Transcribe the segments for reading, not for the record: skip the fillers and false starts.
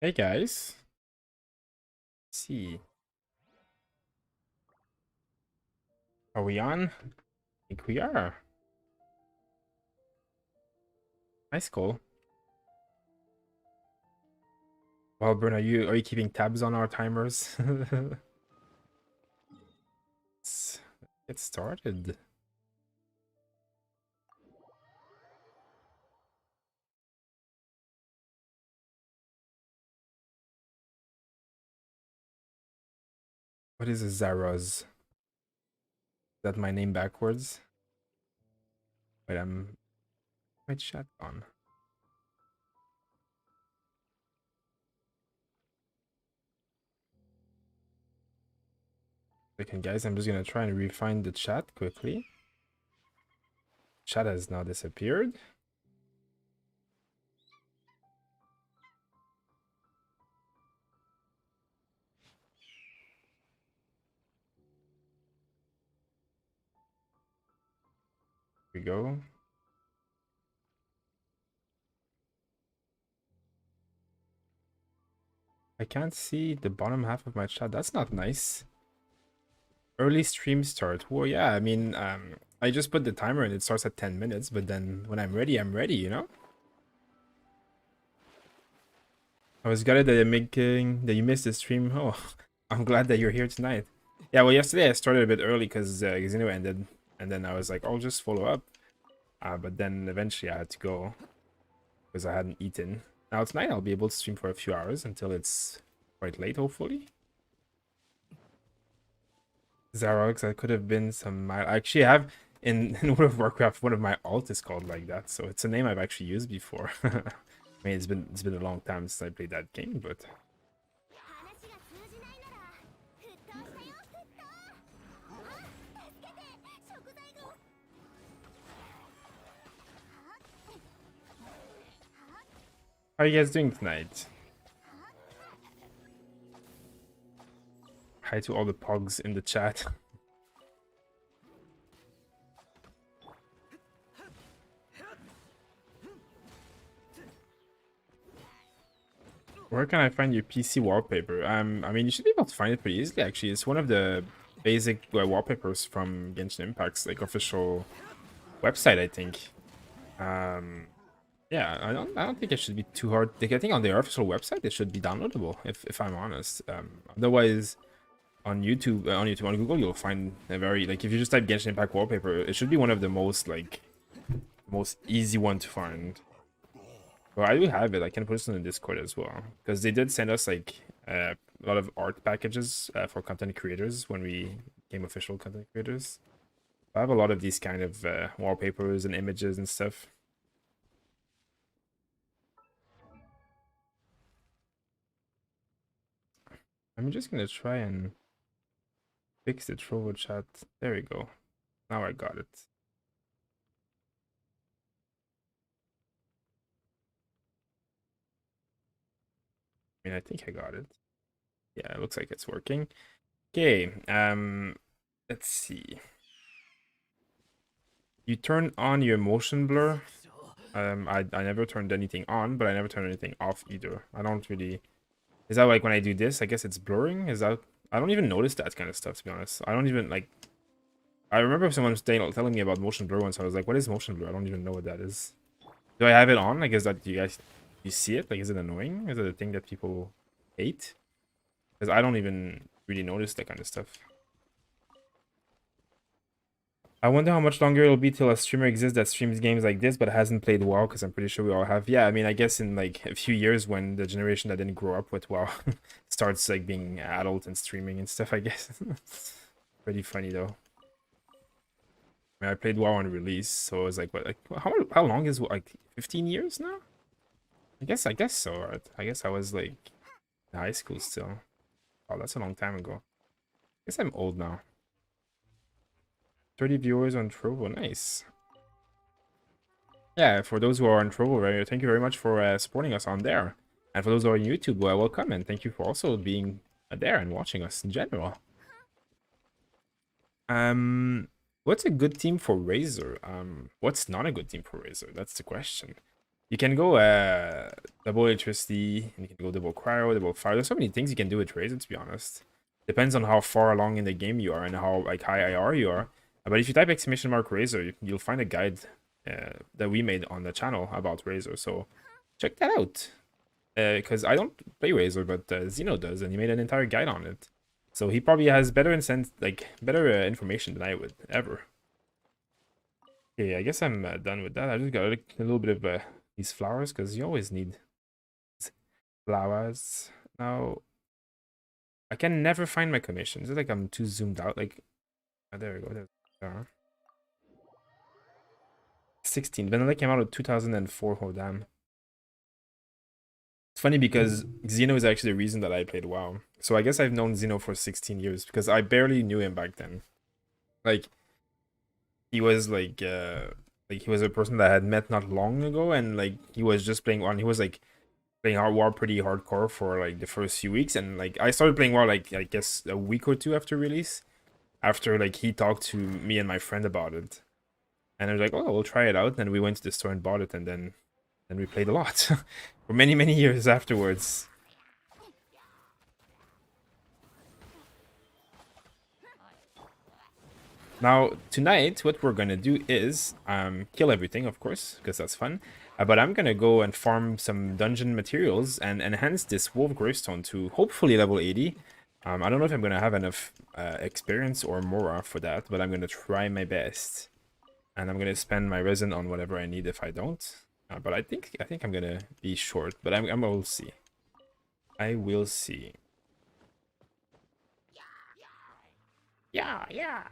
Hey guys, let's see, are we on? I think we are. Nice call. Well, Brun, are you keeping tabs on our timers? Let's get started. What is a Zaraz? Is that my name backwards? Wait, I'm my chat on. Second, guys, I'm just gonna try and refine the chat quickly. Chat has now disappeared. Here we go. I can't see the bottom half of my chat. That's not nice. Early stream start. Well, yeah, I mean, I just put the timer and it starts at 10 minutes, but then when I'm ready, you know? I was gutted that you missed the stream. Oh, I'm glad that you're here tonight. Yeah, well, yesterday I started a bit early because Genshin ended, and then I was like, I'll just follow up. But then eventually I had to go because I hadn't eaten. Now tonight I'll be able to stream for a few hours until it's quite late, hopefully. Xerox, that could have been some. I actually have in World of Warcraft, one of my alt is called like that, so it's a name I've actually used before. I mean, it's been a long time since I played that game, but how are you guys doing tonight? Hi to all the pogs in the chat. Where can I find your PC wallpaper? I mean, you should be able to find it pretty easily, actually. It's one of the basic wallpapers from Genshin Impact's like official website, I think. Yeah, I don't think it should be too hard. Like, I think on their official website it should be downloadable, if I'm honest. Otherwise, on on Google, you'll find a very like if you just type Genshin Impact wallpaper, it should be one of the most easy one to find. Well, I do have it. I can put this in the Discord as well because they did send us like a lot of art packages for content creators when we became official content creators. I have a lot of these kind of wallpapers and images and stuff. I'm just gonna try and fix the Trovo chat. There we go. Now I got it. I mean, I think I got it. Yeah, it looks like it's working. Okay, let's see. You turn on your motion blur. I never turned anything on, but I never turned anything off either. I don't really. Is that like when I do this? I guess it's blurring. Is that? I don't even notice that kind of stuff, to be honest. I don't even like. I remember someone telling me about motion blur once. I was like, "What is motion blur?" I don't even know what that is. Do I have it on? Like, is that you see it? Like, is it annoying? Is it a thing that people hate? Because I don't even really notice that kind of stuff. I wonder how much longer it'll be till a streamer exists that streams games like this but hasn't played WoW, because I'm pretty sure we all have. Yeah, I mean, I guess in like a few years when the generation that didn't grow up with WoW starts like being adult and streaming and stuff, I guess. Pretty funny though. I mean, I played WoW on release, so it was like what, like how long is like 15 years now? I guess so, right? I guess I was like in high school still. Oh, that's a long time ago. I guess I'm old now. 30 viewers on Trovo, nice. Yeah, for those who are on Trovo, thank you very much for supporting us on there. And for those who are on YouTube, welcome, and thank you for also being there and watching us in general. What's a good team for Razer? What's not a good team for Razer? That's the question. You can go double electricity, and you can go double cryo, double fire. There's so many things you can do with Razer, to be honest. Depends on how far along in the game you are and how like high IR you are. But if you type exclamation mark Razer, you'll find a guide that we made on the channel about Razer. So check that out. Because I don't play Razer, but Zeno does, and he made an entire guide on it. So he probably has better information than I would ever. Okay, I guess I'm done with that. I just got a little bit of these flowers because you always need flowers. Now, I can never find my commissions. It's like I'm too zoomed out. Like, oh, there we go. There 16. Vanilla came out in 2004. Oh, damn. It's funny because Xeno is actually the reason that I played WoW. So I guess I've known Xeno for 16 years because I barely knew him back then. Like, he was like he was a person that I had met not long ago, and like he was just playing WoW. And he was like playing WoW pretty hardcore for like the first few weeks, and like I started playing WoW like I guess a week or two after release. After like he talked to me and my friend about it. And I was like, oh, we'll try it out. And we went to the store and bought it, and then we played a lot for many, many years afterwards. Now, tonight, what we're gonna do is kill everything, of course, because that's fun. But I'm gonna go and farm some dungeon materials and enhance this Wolf Gravestone to hopefully level 80. I don't know if I'm gonna have enough experience or more for that, but I'm gonna try my best. And I'm gonna spend my resin on whatever I need if I don't. But I think I'm gonna be short, but I will see. I will see. Yeah.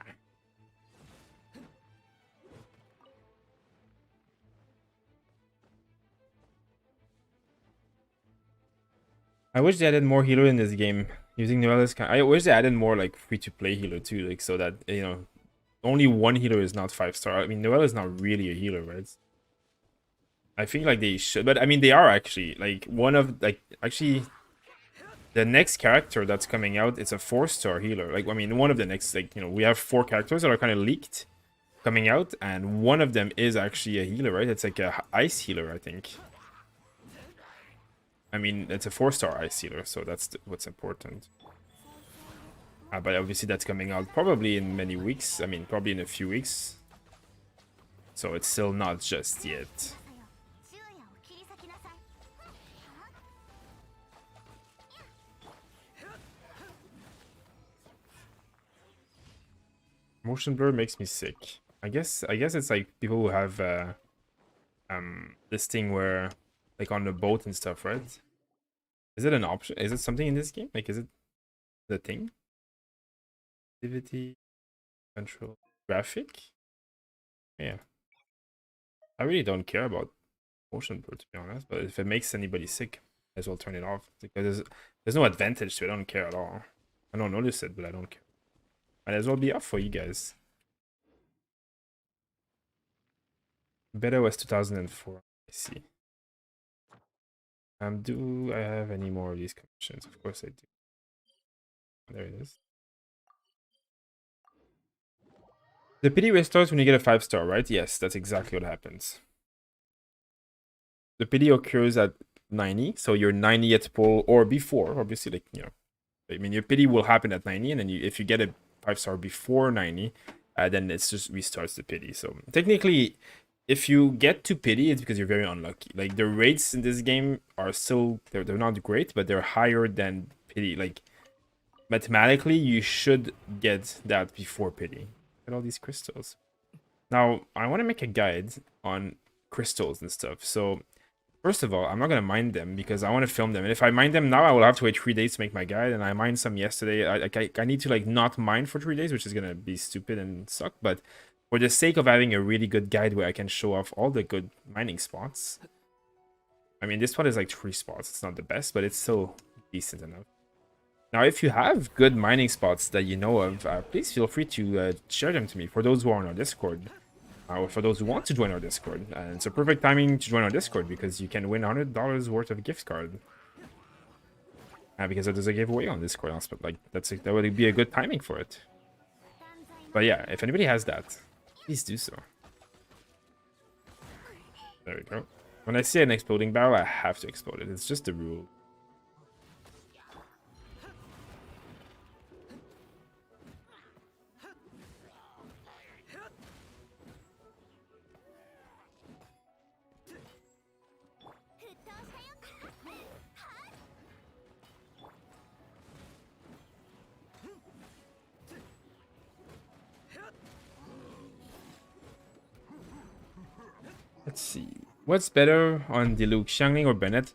I wish they added more healer in this game. Using Noelle is I wish they added more like free-to-play healer too, like so that you know only one healer is not 5-star. I mean, Noelle is not really a healer, right? I think like they should, but I mean they are actually like one of like actually the next character that's coming out. It's a 4-star healer. Like I mean, one of the next like we have 4 characters that are kind of leaked coming out, and one of them is actually a healer, right? It's like a ice healer, I think. I mean, it's a 4-star ice healer, so that's what's important. But obviously that's coming out probably in many weeks. I mean, probably in a few weeks. So it's still not just yet. Motion blur makes me sick. I guess it's like people who have this thing where like on the boat and stuff, right? Is it an option? Is it something in this game? Like is it the thing? Activity, control, graphic? Yeah. I really don't care about motion blur to be honest, but if it makes anybody sick, I as well turn it off. Because there's no advantage to it. I don't care at all. I don't notice it, but I don't care. Might as well be off for you guys. Beta was 2004. I see. Do I have any more of these commissions? Of course I do. There it is. The pity restores when you get a 5-star, right? Yes, that's exactly what happens. The pity occurs at 90, so you're 90 at pull or before, obviously, like, I mean, your pity will happen at 90, and then if you get a 5-star before 90, then it's just restarts the pity. So technically, if you get to pity, it's because you're very unlucky. Like the rates in this game are still they're not great, but they're higher than pity. Like mathematically, you should get that before pity. Get all these crystals. Now I want to make a guide on crystals and stuff. So first of all, I'm not gonna mine them because I want to film them. And if I mine them now, I will have to wait 3 days to make my guide. And I mined some yesterday. I need to like not mine for 3 days, which is gonna be stupid and suck. But for the sake of having a really good guide where I can show off all the good mining spots. I mean, this one is like 3 spots. It's not the best, but it's still decent enough. Now, if you have good mining spots that you know of, please feel free to share them to me. For those who are on our Discord, or for those who want to join our Discord. It's a perfect timing to join our Discord because you can win $100 worth of gift card. Because there's a giveaway on Discord, but like that would be a good timing for it. But yeah, if anybody has that, please do so. There we go. When I see an exploding barrel, I have to explode it. It's just the rule. Let's see. What's better on Diluc, Xiangling or Bennett?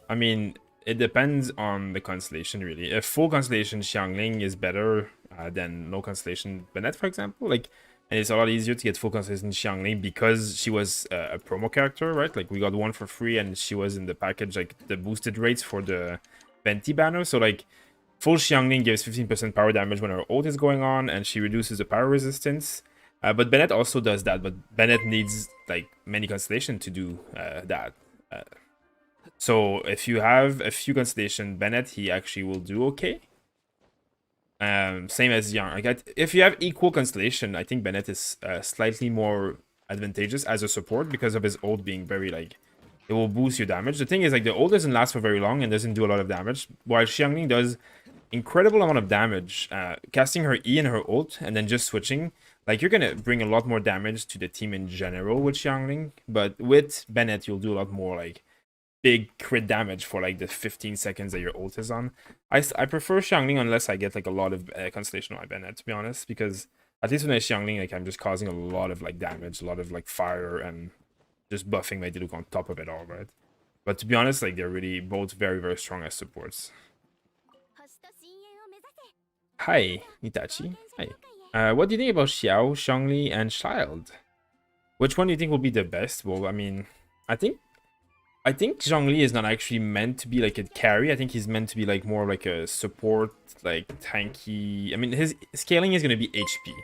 I mean, it depends on the constellation, really. A full constellation Xiangling is better than no constellation Bennett, for example. Like, and it's a lot easier to get full constellation Xiangling because she was a promo character, right? Like, we got one for free, and she was in the package, like the boosted rates for the Venti banner. So, like, full Xiangling gives 15% power damage when her ult is going on, and she reduces the power resistance. But Bennett also does that, but Bennett needs like many constellation to do that. So if you have a few constellation Bennett, he actually will do okay. Same as Young. Like if you have equal constellation, I think Bennett is slightly more advantageous as a support because of his ult being very like it will boost your damage. The thing is like the ult doesn't last for very long and doesn't do a lot of damage, while Xiangling does incredible amount of damage. Casting her E and her ult and then just switching. Like, you're going to bring a lot more damage to the team in general with Xiangling. But with Bennett, you'll do a lot more, like, big crit damage for, like, the 15 seconds that your ult is on. I prefer Xiangling unless I get, like, a lot of constellation on my Bennett, to be honest. Because at least when I Xiangling, like, I'm just causing a lot of, like, damage, a lot of, like, fire, and just buffing my Diluc on top of it all, right? But to be honest, like, they're really both very, very strong as supports. Hi, Itachi. Hi. What do you think about Xiao, Shangli, and Child? Which one do you think will be the best? Well, I mean, I think Zhongli is not actually meant to be like a carry. I think he's meant to be like more like a support, like tanky. I mean, his scaling is going to be HP.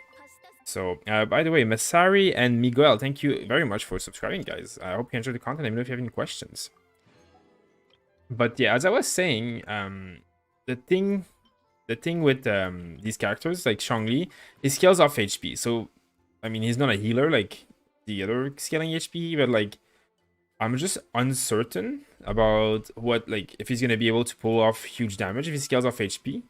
So, by the way, Masari and Miguel, thank you very much for subscribing, guys. I hope you enjoyed the content. Let me know if you have any questions. But yeah, as I was saying, the thing with these characters like Shangli, he scales off HP. So I mean, he's not a healer like the other scaling HP, but like I'm just uncertain about what like if he's gonna be able to pull off huge damage if he scales off HP,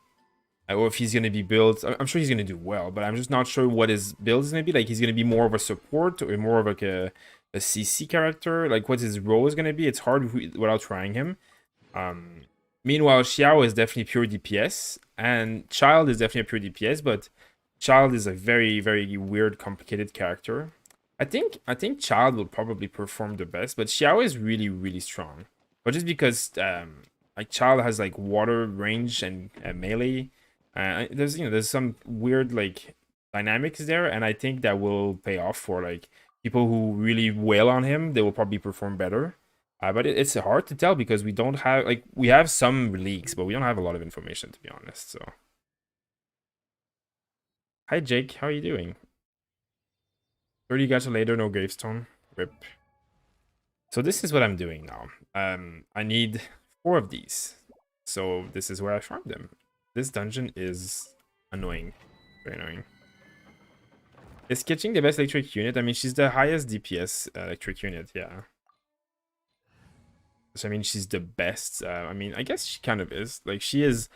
or if he's gonna be built. I'm sure he's gonna do well, but I'm just not sure what his build is gonna be. Like he's gonna be more of a support or more of like a CC character. Like what his role is gonna be. It's hard without trying him. Meanwhile, Xiao is definitely pure DPS, and Child is definitely a pure DPS, but Child is a very, very weird, complicated character. I think Child will probably perform the best, but Xiao is really, really strong. But just because like Child has like water range and melee, there's some weird like dynamics there, and I think that will pay off for like people who really wail on him. They will probably perform better. But it's hard to tell because we don't have, like, we have some leaks, but we don't have a lot of information, to be honest, so. Hi, Jake. How are you doing? 30 gacha later, no gravestone. Rip. So this is what I'm doing now. I need 4 of these. So this is where I farm them. This dungeon is annoying. Very annoying. Is Kitching the best electric unit? I mean, she's the highest DPS electric unit, yeah. So I mean, she's the best. I mean, I guess she kind of is. Like she is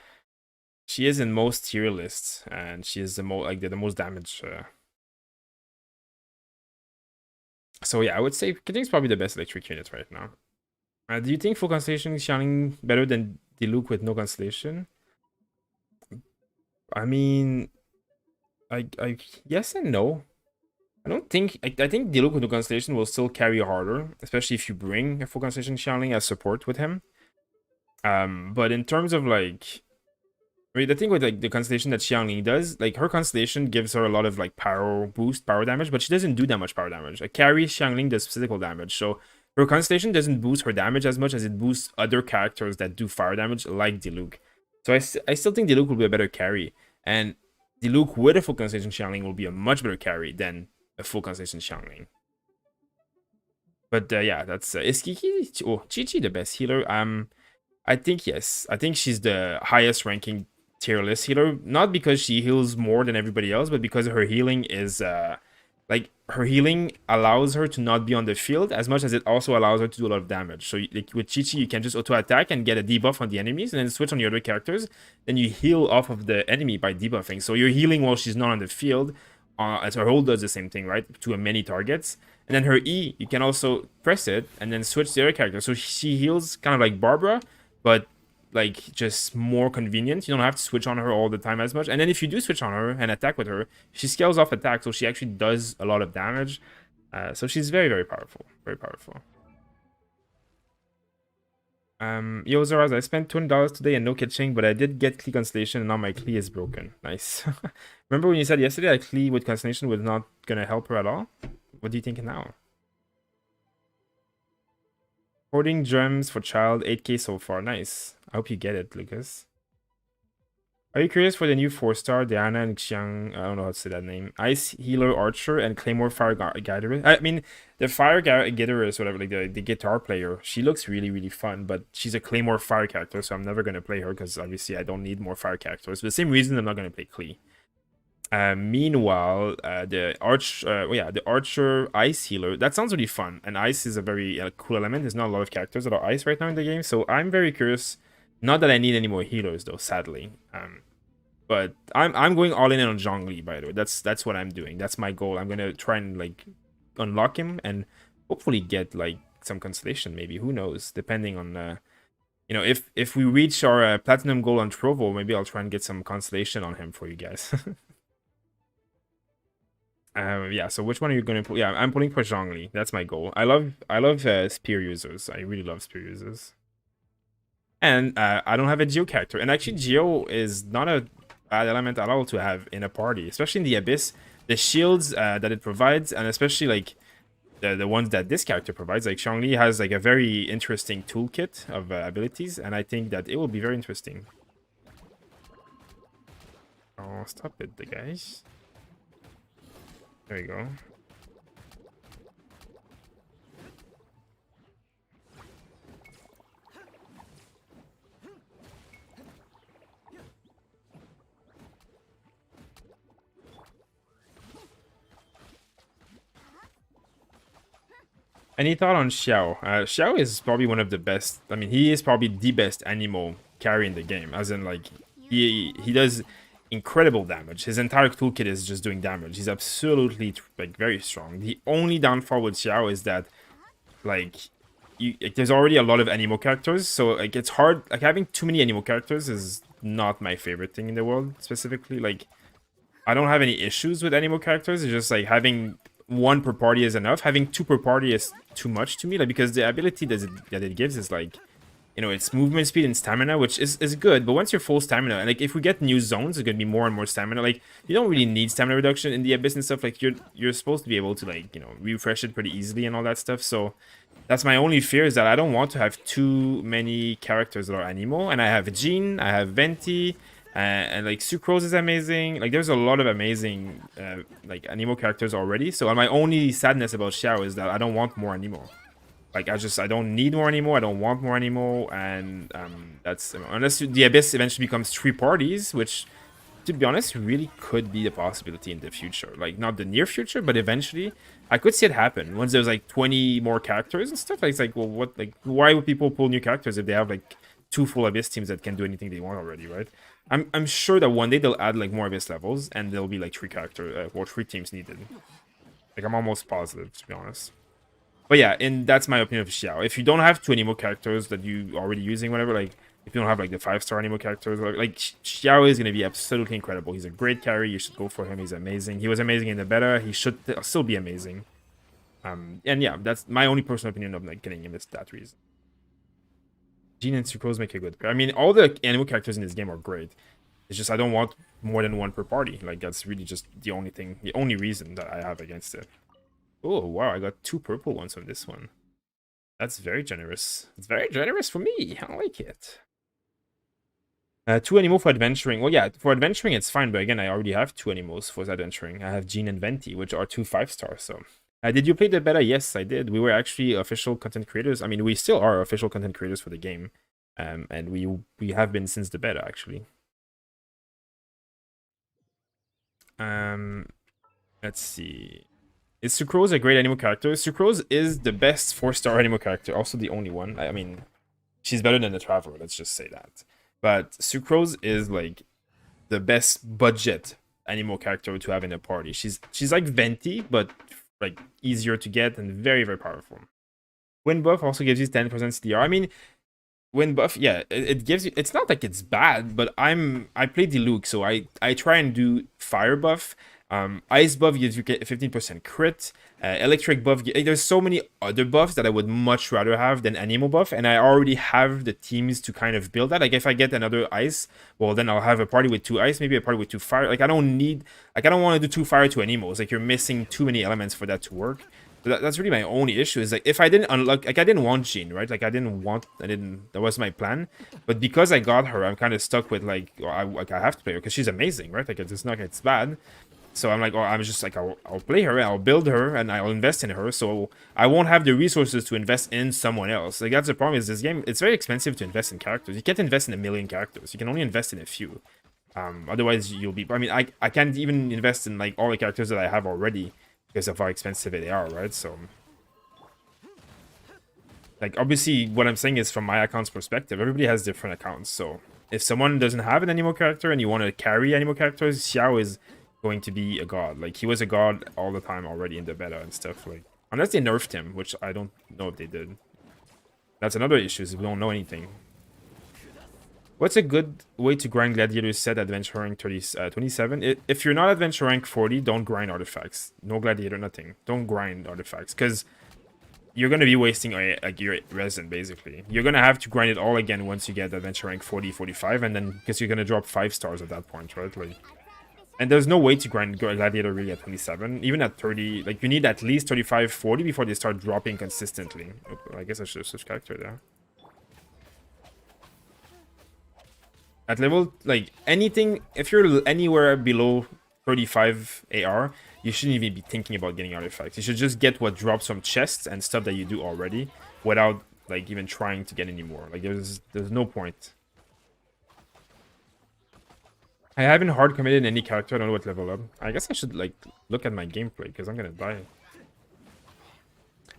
in most tier lists, and she is the most damage. So yeah, I would say Kitting's probably the best electric unit right now. Do you think full constellation is shining better than Diluc with no constellation? I mean, I yes and no. I don't think I think Diluc with no constellation will still carry harder, especially if you bring a full constellation Xiangling as support with him. But in terms of like, I mean, the thing with like the constellation that Xiangling does, like her constellation gives her a lot of like power damage, but she doesn't do that much power damage. A carry Xiangling does physical damage, so her constellation doesn't boost her damage as much as it boosts other characters that do fire damage, like Diluc. So I still think Diluc will be a better carry, and Diluc with a full constellation Xiangling will be a much better carry than a full constellation Xiangling. But yeah, that's is Kiki Chi-Chi the best healer? I think yes. I think she's the highest ranking tier list healer, not because she heals more than everybody else, but because her healing is like her healing allows her to not be on the field as much as it also allows her to do a lot of damage. So like with Chi-Chi, you can just auto attack and get a debuff on the enemies, and then switch on your other characters. Then you heal off of the enemy by debuffing. So you're healing while she's not on the field. As her hold does the same thing, right? To a many targets. And then her E, you can also press it and then switch the other character. So she heals kind of like Barbara, but like just more convenient. You don't have to switch on her all the time as much. And then if you do switch on her and attack with her, she scales off attack, so she actually does a lot of damage. So she's very, very powerful. Very powerful. Yo, Zaraz, I spent $20 today and no catching, but I did get Klee Constellation and now my Klee is broken. Nice. Remember when you said yesterday that Klee with Constellation was not gonna help her at all? What do you think now? Hoarding gems for child, 8k so far. Nice. I hope you get it, Lucas. Are you curious for the new 4-star Diana and Xiang? I don't know how to say that name. Ice Healer Archer and Claymore Fire Gatherer. I mean, the Fire Gatherer is whatever, like the guitar player. She looks really, really fun, but she's a Claymore Fire character, so I'm never going to play her because obviously I don't need more Fire characters. For the same reason I'm not going to play Klee. Meanwhile, the Archer Ice Healer, that sounds really fun. And Ice is a very cool element. There's not a lot of characters that are Ice right now in the game, so I'm very curious. Not that I need any more healers though, sadly. But I'm going all in on Zhongli, by the way. That's what I'm doing. That's my goal. I'm gonna try and like unlock him and hopefully get like some constellation. Maybe, who knows? Depending on you know, if we reach our platinum goal on Trovo, maybe I'll try and get some constellation on him for you guys. Yeah. So which one are you gonna pull? Yeah, I'm pulling for Zhongli. That's my goal. I love spear users. I really love spear users. And I don't have a Geo character. And actually, Geo is not a bad element at all to have in a party, especially in the Abyss. The shields that it provides, and especially like the ones that this character provides, like Zhongli has like a very interesting toolkit of abilities, and I think that it will be very interesting. Oh, stop it, the guys. There you go. Any thought on Xiao? Xiao is probably one of the best. I mean, he is probably the best animal carry in the game. As in, like, he does incredible damage. His entire toolkit is just doing damage. He's absolutely like very strong. The only downfall with Xiao is that like there's already a lot of animal characters, so like it's hard. Like having too many animal characters is not my favorite thing in the world. Specifically, like I don't have any issues with animal characters. It's just like having one per party is enough. Having two per party is too much to me. Like because the ability that it gives is like, you know, it's movement speed and stamina, which is good. But once you're full stamina, and like if we get new zones, it's gonna be more and more stamina. Like you don't really need stamina reduction in the Abyss and stuff. Like you're supposed to be able to like, you know, refresh it pretty easily and all that stuff. So that's my only fear, is that I don't want to have too many characters that are animal. And I have Jean, I have Venti, and like Sucrose is amazing. Like there's a lot of amazing like animal characters already. So my only sadness about Xiao is that I don't want more animal. Like I don't need more anymore. I don't want more anymore, and that's unless the Abyss eventually becomes 3 parties, which, to be honest, really could be a possibility in the future. Like not the near future, but eventually, I could see it happen once there's like 20 more characters and stuff. Like it's like, well, what? Like why would people pull new characters if they have like 2 full Abyss teams that can do anything they want already, right? I'm sure that one day they'll add like more Abyss levels, and there'll be like 3 character or 3 teams needed. Like I'm almost positive, to be honest. But yeah, and that's my opinion of Xiao. If you don't have 2 animal characters that you already using, whatever, like if you don't have like the 5-star animal characters, like Xiao is gonna be absolutely incredible. He's a great carry. You should go for him. He's amazing. He was amazing in the beta. He should still be amazing. And yeah, that's my only personal opinion of like getting him. Is that reason. Jean and Sucrose make a good pair. I mean, all the animal characters in this game are great. It's just I don't want more than 1 per party. Like that's really just the only thing, the only reason that I have against it. Oh, wow, I got 2 purple ones from this one. That's very generous. It's very generous for me. I like it. 2 animals for adventuring. Well, yeah, for adventuring it's fine, but again, I already have 2 animals for adventuring. I have Jean and Venti, which are 2 5-stars, so... did you play the beta? Yes, I did. We were actually official content creators. I mean, we still are official content creators for the game. And we have been since the beta, actually. Let's see... Is Sucrose a great animo character? Sucrose is the best 4-star animo character, also the only one. I mean, she's better than the Traveler, let's just say that. But Sucrose is like the best budget animo character to have in a party. She's like Venti, but like easier to get and very, very powerful. Wind buff also gives you 10% CDR. I mean, wind buff, yeah, it gives you. It's not like it's bad, but I play Diluc, so I try and do fire buff. Ice buff gives you 15% crit. Electric buff, there's so many other buffs that I would much rather have than animo buff, and I already have the teams to kind of build that. Like if I get another ice, well then I'll have a party with 2 ice, maybe a party with 2 fire. Like I don't want to do 2 fire, 2 animos. Like you're missing too many elements for that to work. So that's really my only issue. Is like if I didn't unlock, like I didn't want Jean, right? Like that was my plan. But because I got her, I'm kind of stuck with like, I have to play her because she's amazing, right? Like it's bad. So I'm like, oh, I'm just like, I'll play her, I'll build her, and I'll invest in her. So I won't have the resources to invest in someone else. Like that's the problem. Is this game? It's very expensive to invest in characters. You can't invest in a million characters. You can only invest in a few. Otherwise, you'll be. I mean, I can't even invest in like all the characters that I have already because of how expensive they are, right? So, like obviously, what I'm saying is from my account's perspective. Everybody has different accounts. So if someone doesn't have an animo character and you want to carry animo characters, Xiao is going to be a god. Like he was a god all the time already in the beta and stuff, like unless they nerfed him, which I don't know if they did. That's another issue, is we don't know anything. What's a good way to grind Gladiators set adventure rank 27? If you're not adventure rank 40, don't grind artifacts. No Gladiator, nothing. Don't grind artifacts because you're going to be wasting like your resin. Basically you're going to have to grind it all again once you get adventure rank 40, 45, and then because you're going to drop 5 stars at that point, right? Like, and there's no way to grind Gladiator really at 27. Even at 30, like you need at least 35, 40 before they start dropping consistently. I guess I should have switched character there. At level, like anything, if you're anywhere below 35 AR, you shouldn't even be thinking about getting artifacts. You should just get what drops from chests and stuff that you do already without like even trying to get any more. Like there's no point. I haven't hard committed any character. I don't know what level up. I guess I should like look at my gameplay because I'm gonna die.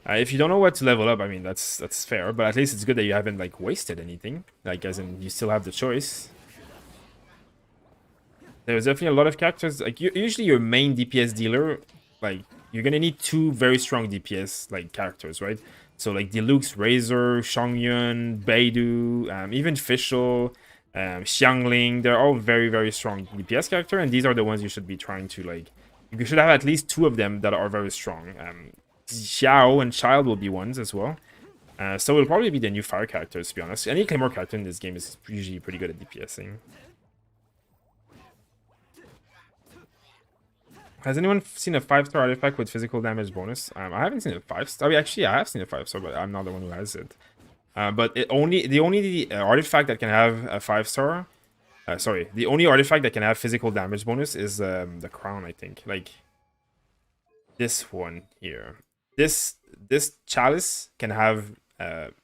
If you don't know what to level up, I mean that's fair. But at least it's good that you haven't like wasted anything. Like as in you still have the choice. There's definitely a lot of characters. Like usually your main DPS dealer, like you're gonna need 2 very strong DPS like characters, right? So like Diluc's Razer, Shongyun, Beidou, even Fischer. Xiangling, they're all very, very strong DPS character, and these are the ones you should be trying to like. You should have at least 2 of them that are very strong. Xiao and Child will be ones as well. So it'll probably be the new fire characters, to be honest. Any Claymore character in this game is usually pretty good at DPSing. Has anyone seen a 5-star artifact with physical damage bonus? I haven't seen a 5-star. I mean, actually, I have seen a 5-star, but I'm not the one who has it. But the only artifact that can have a 5-star, the only artifact that can have physical damage bonus is the crown, I think. Like this one here. This chalice can have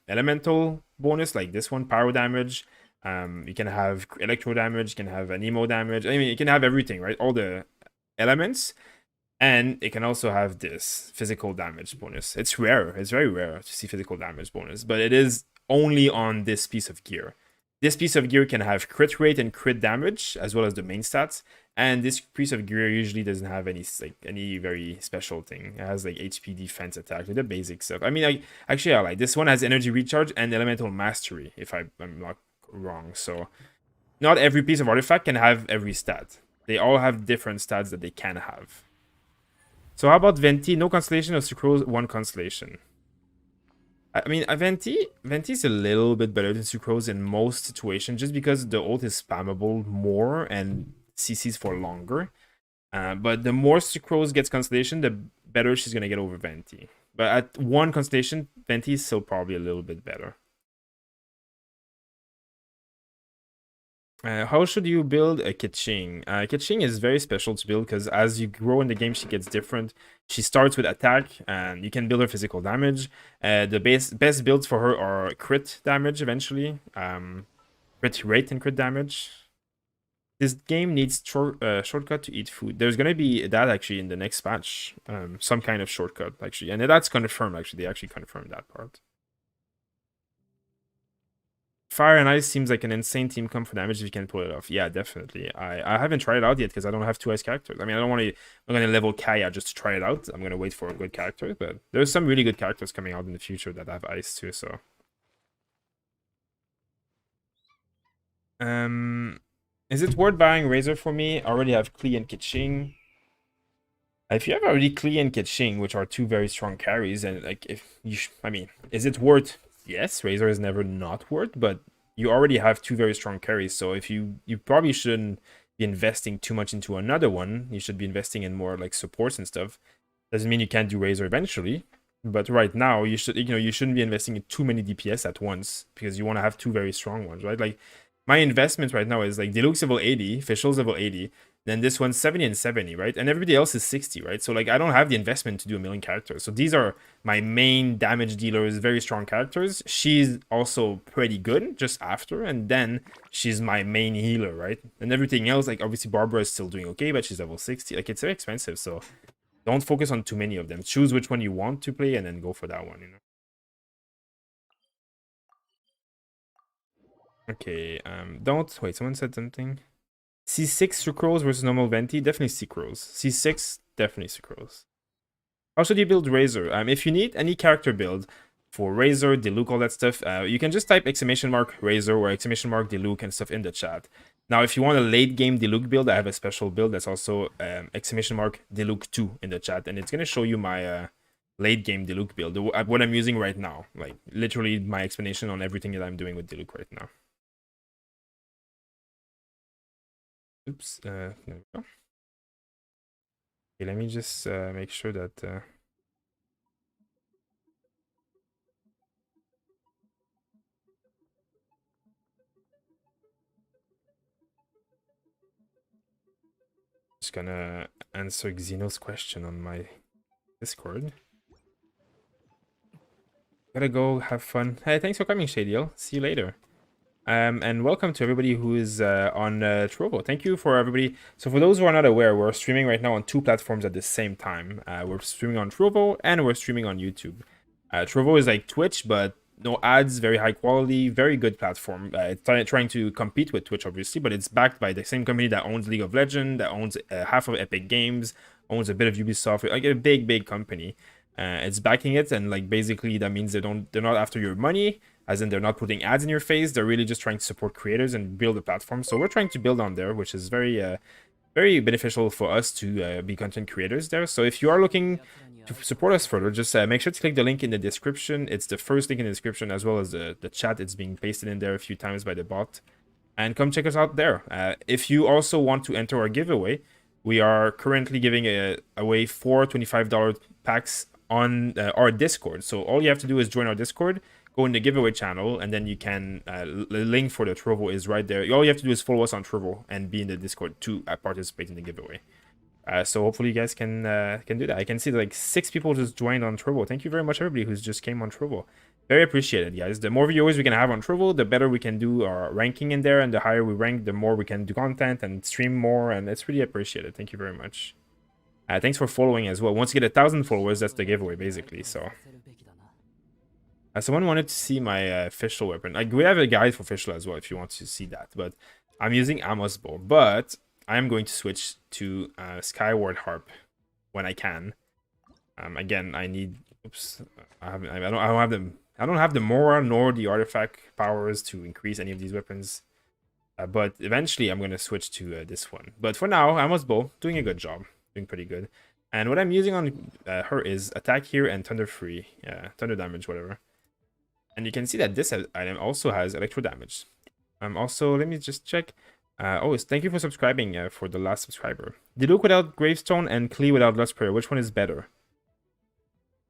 elemental bonus, like this one, pyro damage. You can have electro damage, you can have anemo damage. I mean, you can have everything, right? All the elements. And it can also have this physical damage bonus. It's rare. It's very rare to see physical damage bonus, but it is only on this piece of gear. This piece of gear can have crit rate and crit damage, as well as the main stats. And this piece of gear usually doesn't have any very special thing. It has like HP, defense, attack, like the basic stuff. I mean, I like this one has energy recharge and elemental mastery, if I'm not wrong. So not every piece of artifact can have every stat. They all have different stats that they can have. So how about Venti? No constellation or Sucrose, 1 constellation. I mean, Venti is a little bit better than Sucrose in most situations, just because the ult is spammable more and CCs for longer. But the more Sucrose gets constellation, the better she's gonna get over Venti. But at 1 constellation, Venti is still probably a little bit better. How should you build a Keqing? Keqing is very special to build because as you grow in the game, she gets different. She starts with attack, and you can build her physical damage. The best builds for her are crit damage eventually, crit rate and crit damage. This game needs shortcut to eat food. There's gonna be that actually in the next patch. Some kind of shortcut actually, and that's confirmed. Actually, they actually confirmed that part. Fire and Ice seems like an insane team comp for damage if you can pull it off. Yeah, definitely. I haven't tried it out yet because I don't have 2 ice characters. I mean, I don't want to. I'm gonna level Kaya just to try it out. I'm gonna wait for a good character, but there's some really good characters coming out in the future that have ice too. So, is it worth buying Razer for me? I already have Klee and Keqing. If you have already Klee and Keqing, which are 2 very strong carries, and like if you, I mean, is it worth? Yes, Razer is never not worth, but you already have 2 very strong carries. So if you probably shouldn't be investing too much into another one. You should be investing in more like supports and stuff. Doesn't mean you can't do Razer eventually, but right now you shouldn't be investing in too many DPS at once because you want to have 2 very strong ones, right? Like my investment right now is like Deluxe level 80, Fisher's level 80. Then this one's 70 and 70, right? And everybody else is 60, right? So like I don't have the investment to do a million characters. So these are my main damage dealers, very strong characters. She's also pretty good just after, and then she's my main healer, right? And everything else, like obviously Barbara is still doing okay, but she's level 60. Like it's very expensive, so don't focus on too many of them. Choose which one you want to play and then go for that one, you know. Okay, don't wait, someone said something. C6 Sucrose versus normal Venti, definitely Sucrose. C6, definitely Sucrose. How should you build Razer? If you need any character build for Razer, Diluc, all that stuff, you can just type !Razer or !Diluc and stuff in the chat. Now, if you want a late game Diluc build, I have a special build that's also !Diluc 2 in the chat, and it's gonna show you my late game Diluc build, what I'm using right now, like literally my explanation on everything that I'm doing with Diluc right now. Oops, there we go. Okay, let me just make sure that just gonna answer Xeno's question on my Discord. Gotta go have fun. Hey, thanks for coming, Shadiel. See you later. And welcome to everybody who is on Trovo. Thank you for everybody. So for those who are not aware, we're streaming right now on 2 platforms at the same time. We're streaming on Trovo and we're streaming on YouTube. Trovo is like Twitch, but no ads, very high quality, very good platform. It's trying to compete with Twitch, obviously, but it's backed by the same company that owns League of Legends, that owns half of Epic Games, owns a bit of Ubisoft, like a big company. It's backing it, and like basically that means they're not after your money, as in they're not putting ads in your face. They're really just trying to support creators and build a platform. So we're trying to build on there, which is very beneficial for us to be content creators there. So if you are looking to support us further, just make sure to click the link in the description. It's the first link in the description, as well as the chat. It's being pasted in there a few times by the bot, and come check us out there. If you also want to enter our giveaway, we are currently giving away 4 $25 packs on our Discord. So all you have to do is join our Discord, go in the giveaway channel, and then you can the link for the Trovo is right there. All you have to do is follow us on Trovo and be in the Discord to participate in the giveaway. So hopefully you guys can do that. I can see that like 6 people just joined on Trovo. Thank you very much, everybody who's just came on Trovo. Very appreciated, guys. The more viewers we can have on Trovo, the better we can do our ranking in there, and the higher we rank, the more we can do content and stream more, and it's really appreciated. Thank you very much. Thanks for following as well. Once you get 1,000 followers, that's the giveaway, basically. So, someone wanted to see my official weapon. Like, we have a guide for official as well if you want to see that. But I'm using Amos Bow. But I am going to switch to Skyward Harp when I can. Again, I need. Oops, I don't have the Mora nor the artifact powers to increase any of these weapons. But eventually, I'm going to switch to this one. But for now, Amos Bow doing a good job. Doing pretty good. And what I'm using on her is attack here and thunder free, thunder damage, whatever. And you can see that this item also has electro damage. Also, let me just check. Thank you for subscribing for the last subscriber. Diluc without Gravestone and Klee without Lust Prayer. Which one is better?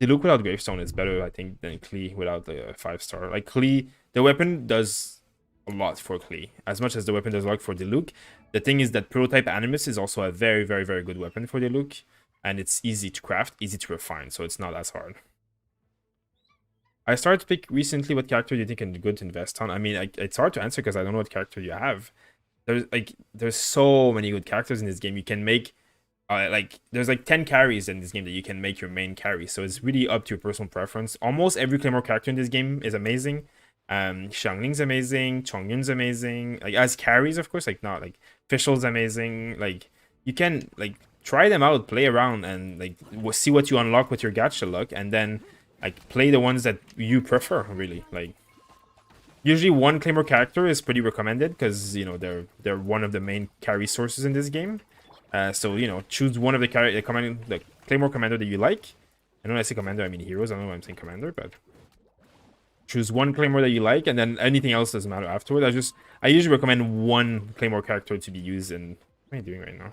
Diluc without Gravestone is better, I think, than Klee without the 5-star. Like Klee, the weapon does a lot for Klee, as much as the weapon does a lot for Diluc. The thing is that Prototype Animus is also a very good weapon for Diluc, and it's easy to craft, easy to refine, so it's not as hard. I started to pick recently what character do you think is good to invest on. I mean, it's hard to answer because I don't know what character you have. there's so many good characters in this game. You can make like there's like 10 carries in this game that you can make your main carry. So it's really up to your personal preference. Almost every Claymore character in this game is amazing. Xiangling's amazing, Chongyun's amazing. Like as carries, of course, like not like Fischl's amazing. Like you can like try them out, play around, and like see what you unlock with your gacha luck, and then like play the ones that you prefer. Really, like usually one Claymore character is pretty recommended because you know they're one of the main carry sources in this game. So you know, choose one of the Claymore commander that you like. And when I say commander, I mean heroes. I don't know why I'm saying commander, but choose one Claymore that you like, and then anything else doesn't matter afterward. I usually recommend one Claymore character to be used. And what am I doing right now?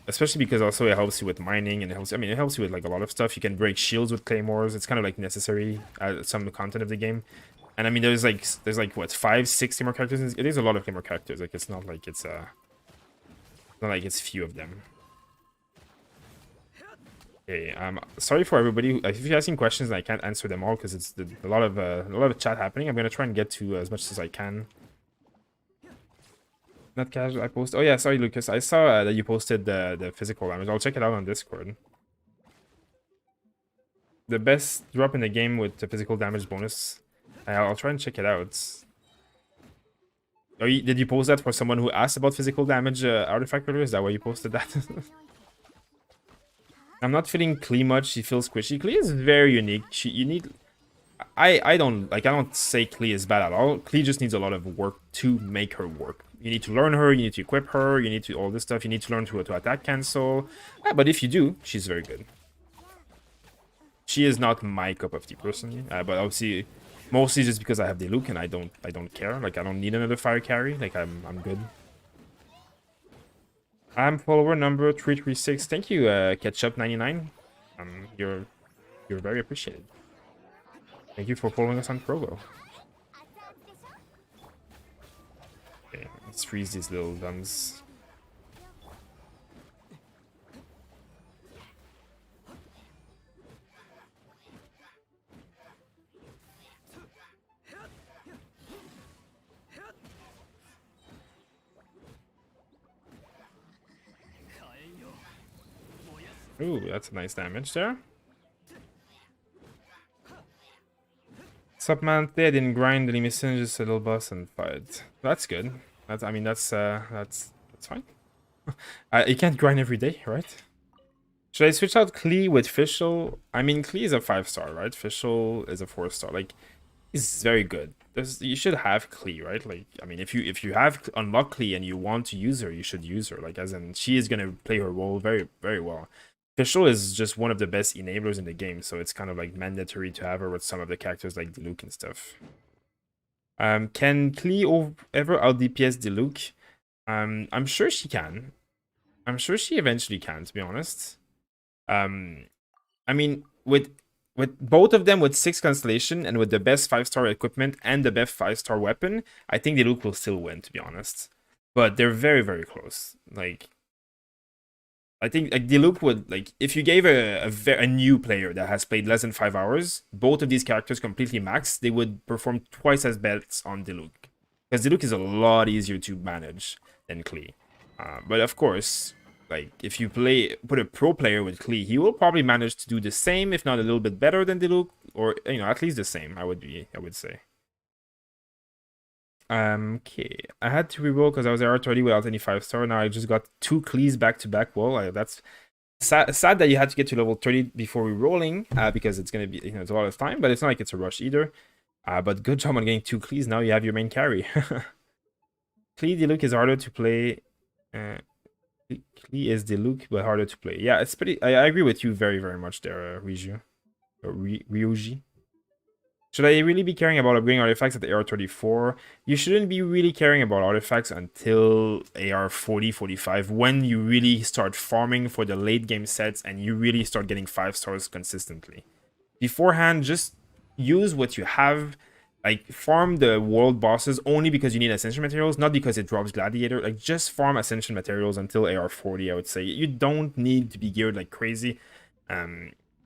Especially because also it helps you with mining, and it helps you with like a lot of stuff. You can break shields with claymores. It's kind of like necessary some content of the game. And I mean, there's like what 5, 6 Claymore characters. It is a lot of Claymore characters. Like it's not like it's not like it's few of them. Okay, sorry for everybody. If you're asking questions and I can't answer them all because it's a lot of chat happening. I'm gonna try and get to as much as I can. Not casual. I post. Oh yeah, sorry, Lucas. I saw that you posted the physical damage. I'll check it out on Discord. The best drop in the game with the physical damage bonus. I'll try and check it out. Did you post that for someone who asked about physical damage artifact earlier? Is that why you posted that? I'm not feeling Klee much. She feels squishy. Klee is very unique. You need. I don't say Klee is bad at all. Klee just needs a lot of work to make her work. You need to learn her. You need to equip her. You need to all this stuff. You need to learn to attack cancel. But if you do, she's very good. She is not my cup of tea personally. But obviously, mostly just because I have the Luke and I don't care. Like I don't need another fire carry. Like I'm good. I'm follower number 336. Thank you, Ketchup99. You're very appreciated. Thank you for following us on Provo. Okay, let's freeze these little duns. Ooh, that's a nice damage there. Sup, man? I didn't grind any missions, just a little boss and fight. That's good. That's fine. You can't grind every day, right? Should I switch out Klee with Fischl? I mean, Klee is a 5-star, right? Fischl is a 4-star. Like, he's very good. You should have Klee, right? Like, I mean, if you have unlocked Klee and you want to use her, you should use her. Like, as in, she is gonna play her role very, very well. Fischl is just one of the best enablers in the game, so it's kind of like mandatory to have her with some of the characters like Diluc and stuff. Can Klee ever out DPS Diluc? I'm sure she can. I'm sure she eventually can, to be honest. I mean, with both of them with 6 constellation and with the best 5-star equipment and the best 5-star weapon, I think Diluc will still win, to be honest. But they're very, very close. Like, I think like Diluc would, like, if you gave a new player that has played less than 5 hours both of these characters completely maxed, they would perform twice as best on Diluc, because Diluc is a lot easier to manage than Klee. But of course, like if you put a pro player with Klee, he will probably manage to do the same, if not a little bit better than Diluc, or you know, at least the same. I would say. Okay, I had to reroll because I was AR30 without any 5-star. Now I just got 2 Klees back to back. Well, that's sad that you had to get to level 30 before rerolling, because it's gonna be, you know, it's a lot of time, but it's not like it's a rush either. But good job on getting 2 Klees. Now you have your main carry. Klee Diluc is harder to play. Klee is Diluc, but harder to play. Yeah, it's pretty. I agree with you very, very much there, Ryuji. Or Ryuji. Should I really be caring about upgrading artifacts at the AR34? You shouldn't be really caring about artifacts until AR40, 45, when you really start farming for the late game sets and you really start getting 5-stars consistently. Beforehand, just use what you have. Like, farm the world bosses only because you need ascension materials, not because it drops Gladiator. Like, just farm ascension materials until AR40, I would say. You don't need to be geared like crazy.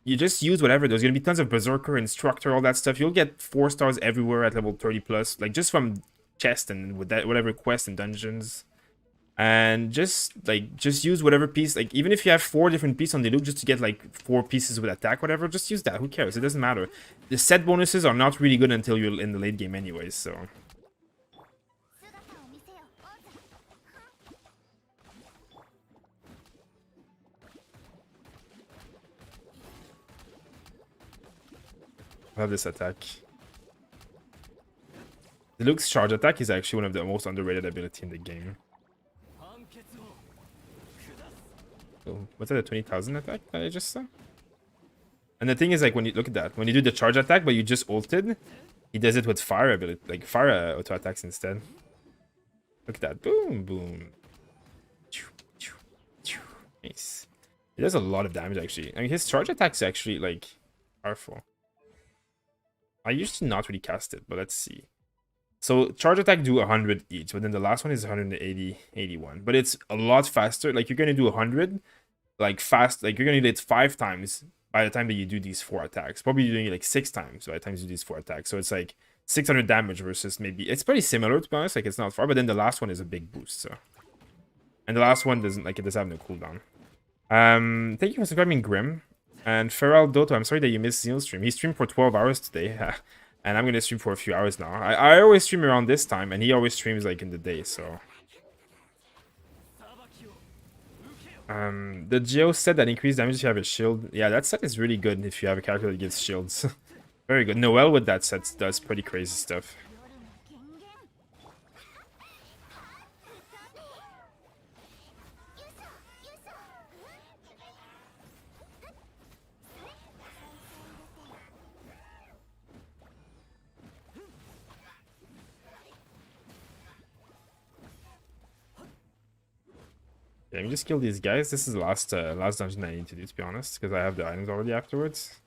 You just use whatever. There's going to be tons of Berserker, Instructor, all that stuff. You'll get 4 stars everywhere at level 30 plus. Like, just from chest and with that whatever quest and dungeons. And just use whatever piece, like even if you have 4 different pieces on the loop just to get like 4 pieces with attack, whatever, just use that. Who cares? It doesn't matter. The set bonuses are not really good until you're in the late game anyways, so. I love this attack. The Luke's charge attack is actually one of the most underrated ability in the game. Oh, what's that, a 20,000 attack that I just saw? And the thing is, like, when you look at that, when you do the charge attack, but you just ulted, he does it with fire ability, like fire auto attacks instead. Look at that. Boom, boom. Nice. He does a lot of damage, actually. I mean, his charge attack's actually, like, powerful. I used to not really cast it, but let's see. So charge attack do 100 each, but then the last one is 180, 81. But it's a lot faster. Like, you're gonna do 100, like fast. Like, you're gonna do it 5 times by the time that you do these 4 attacks. Probably doing it like 6 times by the time you do these 4 attacks. So it's like 600 damage versus maybe, it's pretty similar to be honest. Like, it's not far, but then the last one is a big boost. So, and the last one doesn't, like, it does have no cooldown. Thank you for subscribing, Grim. And Feral Doto, I'm sorry that you missed Zeal's stream. He streamed for 12 hours today. And I'm gonna stream for a few hours now. I always stream around this time, and he always streams like in the day, so. The Geo set that increased damage if you have a shield. Yeah, that set is really good if you have a character that gives shields. Very good. Noelle with that set does pretty crazy stuff. Yeah, let me just kill these guys. This is the last dungeon I need to do, to be honest, because I have the items already afterwards.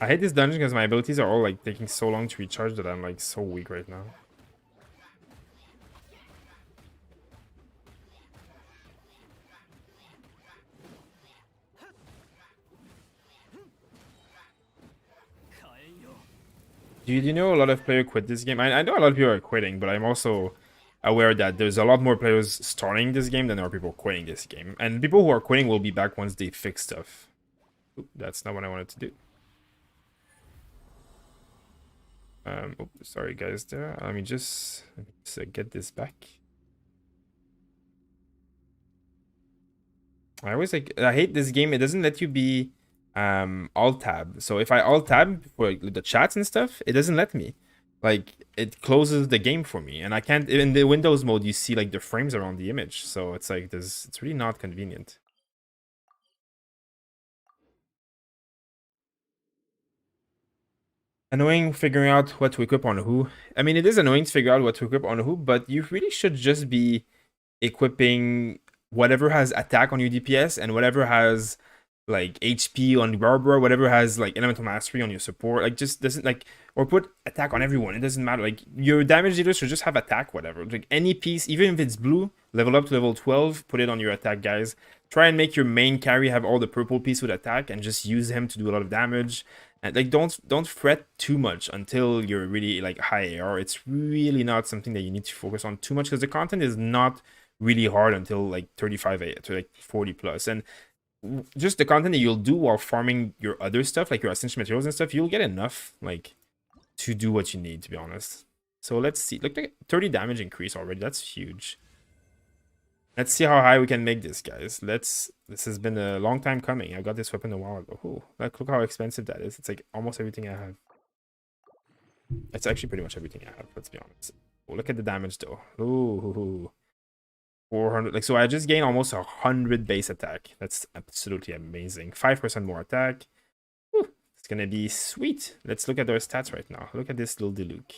I hate this dungeon because my abilities are all like taking so long to recharge that I'm like so weak right now. Do you know a lot of players quit this game? I know a lot of people are quitting, but I'm also aware that there's a lot more players starting this game than there are people quitting this game. And people who are quitting will be back once they fix stuff. Oop, that's not what I wanted to do. Sorry guys there. Let me just get this back. I hate this game. It doesn't let you be alt tab. So if I alt tab for the chats and stuff, it doesn't let me. Like, it closes the game for me, and I can't. In the Windows mode, you see like the frames around the image, so it's like it's really not convenient. Annoying figuring out what to equip on who. I mean, it is annoying to figure out what to equip on who, but you really should just be equipping whatever has attack on your DPS and whatever has like HP on Barbara, whatever has like elemental mastery on your support. Like, just doesn't like, or put attack on everyone. It doesn't matter. Like, your damage dealer should just have attack, whatever. Like, any piece, even if it's blue, level up to level 12, put it on your attack, guys. Try and make your main carry have all the purple piece with attack and just use him to do a lot of damage. And like, don't fret too much until you're really like high AR. It's really not something that you need to focus on too much, because the content is not really hard until like 35 to like 40 plus. And just the content that you'll do while farming your other stuff, like your essential materials and stuff, you'll get enough like to do what you need, to be honest. So let's see. Look, like 30 damage increase already. That's huge. Let's see how high we can make this, guys. This has been a long time coming. I got this weapon a while ago. Ooh, look how expensive that is. It's like almost everything I have. It's actually pretty much everything I have, let's be honest. Oh, look at the damage though. Ooh, 400. Like, so I just gained almost 100 base attack. That's absolutely amazing. 5% more attack. Whew, it's gonna be sweet. Let's look at their stats right now. Look at this little Diluc.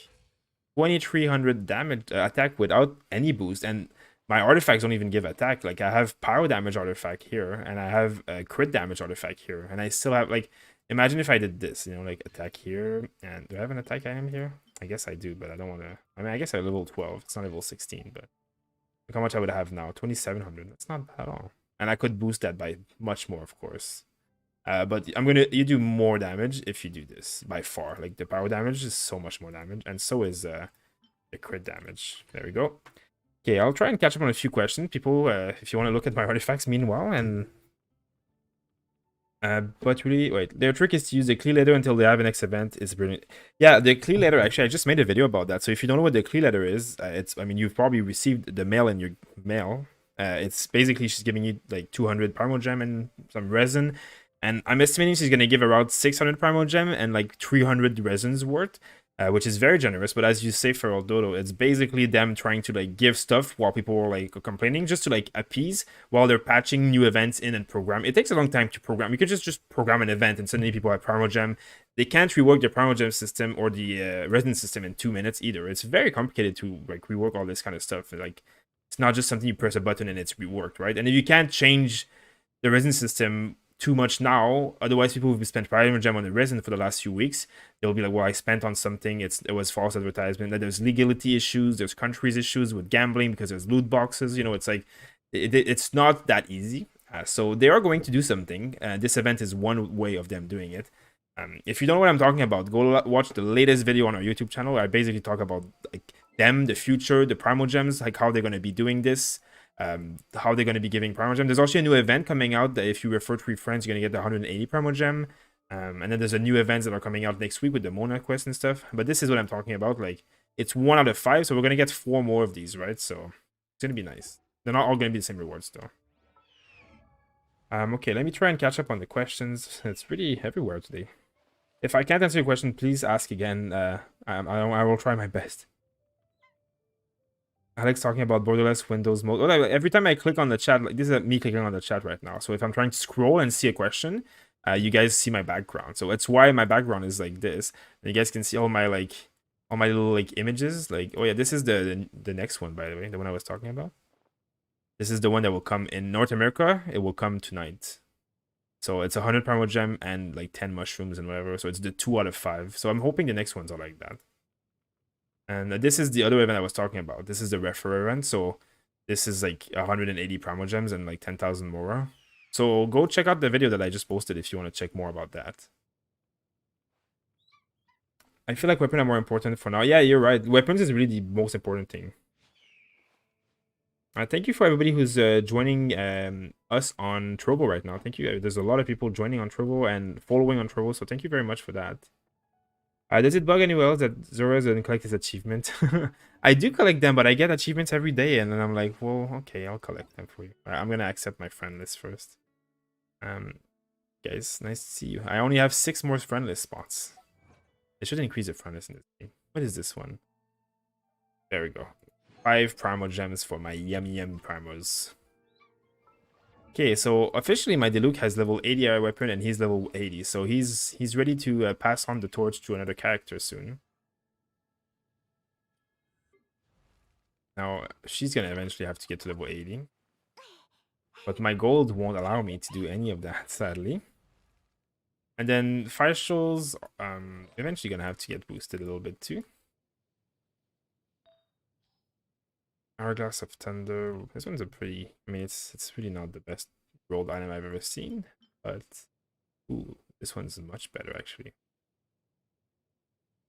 2300 damage attack without any boost, and my artifacts don't even give attack. Like, I have pyro damage artifact here, and I have a crit damage artifact here, and I still have, like, imagine if I did this, you know, like attack here, and do I have an attack item here? I guess I do, but I don't want to. I mean, I guess I have level 12. It's not level 16, but look how much I would have now. 2700. That's not bad at all. And I could boost that by much more, of course. But you do more damage if you do this by far. Like the power damage is so much more damage, and so is the crit damage. There we go. Okay, I'll try and catch up on a few questions, people. If you want to look at my artifacts, meanwhile, and but really, wait. Their trick is to use the clear letter until they have an next event. It's brilliant. Yeah, the clear letter. Actually, I just made a video about that. So if you don't know what the clear letter is, it's. I mean, you've probably received the mail in your mail. It's basically she's giving you like 200 primal gem and some resin, and I'm estimating she's gonna give around 600 primal gem and like 300 resins worth. Which is very generous, but as you say, Feral Dodo, it's basically them trying to like give stuff while people are like complaining, just to like appease while they're patching new events in and program. It takes a long time to program. You could just program an event and suddenly people have Primal Gem. They can't rework the Primal Gem system or the Resin system in 2 minutes either. It's very complicated to like rework all this kind of stuff. Like it's not just something you press a button and it's reworked, right? And if you can't change the Resin system too much now, otherwise people who've spent Primal Gem on the resin for the last few weeks, they'll be like, well, I spent on something, it was false advertisement. That there's legality issues, there's countries issues with gambling because there's loot boxes, you know. It's like it's not that easy. So they are going to do something. This event is one way of them doing it. If you don't know what I'm talking about, go watch the latest video on our YouTube channel. I basically talk about like them, the future, the Primal Gems, like how they're going to be doing this, how they're going to be giving Primal Gem. There's also a new event coming out that if you refer 3 friends, you're going to get the 180 Primal Gem. And then there's a new events that are coming out next week with the Mona quest and stuff. But this is what I'm talking about. Like, it's 1 out of 5, so we're going to get 4 more of these, right? So it's going to be nice. They're not all going to be the same rewards, though. Okay, let me try and catch up on the questions. It's pretty everywhere today. If I can't answer your question, please ask again. I will try my best. Alex talking about borderless Windows mode. Every time I click on the chat, like this is me clicking on the chat right now. So if I'm trying to scroll and see a question, you guys see my background. So it's why my background is like this. And you guys can see all my little like images. Like, oh yeah, this is the next one, by the way, the one I was talking about. This is the one that will come in North America. It will come tonight. So it's 100 Primal Gem and like 10 mushrooms and whatever. So it's the 2 out of 5. So I'm hoping the next ones are like that. And this is the other event I was talking about. This is the refer event. So this is like 180 Primal Gems and like 10,000 more. So go check out the video that I just posted if you want to check more about that. I feel like weapons are more important for now. Yeah, you're right. Weapons is really the most important thing. Thank you for everybody who's joining us on Trovo right now. Thank you. There's a lot of people joining on Trovo and following on Trovo, so thank you very much for that. Does it bug anyone else that Zora doesn't collect his achievement? I do collect them, but I get achievements every day, and then I'm like, well, okay, I'll collect them for you. I'm gonna accept my friend list first. Guys, nice to see you. I only have 6 more friend list spots. They should increase the friend list in this game. What is this one? There we go. 5 Primal Gems for my yummy primals. Okay, so officially my Diluc has level 80 air weapon and he's level 80. So he's ready to pass on the torch to another character soon. Now, she's going to eventually have to get to level 80. But my gold won't allow me to do any of that, sadly. And then Fire Shoals, eventually going to have to get boosted a little bit too. Hourglass of Thunder. This one's a pretty... I mean, it's really not the best rolled item I've ever seen. But... Ooh, this one's much better, actually.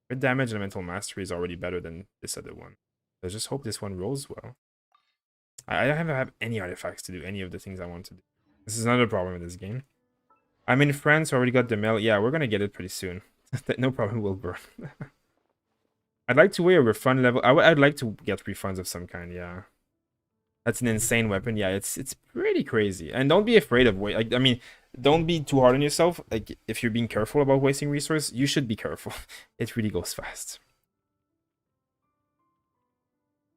Crit damage and mental mastery is already better than this other one. I just hope this one rolls well. I don't have any artifacts to do any of the things I want to do. This is another problem with this game. I'm in France, already got the mail. Yeah, we're gonna get it pretty soon. No problem, will burn. I'd like to wear a refund level. I'd like to get refunds of some kind, yeah. That's an insane weapon. Yeah, it's pretty crazy. And don't be afraid of I mean, don't be too hard on yourself. Like, if you're being careful about wasting resources, you should be careful. It really goes fast.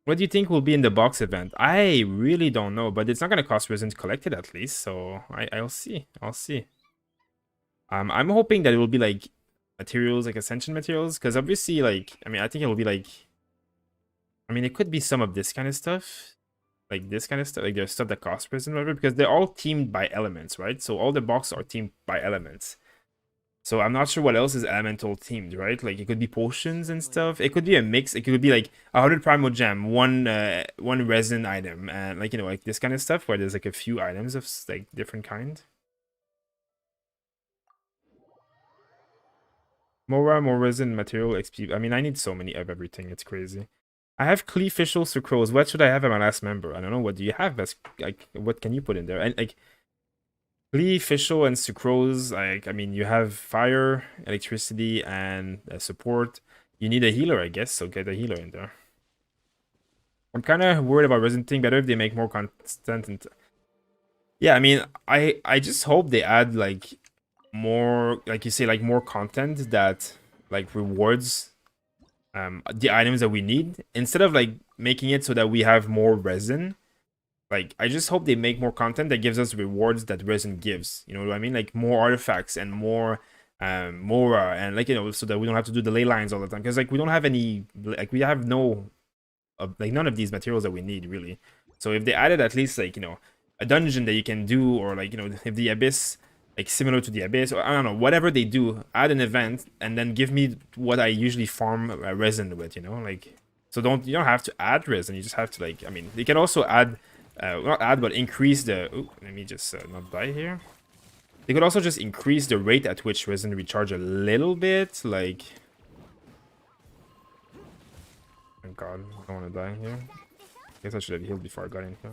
What do you think will be in the box event? I really don't know, but it's not gonna cost resin to collect it at least. So I'll see. I'll see. I'm hoping that it will be like materials, like ascension materials, because obviously, like, I mean, I think it will be like, I mean, it could be some of this kind of stuff, like this kind of stuff, like there's stuff that costs resin, whatever, because they're all teamed by elements, right? So all the boxes are teamed by elements. So I'm not sure what else is elemental themed, right? Like, it could be potions and stuff. It could be a mix. It could be like 100 primal gem, one resin item, and like, you know, like this kind of stuff where there's like a few items of like different kind. More resin, material, XP. I mean, I need so many of everything. It's crazy. I have Cleefishal Sucrose. What should I have at my last member? I don't know. What do you have? As like, what can you put in there? And like, Cleefishal and Sucrose. Like, I mean, you have fire, electricity, and support. You need a healer, I guess. So get a healer in there. I'm kind of worried about resin thing. Better if they make more constant. And yeah, I mean, I just hope they add like more, like you say, like more content that like rewards the items that we need, instead of like making it so that we have more resin. Like, I just hope they make more content that gives us rewards that resin gives, you know what I mean, like more artifacts and more mora, and like, you know, so that we don't have to do the ley lines all the time, because like we don't have any, like we have no like none of these materials that we need really. So if they added at least like, you know, a dungeon that you can do, or like, you know, if the abyss, like similar to the abyss, or I don't know, whatever they do, add an event and then give me what I usually farm resin with, you know, like, so you don't have to add resin, you just have to, like, I mean, they can also add not add, but increase the, ooh, let me just not die here. They could also just increase the rate at which resin recharge a little bit, like, oh god, I don't want to die here. I guess I should have healed before I got in here.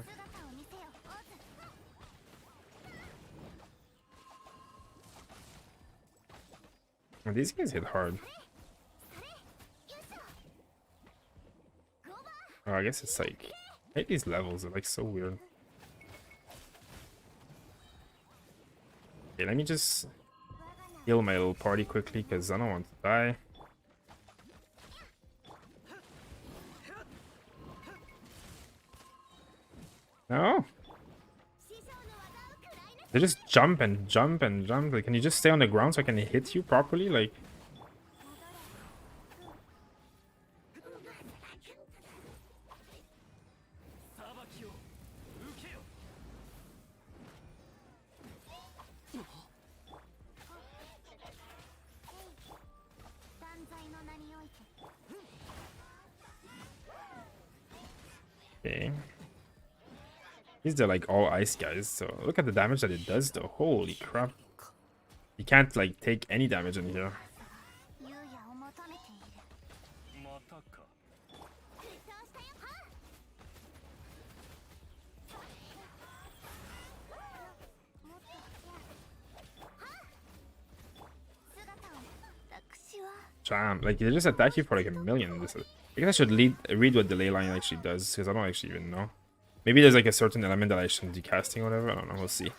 Oh, these guys hit hard. Oh, I guess it's like, I hate these levels, they're like so weird. Okay, let me just heal my little party quickly, because I don't want to die. No? They just jump and jump and jump. Like, can you just stay on the ground so I can hit you properly? Like, okay. These are like all ice guys, so look at the damage that it does though. Holy crap. You can't like take any damage in here. Jam. Like, they just attack you for like a million. I guess I should read what the ley line actually does, because I don't actually even know. Maybe there's like a certain element that I shouldn't be casting or whatever. I don't know. We'll see.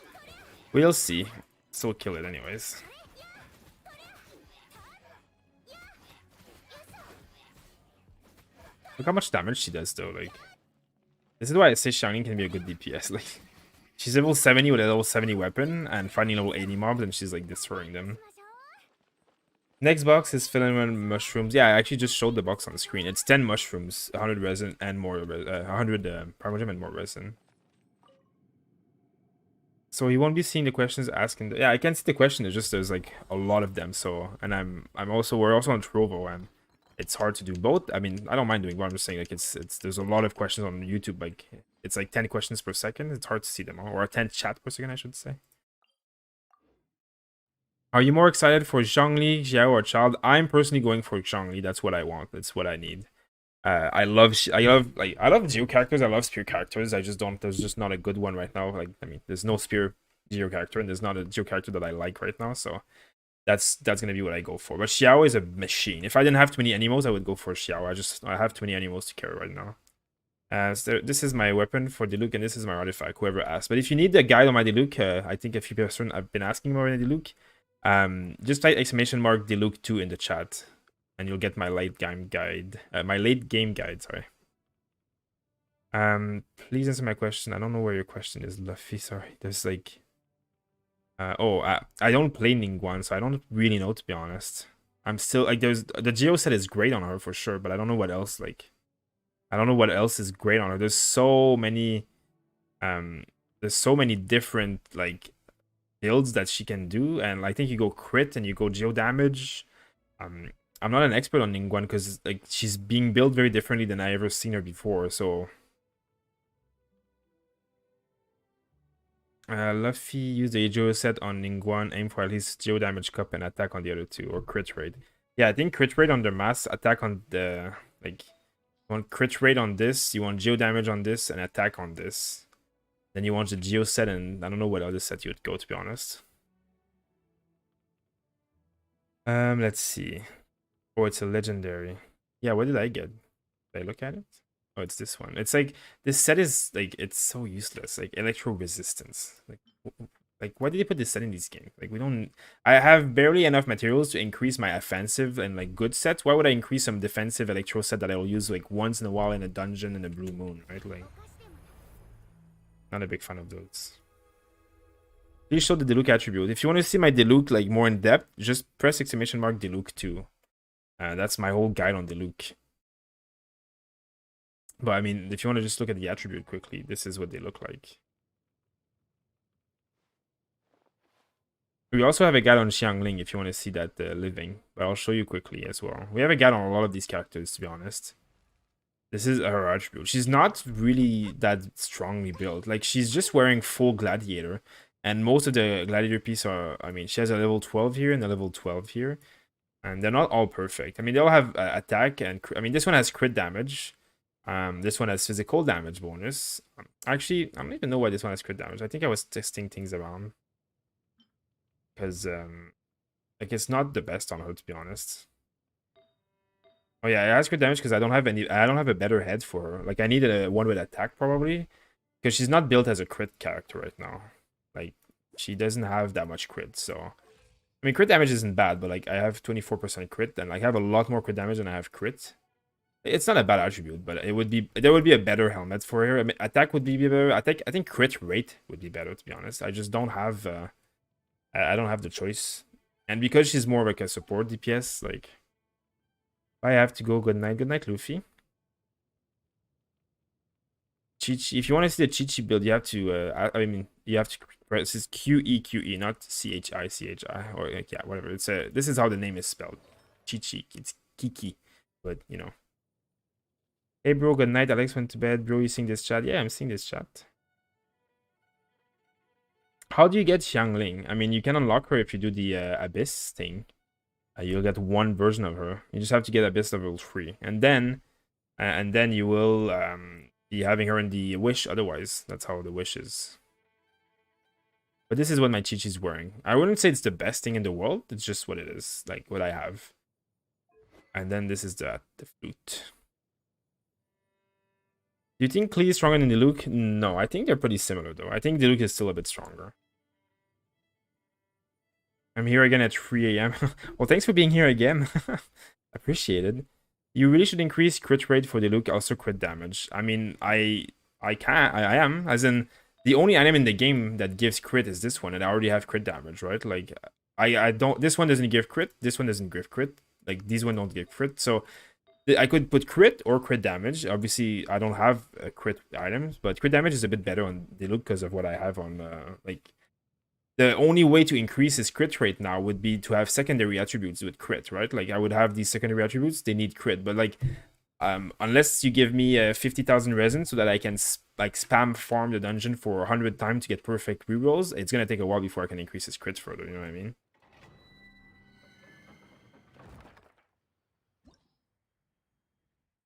We'll see. Still kill it anyways. Look how much damage she does though. Like, this is why I say Xiangling can be a good DPS. Like, she's level 70 with a level 70 weapon and fighting level 80 mobs, and she's like destroying them. Next box is filament mushrooms. Yeah, I actually just showed the box on the screen. It's 10 mushrooms, 100 resin, and more 100 primogem and more resin. So you won't be seeing the questions asking. Yeah, I can see the question. It's just there's like a lot of them. So, and we're also on Trovo, and it's hard to do both. I mean, I don't mind doing both. I'm just saying, like, there's a lot of questions on YouTube. Like, it's like 10 questions per second. It's hard to see them all, or 10 chat per second, I should say. Are you more excited for Zhongli, Xiao, or Child? I'm personally going for Zhongli. That's what I want. That's what I need. I love Geo characters. I love Spear characters. I just don't. There's just not a good one right now. Like, I mean, there's no Spear Geo character, and there's not a Geo character that I like right now. So that's gonna be what I go for. But Xiao is a machine. If I didn't have too many animals, I would go for Xiao. I have too many animals to carry right now. So this is my weapon for Diluc, and this is my artifact. Whoever asked. But if you need a guide on my Diluc, I think a few person have been asking more on Diluc. Just type !Diluc 2 in the chat, and you'll get my late game guide. Sorry. Please answer my question. I don't know where your question is, Luffy. Sorry. There's like, I don't play Ningguang, so I don't really know, to be honest. I'm still like, the Geo set is great on her for sure, but I don't know what else. Like, I don't know what else is great on her. There's so many different like builds that she can do, and I think you go crit and you go geo damage. I'm not an expert on Ningguang because like she's being built very differently than I ever seen her before. So Luffy use the geo set on Ningguang, aim for at least geo damage cup and attack on the other two, or crit rate. Yeah, I think crit rate on the mass, attack on the, like, you want crit rate on this, you want geo damage on this, and attack on this. Then you want the geo set, and I don't know what other set you would go, to be honest. Let's see. Oh, it's a legendary. Yeah, what did I get? Did I look at it? Oh, it's this one. It's like, this set is, like, it's so useless. Like, electro resistance. Like, why did they put this set in these games? Like, we don't... I have barely enough materials to increase my offensive and, like, good sets. Why would I increase some defensive electro set that I will use, like, once in a while in a dungeon in a blue moon, right? Like, not a big fan of those. Please show the Diluc attribute. If you want to see my Diluc, like, more in depth, just press exclamation mark Diluc 2. That's my whole guide on Diluc. But, I mean, if you want to just look at the attribute quickly, this is what they look like. We also have a guide on Xiangling if you want to see that living, but I'll show you quickly as well. We have a guide on a lot of these characters, to be honest. This is her attribute. She's not really that strongly built. Like, she's just wearing full Gladiator, and most of the Gladiator pieces are, I mean, she has a level 12 here and a level 12 here, and they're not all perfect. I mean, they all have attack, and I mean, this one has crit damage. This one has physical damage bonus. Actually, I don't even know why this one has crit damage. I think I was testing things around. Because, like, it's not the best on her, to be honest. Oh yeah, I asked crit damage because I don't have a better head for her. Like, I need a one with attack probably, because she's not built as a crit character right now. Like, she doesn't have that much crit, so I mean, crit damage isn't bad, but like, I have 24% crit, and like, I have a lot more crit damage than I have crit. It's not a bad attribute, but there would be a better helmet for her. I mean, attack would be better. I think crit rate would be better, to be honest. I just don't have I don't have the choice. And because she's more like a support DPS, like, I have to go. Good night, Luffy. Chi-Chi. If you want to see the Chi-Chi build, you have to, I mean, you have to press this QEQE, not CHI, or like, yeah, whatever. It's this is how the name is spelled. Chi-Chi. It's Kiki, but you know. Hey, bro, good night. Alex went to bed. Bro, you seeing this chat? Yeah, I'm seeing this chat. How do you get Xiangling? I mean, you can unlock her if you do the Abyss thing. You'll get one version of her. You just have to get Abyss level 3. And then you will be having her in the Wish otherwise. That's how the Wish is. But this is what my Chi-Chi's wearing. I wouldn't say it's the best thing in the world. It's just what it is. Like, what I have. And then this is the flute. Do you think Klee is stronger than Diluc? No, I think they're pretty similar, though. I think Diluc is still a bit stronger. I'm here again at 3 a.m. Well, thanks for being here again. Appreciate it. You really should increase crit rate for Diluc, also crit damage. I mean, I am. As in, the only item in the game that gives crit is this one, and I already have crit damage, right? Like, I don't... This one doesn't give crit. This one doesn't give crit. Like, these one don't give crit. So, I could put crit or crit damage. Obviously, I don't have crit items, but crit damage is a bit better on Diluc because of what I have on, like... The only way to increase his crit rate now would be to have secondary attributes with crit, right? Like, I would have these secondary attributes, they need crit, but like, unless you give me 50,000 resin so that I can like spam farm the dungeon for 100 times to get perfect rerolls, it's gonna take a while before I can increase his crits further, you know what I mean?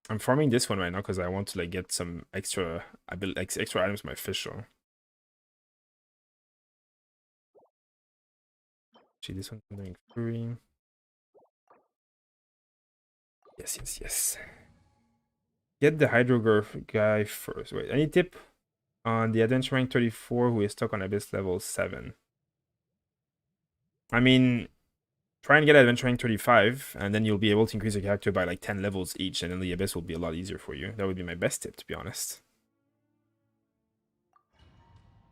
I'm farming this one right now because I want to like get some extra extra items for my Fischer. Actually, this one's doing 3. Yes. Get the Hydrograph guy first. Wait, any tip on the Adventure rank 34 who is stuck on Abyss level 7? I mean, try and get Adventure rank 35, and then you'll be able to increase your character by like 10 levels each, and then the Abyss will be a lot easier for you. That would be my best tip, to be honest.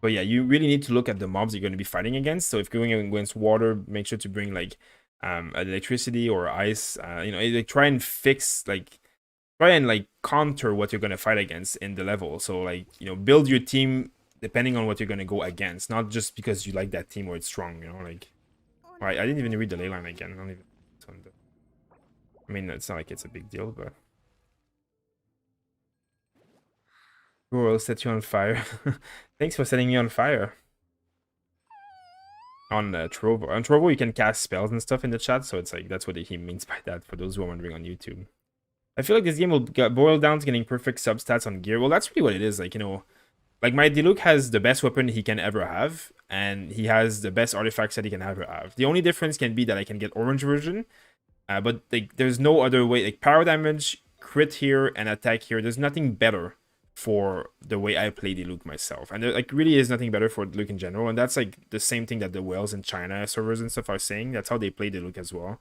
But yeah, you really need to look at the mobs you're going to be fighting against. So if going against water, make sure to bring like electricity or ice. You know, like try and fix like try and like counter what you're going to fight against in the level. So like, you know, build your team depending on what you're going to go against, not just because you like that team or it's strong, you know, like. Alright, I didn't even read the ley line again. I don't even. I mean, it's not like it's a big deal, but. Bro, I'll set you on fire. Thanks for setting me on fire. on Trovo. On Trovo, you can cast spells and stuff in the chat, so it's like that's what he means by that for those who are wondering on YouTube. I feel like this game will boil down to getting perfect substats on gear. Well, that's really what it is. Like, you know, like my Diluc has the best weapon he can ever have, and he has the best artifacts that he can ever have. The only difference can be that I can get orange version, but like there's no other way. Like power damage, crit here, and attack here. There's nothing better for the way I play Diluc myself, and there like really is nothing better for Diluc in general. And that's like the same thing that the whales in China servers and stuff are saying. That's how they play Diluc as well.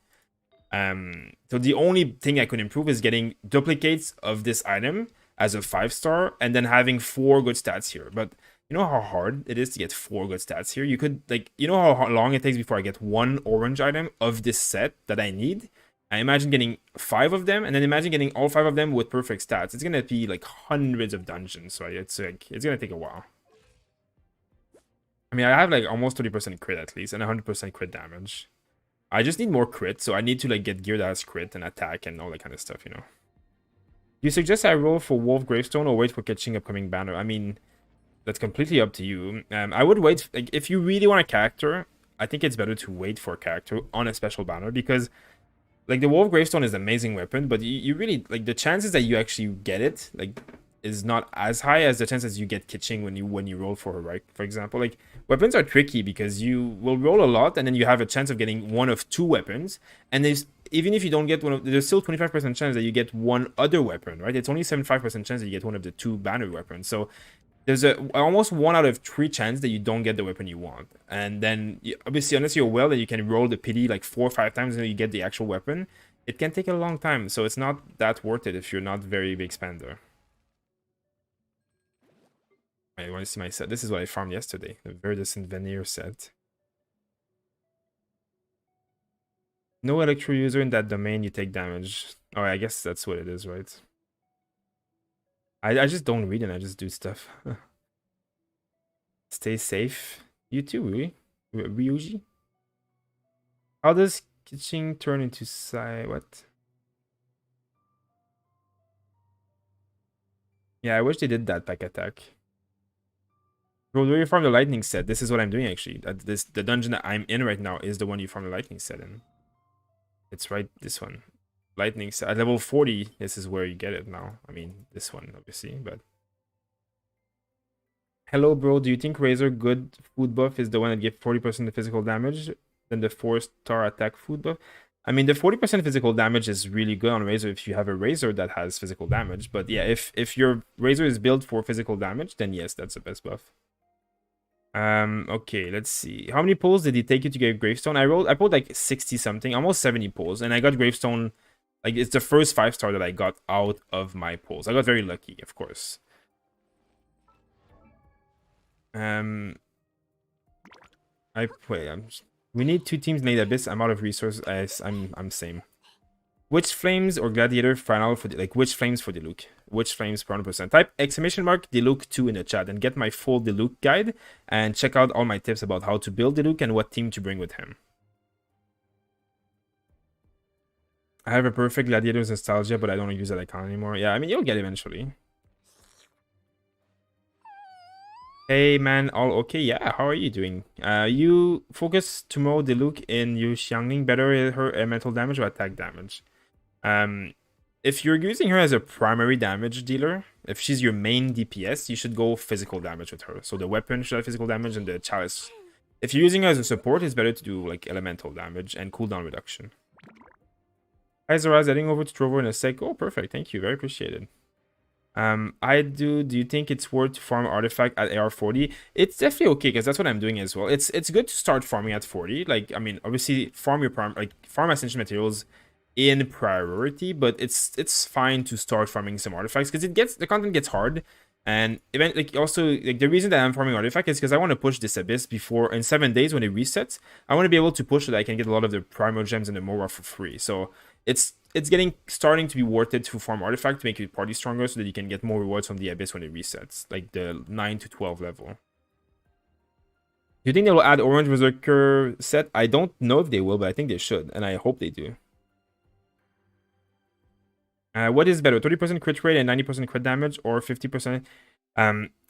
So the only thing I could improve is getting duplicates of this item as a 5-star and then having 4 good stats here. But you know how hard it is to get 4 good stats here? You could, like, you know how long it takes before I get 1 orange item of this set that I need? I imagine getting 5 of them, and then imagine getting all 5 of them with perfect stats. It's gonna be like hundreds of dungeons, so it's like it's gonna take a while. I mean, I have like almost 30% crit at least, and 100% crit damage. I just need more crit, so I need to like get gear that has crit and attack and all that kind of stuff, you know. You suggest I roll for Wolf Gravestone or wait for catching upcoming banner? I mean, that's completely up to you. I would wait. Like, if you really want a character, I think it's better to wait for a character on a special banner, because like the Wolf Gravestone is an amazing weapon, but you really like the chances that you actually get it like is not as high as the chances you get kitching when you roll for her, right? For example, like weapons are tricky because you will roll a lot and then you have a chance of getting one of 2 weapons, and there's even if you don't get one of, there's still 25% chance that you get one other weapon, right? It's only 75% chance that you get one of the 2 banner weapons. So there's a almost 1 out of 3 chance that you don't get the weapon you want. And then obviously, unless you're well, that you can roll the pity like 4 or 5 times and you get the actual weapon, it can take a long time. So it's not that worth it if you're not very big spender. I want to see my set. This is what I farmed yesterday. The Verdicent Veneer set. No electro user in that domain, you take damage. Oh, I guess that's what it is, right? I just don't read and I just do stuff. Stay safe. You too, really? Ryuji? How does kitching turn into what? Yeah, I wish they did that back attack. Bro, where you farm the lightning set? This is what I'm doing actually. The dungeon that I'm in right now is the one you farm the lightning set in. It's right, this one. Lightning set. At level 40, this is where you get it now. I mean, this one, obviously, but... Hello, bro. Do you think Razer good food buff is the one that gives 40% of physical damage than the 4-star attack food buff? I mean, the 40% physical damage is really good on Razer if you have a Razer that has physical damage. But yeah, if your Razer is built for physical damage, then yes, that's the best buff. Okay, let's see. How many pulls did it take you to get Gravestone? I pulled like 60 something, almost 70 pulls, and I got Gravestone. Like, it's the first 5-star that I got out of my pulls. I got very lucky, of course. We need 2 teams made Abyss. I'm out of resources. I'm same. Which flames or gladiator final for the, like which flames for Diluc? Which flames per 100%? Type !Diluc2 in the chat and get my full Diluc guide and check out all my tips about how to build Diluc and what team to bring with him. I have a perfect Gladiators nostalgia, but I don't use that icon anymore. Yeah, I mean, you'll get it eventually. Hey man, all okay? Yeah, how are you doing? You focus tomorrow Diluc in Yu Xiangling, better her elemental damage or attack damage. If you're using her as a primary damage dealer, if she's your main DPS, you should go physical damage with her. So the weapon should have physical damage and the chalice. If you're using her as a support, it's better to do like elemental damage and cooldown reduction. Hi Zoraz, heading over to Trovo in a sec. Oh, perfect. Thank you. Very appreciated. Do you think it's worth to farm artifact at AR40? It's definitely okay, because that's what I'm doing as well. It's good to start farming at 40. Like, I mean, obviously farm essential materials in priority, but it's fine to start farming some artifacts because the content gets hard. And the reason that I'm farming artifact is because I want to push this abyss before in 7 days when it resets. I want to be able to push so that I can get a lot of the primo gems and the Mora for free. So it's starting to be worth it to farm artifact to make your party stronger so that you can get more rewards from the abyss when it resets, like the 9 to 12 level. Do you think they will add orange berserker set? I don't know if they will, but I think they should, and I hope they do. What is better, 30% crit rate and 90% crit damage, or 50%?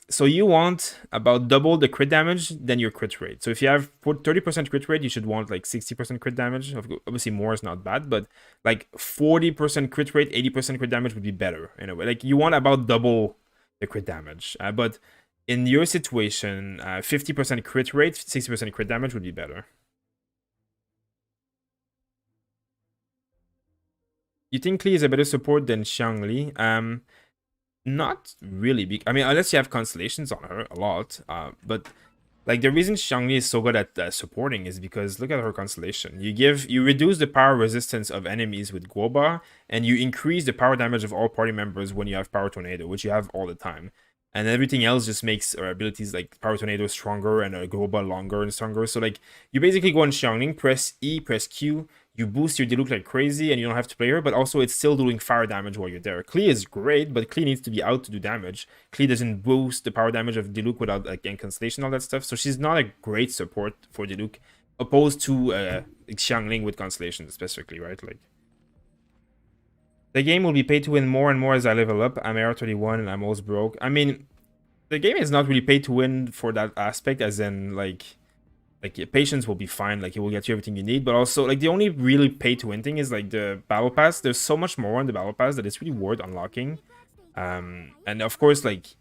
So you want about double the crit damage than your crit rate. So if you have 30% crit rate, you should want like 60% crit damage. Obviously more is not bad, but like 40% crit rate, 80% crit damage would be better in a way. Like you want about double the crit damage. But in your situation, 50% crit rate, 60% crit damage would be better. You think Klee is a better support than Xiangli? Not really. I mean, unless you have constellations on her a lot. But like the reason Xiangli is so good at supporting is because look at her constellation. You reduce the power resistance of enemies with Guoba, and you increase the power damage of all party members when you have Power Tornado, which you have all the time. And everything else just makes our abilities like Power Tornado stronger and Guoba longer and stronger. So like you basically go on Xiangling, press E, press Q, you boost your Diluc like crazy and you don't have to play her, but also it's still doing fire damage while you're there. Klee is great, but Klee needs to be out to do damage. Klee doesn't boost the power damage of Diluc without like Constellation, all that stuff, so she's not a great support for Diluc, opposed to Xiangling with Constellation specifically, right? Like the game will be paid to win more and more as I level up. I'm AR31 and I'm almost broke. I mean, the game is not really paid to win for that aspect, as in like patience will be fine, like it will get you everything you need, but also like the only really pay to win thing is like the battle pass. There's so much more on the battle pass that it's really worth unlocking. And of course, like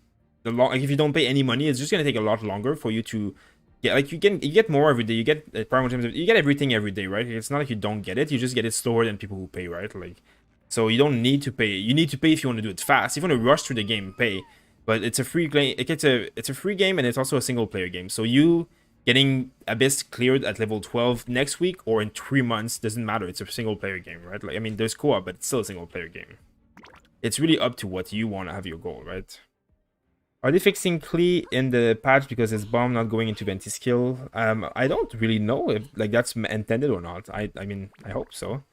if you don't pay any money, it's just gonna take a lot longer for you to get, like you get more every day, you get primal gems, you get everything every day, right? It's not like you don't get it, you just get it slower than people who pay, right? Like, so you don't need to pay. You need to pay if you want to do it fast. If you want to rush through the game, pay. But it's a free game. It's a free game, and it's also a single player game. So you getting Abyss cleared at level 12 next week or in 3 months doesn't matter. It's a single player game, right? Like, I mean, there's co-op, but it's still a single player game. It's really up to what you want to have your goal, right? Are they fixing Klee in the patch because his bomb not going into Venti skill? I don't really know if like that's intended or not. I mean, I hope so.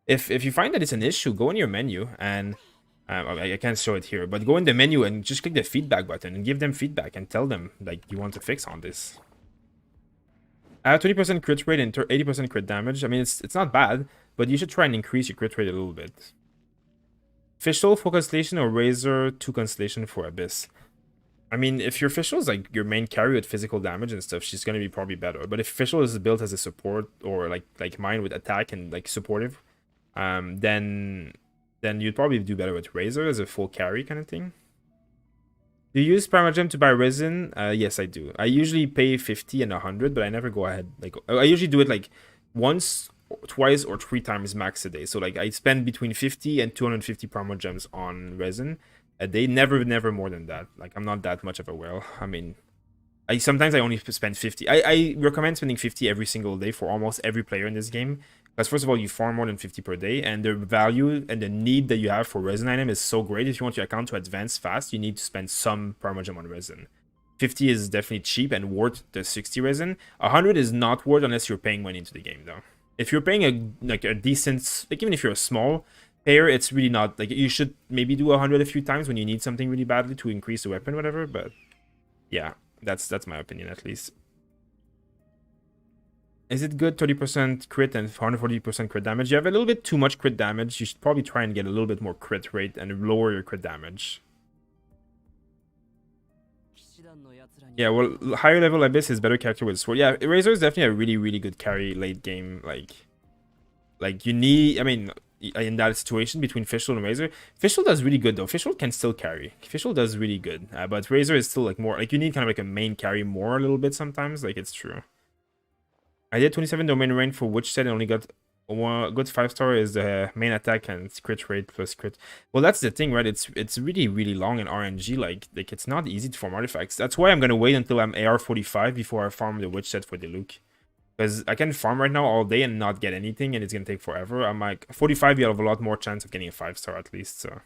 If you find that it's an issue, go in your menu and I can't show it here, but go in the menu and just click the feedback button and give them feedback and tell them like you want to fix on this. 20% crit rate and 80% crit damage. I mean, it's not bad, but you should try and increase your crit rate a little bit. Fischl for Constellation or Razer 2 Constellation for Abyss? I mean, if your Fischl is like your main carry with physical damage and stuff, she's gonna be probably better. But if Fischl is built as a support or like mine with attack and like supportive, then you'd probably do better with Razer as a full carry kind of thing. Do you use Primagem to buy Resin? Yes, I do. I usually pay 50 and 100, but I never go ahead. Like, I usually do it like once, twice, or 3 times max a day. So like I spend between 50 and 250 Primogems on Resin a day. Never more than that. Like, I'm not that much of a whale. I mean, sometimes I only spend 50. I recommend spending 50 every single day for almost every player in this game. Because first of all, you farm more than 50 per day, and the value and the need that you have for resin item is so great. If you want your account to advance fast, you need to spend some Primogem on resin. 50 is definitely cheap and worth the 60 resin. 100 is not worth unless you're paying money into the game, though. If you're paying a decent, like even if you're a small payer, it's really not, like you should maybe do 100 a few times when you need something really badly to increase the weapon, whatever. But yeah, that's my opinion at least. Is it good 30% crit and 140% crit damage? You have a little bit too much crit damage. You should probably try and get a little bit more crit rate and lower your crit damage. Yeah, well, higher level Abyss is better character with sword. Yeah, Razer is definitely a really good carry late game. Like you need, I mean, in that situation between Fischl and Razer, Fischl does really good though. Fischl can still carry. Fischl does really good, but Razer is still like more, like you need kind of like a main carry more a little bit sometimes. Like it's true. I did 27 domain range for which set and only got one good 5-star is the main attack and crit rate plus crit. Well, that's the thing, right? It's really long in RNG. Like it's not easy to farm artifacts. That's why I'm gonna wait until I'm AR45 before I farm the witch set for the Diluc. Because I can farm right now all day and not get anything, and it's gonna take forever. I'm like 45, you have a lot more chance of getting a 5-star at least. So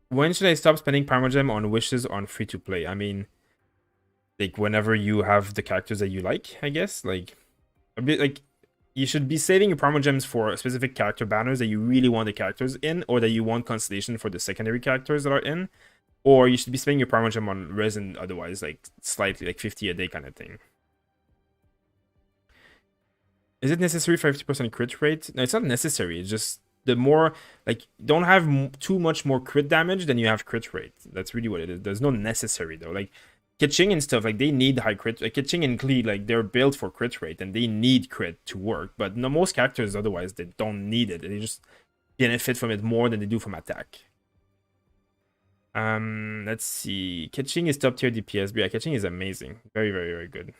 when should I stop spending Primogem on wishes on free to play? I mean, like whenever you have the characters that you like, I guess. Like a bit like you should be saving your Primogems for specific character banners that you really want the characters in, or that you want constellation for the secondary characters that are in, or you should be spending your Primogem on resin otherwise, like slightly, like 50 a day kind of thing. Is it necessary for 50% crit rate? No, it's not necessary. It's just the more like don't have too much more crit damage than you have crit rate. That's really what it is. There's no necessary though. Like Kitching and stuff, like they need high crit. Like Kitching and Klee, like they're built for crit rate and they need crit to work. But no, most characters otherwise they don't need it. They just benefit from it more than they do from attack. Let's see. Kitching is top tier DPS, but yeah, Kitching is amazing. Very, very, very good.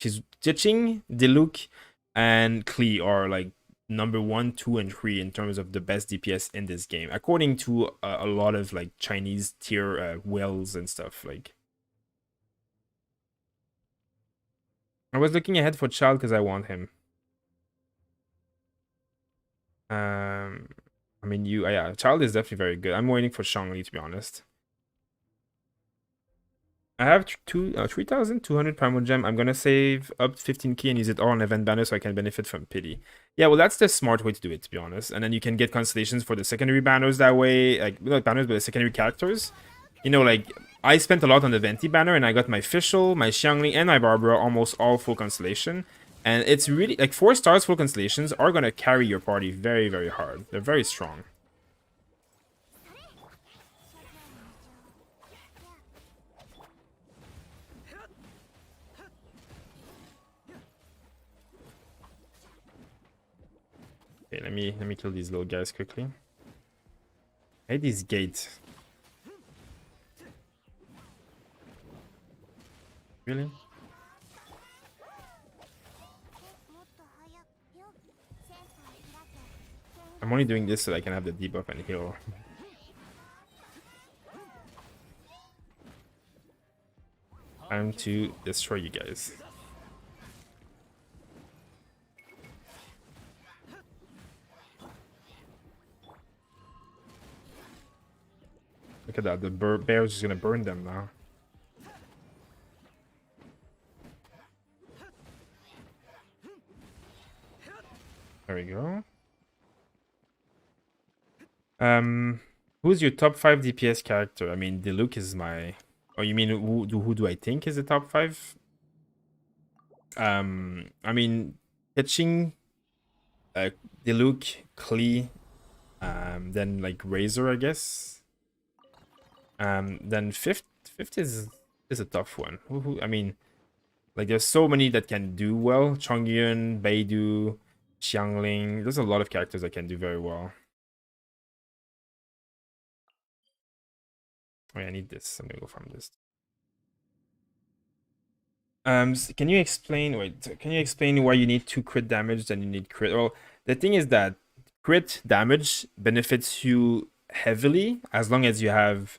She's Kitching, Diluc, and Klee are like number 1, 2, and 3 in terms of the best DPS in this game, according to a lot of like Chinese tier whales and stuff. Like, I was looking ahead for Child because I want him. I mean, yeah, Child is definitely very good. I'm waiting for Shangli, to be honest. I have 3,200 Primal Gem. I'm gonna save up 15k and use it all on event banner so I can benefit from pity. Yeah, well, that's the smart way to do it, to be honest. And then you can get constellations for the secondary banners that way, like not banners, but the secondary characters. You know, like I spent a lot on the Venti banner, and I got my Fischl, my Xiangling, and my Barbara almost all full constellation. And it's really like 4 stars full constellations are gonna carry your party very, very hard. They're very strong. Okay, let me kill these little guys quickly. I hate these gates. Really? I'm only doing this so I can have the debuff and heal. Time to destroy you guys. Look at that, the bear is just gonna burn them now. There we go. Who's your top 5 DPS character? I mean, Diluc is my... Oh, you mean who do I think is the top 5? I mean, Kitching, Diluc, Klee, then like Razer, I guess. Then fifth is a tough one. I mean, like there's so many that can do well. Chongyun, Beidou, Xiangling. There's a lot of characters that can do very well. Oh, yeah, I need this. I'm gonna go farm this. Can you explain? Wait, can you explain why you need 2 crit damage and you need crit? Well, the thing is that crit damage benefits you heavily as long as you have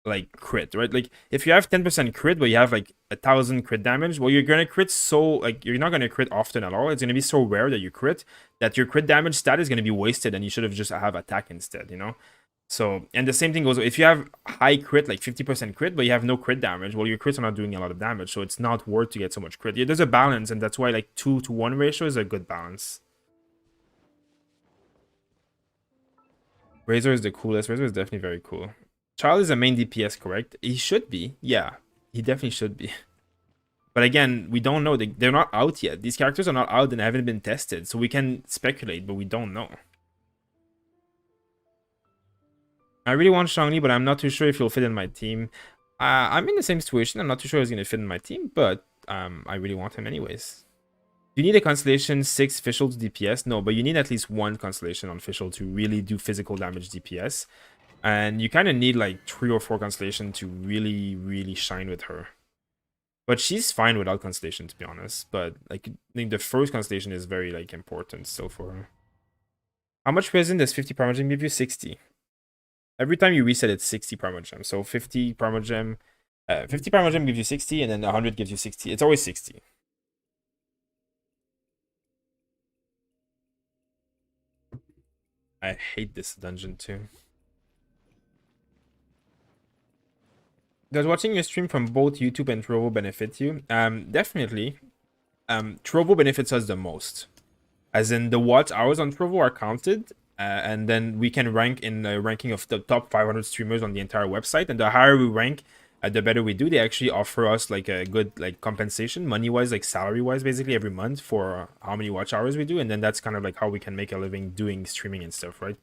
like crit, right? Like if you have 10% crit but you have like 1,000 crit damage, well, you're gonna crit so like you're not gonna crit often at all. It's gonna be so rare that you crit that your crit damage stat is gonna be wasted and you should have just have attack instead, you know? So, and the same thing goes if you have high crit, like 50% crit, but you have no crit damage, well, your crits are not doing a lot of damage, so it's not worth to get so much crit. Yeah, there's a balance, and that's why like 2-to-1 ratio is a good balance. Razer is the coolest. Razer is definitely very cool. Child is a main DPS, correct? He should be. Yeah, he definitely should be. But again, we don't know. They're not out yet. These characters are not out and haven't been tested, so we can speculate, but we don't know. I really want Shangli, but I'm not too sure if he'll fit in my team. I'm in the same situation. I'm not too sure he's going to fit in my team, but I really want him anyways. Do you need a Constellation 6 Fischl to DPS? No, but you need at least 1 Constellation on Fischl to really do physical damage DPS. And you kind of need like 3 or 4 Constellation to really, really shine with her. But she's fine without Constellation, to be honest. But like, I think the first Constellation is very like important still for her. How much Resin does 50 Parmesan give you? 60. Every time you reset, it's 60 Parmesan. So 50 Parmesan, 50 Parmesan gives you 60, and then 100 gives you 60. It's always 60. I hate this dungeon too. Does watching your stream from both YouTube and Trovo benefit you? Definitely. Trovo benefits us the most. As in, the watch hours on Trovo are counted, and then we can rank in the ranking of the top 500 streamers on the entire website. And the higher we rank, the better we do, they actually offer us like a good like compensation, money wise, like salary wise, basically every month for how many watch hours we do, and then that's kind of like how we can make a living doing streaming and stuff, right?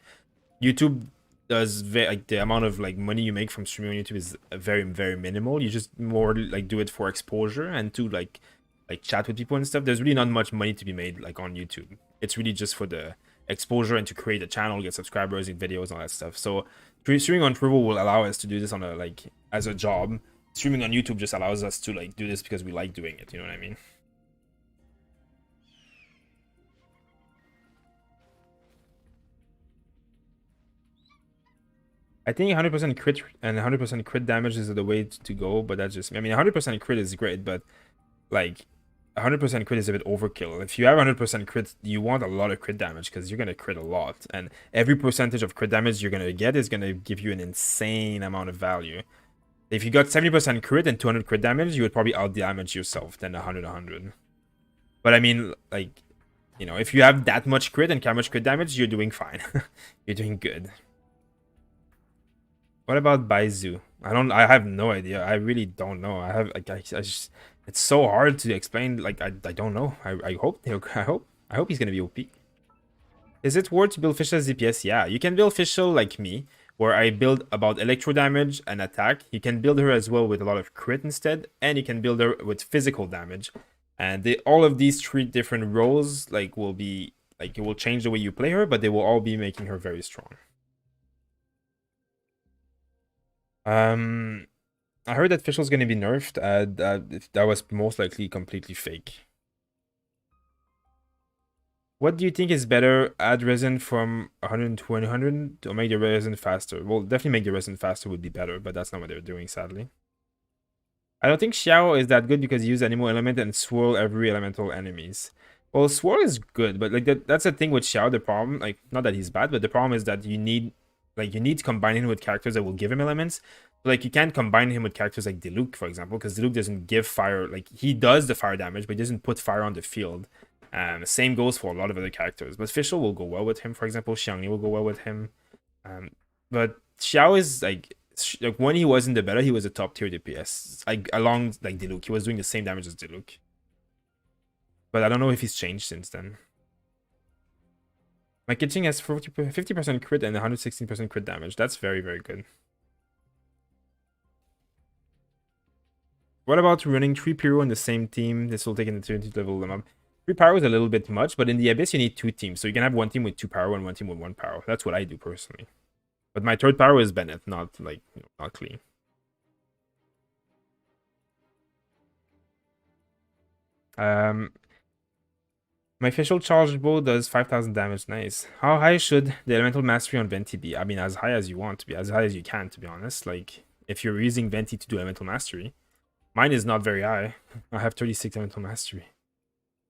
YouTube does like the amount of like money you make from streaming on YouTube is very very minimal. You just more like do it for exposure and to like chat with people and stuff. There's really not much money to be made like on YouTube. It's really just for the exposure and to create a channel, get subscribers, get videos, and all that stuff. So streaming on Triple will allow us to do this on a like as a job. Streaming on YouTube just allows us to like do this because we like doing it. You know what I mean? I think 100% crit and 100% crit damage is the way to go, but that's just, I mean, 100% crit is great, but like 100% crit is a bit overkill. If you have 100% crit, you want a lot of crit damage because you're going to crit a lot, and every percentage of crit damage you're going to get is going to give you an insane amount of value. If you got 70% crit and 200 crit damage, you would probably out damage yourself than 100. But I mean, like, you know, if you have that much crit and that much crit damage, you're doing fine. You're doing good. What about Baizu? I have no idea. I really don't know. I have like I just, it's so hard to explain. Like I don't know. I hope I hope he's gonna be OP. Is it worth to build Fischer's DPS? Yeah, you can build Fischer like me, where I build about electro damage and attack. You can build her as well with a lot of crit instead, and you can build her with physical damage. And all of these 3 different roles like will be like, it will change the way you play her, but they will all be making her very strong. I heard that Fishel's gonna be nerfed. That was most likely completely fake. What do you think is better? Add resin from 120, 100 or make the resin faster? Well, definitely make the resin faster would be better, but that's not what they're doing, sadly. I don't think Xiao is that good because you use animal element and swirl every elemental enemies. Well, swirl is good, but like that's the thing with Xiao. The problem, like, not that he's bad, but the problem is that you need to combine him with characters that will give him elements. So, like, you can't combine him with characters like Diluc, for example, because Diluc doesn't give fire. Like, he does the fire damage, but he doesn't put fire on the field. Same goes for a lot of other characters. But Fischl will go well with him, for example. Xiangli will go well with him. But Xiao is like when he was in the beta, he was a top tier DPS. Like along like Diluc, he was doing the same damage as Diluc. But I don't know if he's changed since then. My Kitching has 50% crit and 116% crit damage. That's very, very good. What about running 3 Pyro in the same team? This will take an eternity to level them up. 3 Pyro is a little bit much, but in the Abyss you need 2 teams. So you can have 1 team with 2 Pyro and 1 team with 1 Pyro. That's what I do personally. But my 3rd Pyro is Bennett, not like, you know, not clean. My official charged bow does 5,000 damage. Nice. How high should the elemental mastery on Venti be? I mean, as high as you want to be, as high as you can, to be honest. Like, if you're using Venti to do elemental mastery, mine is not very high. I have 36 elemental mastery.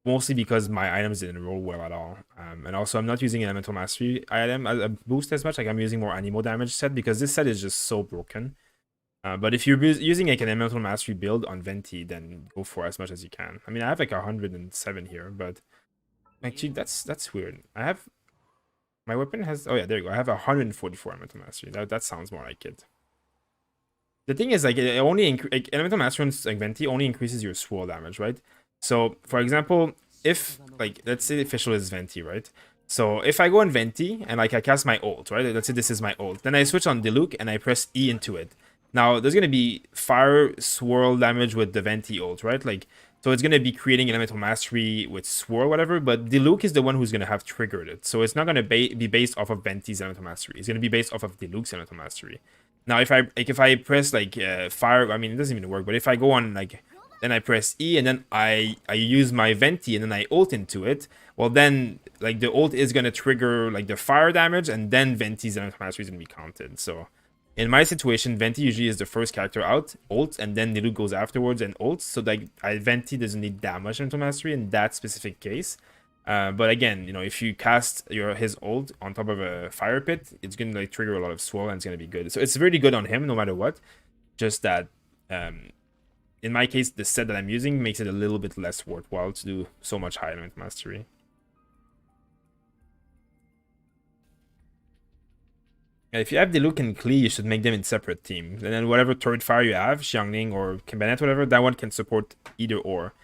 Mostly because my items didn't roll well at all. And also, I'm not using an elemental mastery item as a boost as much. Like, I'm using more animal damage set because this set is just so broken. But if you're using like an elemental mastery build on Venti, then go for as much as you can. I mean, I have like 107 here, but actually that's weird. I have my weapon has, oh yeah, there you go. I have 144 elemental mastery. That sounds more like it. The thing is, like, it only like, elemental mastery on like Venti only increases your swirl damage, right? So for example, if like let's say the official is Venti, right? So if I go on Venti and like I cast my ult, right? Let's say this is my ult. Then I switch on Diluc and I press E into it. Now there's gonna be fire swirl damage with the Venti ult, right? Like, so it's gonna be creating elemental mastery with swirl, whatever. But Diluc is the one who's gonna have triggered it, so it's not gonna be based off of Venti's elemental mastery. It's gonna be based off of Diluc's elemental mastery. Now if I press like fire, I mean it doesn't even work. But if I go on like, then I press E and then I use my Venti and then I ult into it. Well then like the ult is gonna trigger like the fire damage and then Venti's elemental mastery is gonna be counted. So in my situation, Venti usually is the first character out, ult, and then Diluc goes afterwards and ults. So like Venti doesn't need that much elemental mastery in that specific case. But again, you know, if you cast his ult on top of a fire pit, it's gonna like trigger a lot of swirl and it's gonna be good. So it's really good on him no matter what. Just that in my case, the set that I'm using makes it a little bit less worthwhile to do so much high elemental mastery. If you have Diluc and Klee, you should make them in separate teams. And then whatever turret fire you have, Xiangling or Kimbanet, whatever, that one can support either or.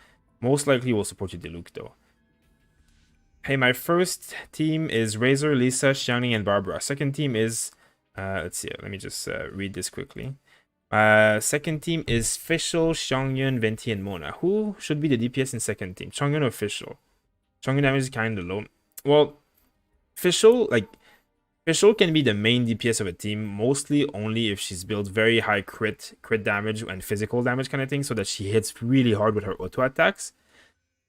Most likely will support you Diluc though. Hey, my first team is Razer, Lisa, Xiangling, and Barbara. Second team is, let's see, let me just read this quickly. Second team is Fischer, Xiangyun, Venti, and Mona. Who should be the DPS in second team? Xiangyun or Fischer? Xiangyun damage is kind of low. Well, Fischer can be the main DPS of a team, mostly only if she's built very high crit damage and physical damage kind of thing, so that she hits really hard with her auto attacks.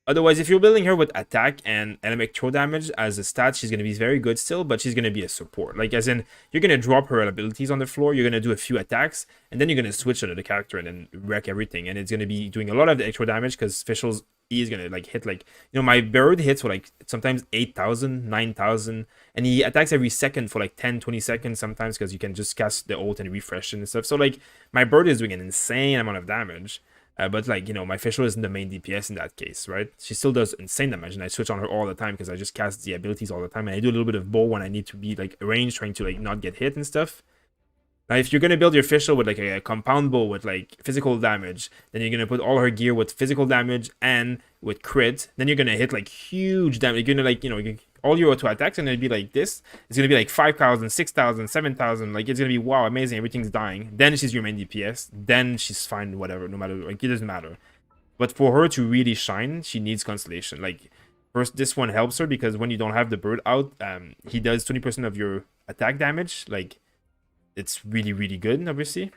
Otherwise, if you're building her with attack and electro damage as a stat, she's going to be very good still, but she's going to be a support. Like, as in, you're going to drop her abilities on the floor, you're going to do a few attacks, and then you're going to switch her to the character and then wreck everything. And it's going to be doing a lot of the electro damage because Fishel's E is going to, like, hit, like, you know, my bird hits for, like, sometimes 8,000, 9,000, and he attacks every second for, like, 10, 20 seconds sometimes because you can just cast the ult and refresh and stuff. So, like, my bird is doing an insane amount of damage. But, like, you know, my Fisher isn't the main DPS in that case, right? She still does insane damage, and I switch on her all the time because I just cast the abilities all the time, and I do a little bit of bow when I need to be, like, ranged, trying to, like, not get hit and stuff. Now, if you're going to build your Fisher with, like, a compound bow with, like, physical damage, then you're going to put all her gear with physical damage and with crit, then you're going to hit, like, huge damage. You're going to, like, you know, all your auto attacks are going to be like this. It's going to be like 5,000, 6,000, 7,000. Like, it's going to be, wow, amazing. Everything's dying. Then she's your main DPS. Then she's fine, whatever, no matter. Like, it doesn't matter. But for her to really shine, she needs Constellation. Like, first, this one helps her because when you don't have the bird out, he does 20% of your attack damage. Like, it's really, really good, obviously.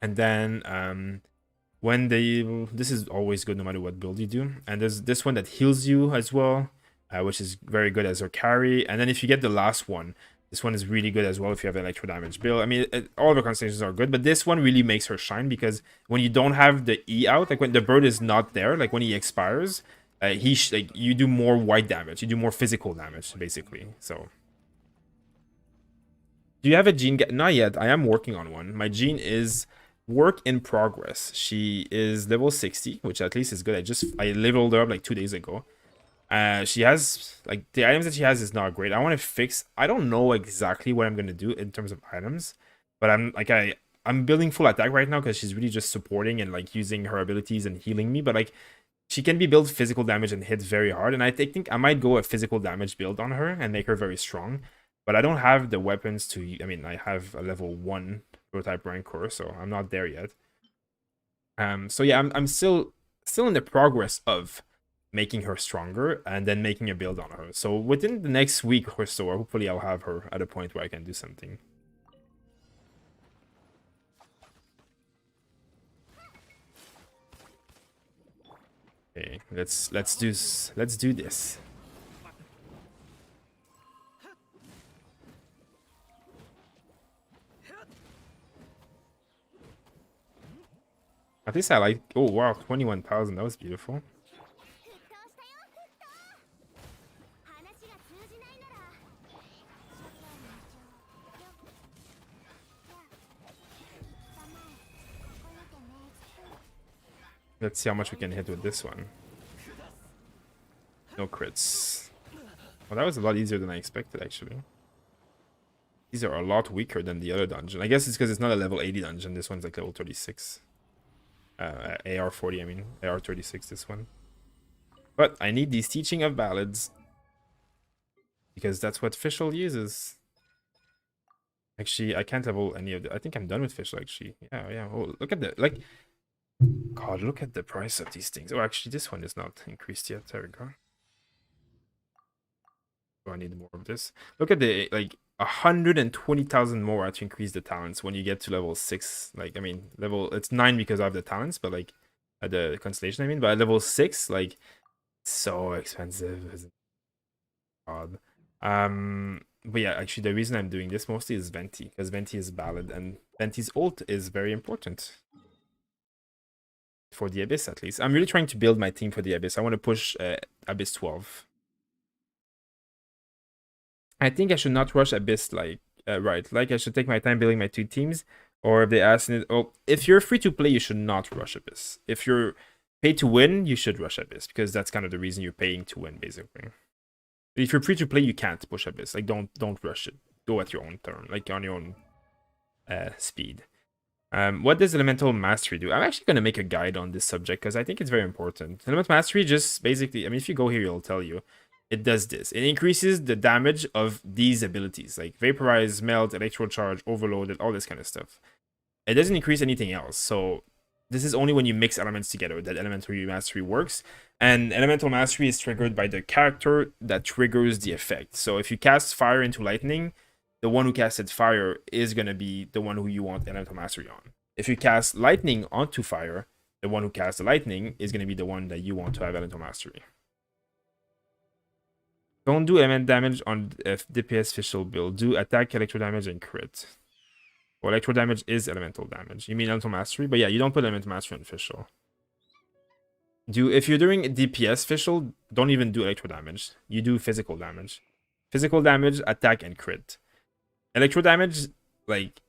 And then, when this is always good no matter what build you do. And there's this one that heals you as well. Which is very good as her carry. And then if you get the last one, this one is really good as well if you have an electro damage build. I mean, all of her constellations are good, but this one really makes her shine because when you don't have the E out, like when the bird is not there, like when he expires, like you do more white damage, you do more physical damage basically. So, do you have a gene? Not yet. I am working on one. My gene is work in progress. She is level 60, which at least is good. I leveled her up like 2 days ago. She has, like, the items that she has is not great. I want to fix, I don't know exactly what I'm going to do in terms of items, but I'm building full attack right now because she's really just supporting and, like, using her abilities and healing me, but, like, she can be built physical damage and hit very hard, and I think I might go a physical damage build on her and make her very strong, but I don't have the weapons to, I mean, I have a level 1 prototype rancor, so I'm not there yet. So yeah, I'm still in the progress of making her stronger and then making a build on her. So within the next week or so, hopefully I'll have her at a point where I can do something. Okay, let's do this. At least I like, oh wow, 21,000, that was beautiful. Let's see how much we can hit with this one. No crits. Well, that was a lot easier than I expected, actually. These are a lot weaker than the other dungeon. I guess it's because it's not a level 80 dungeon. This one's like level 36. AR40, I mean. AR36, this one. But I need these teaching of ballads. Because that's what Fischl uses. Actually, I can't level any of the... I think I'm done with Fischl, actually. Yeah. Oh, look at the... Like... God, look at the price of these things. Oh, actually, this one is not increased yet. There we go. Oh, I need more of this. Look at the, like, 120,000 more to increase the talents when you get to level 6. Like, I mean, it's 9 because I have the talents, but, like, the constellation, I mean. But at level 6, like, so expensive. God. But yeah, actually, the reason I'm doing this mostly is Venti, because Venti is ballad, and Venti's ult is very important. For the Abyss, at least. I'm really trying to build my team for the Abyss. I want to push Abyss 12. I think I should not rush Abyss, like, right. Like, I should take my time building my 2 teams. Or if they ask it, oh, if you're free to play, you should not rush Abyss. If you're paid to win, you should rush Abyss, because that's kind of the reason you're paying to win, basically. If you're free to play, you can't push Abyss. Like, don't rush it. go at your own turn, like on your own speed. What does Elemental Mastery do? I'm actually going to make a guide on this subject because I think it's very important. Elemental Mastery just basically, I mean, if you go here, it'll tell you. It does this. It increases the damage of these abilities, like Vaporize, Melt, Electro Charge, Overload, all this kind of stuff. It doesn't increase anything else, so this is only when you mix elements together that Elemental Mastery works. And Elemental Mastery is triggered by the character that triggers the effect. So if you cast Fire into Lightning, the one who casted Fire is going to be the one who you want Elemental Mastery on. If you cast Lightning onto Fire, the one who casts the Lightning is going to be the one that you want to have Elemental Mastery. Don't do element damage on DPS official build. Do attack, electro damage, and crit. Well, electro damage is elemental damage. You mean Elemental Mastery? But yeah, you don't put Elemental Mastery on official. If you're doing DPS official, don't even do electro damage. You do physical damage. Physical damage, attack, and crit. Electro damage, like,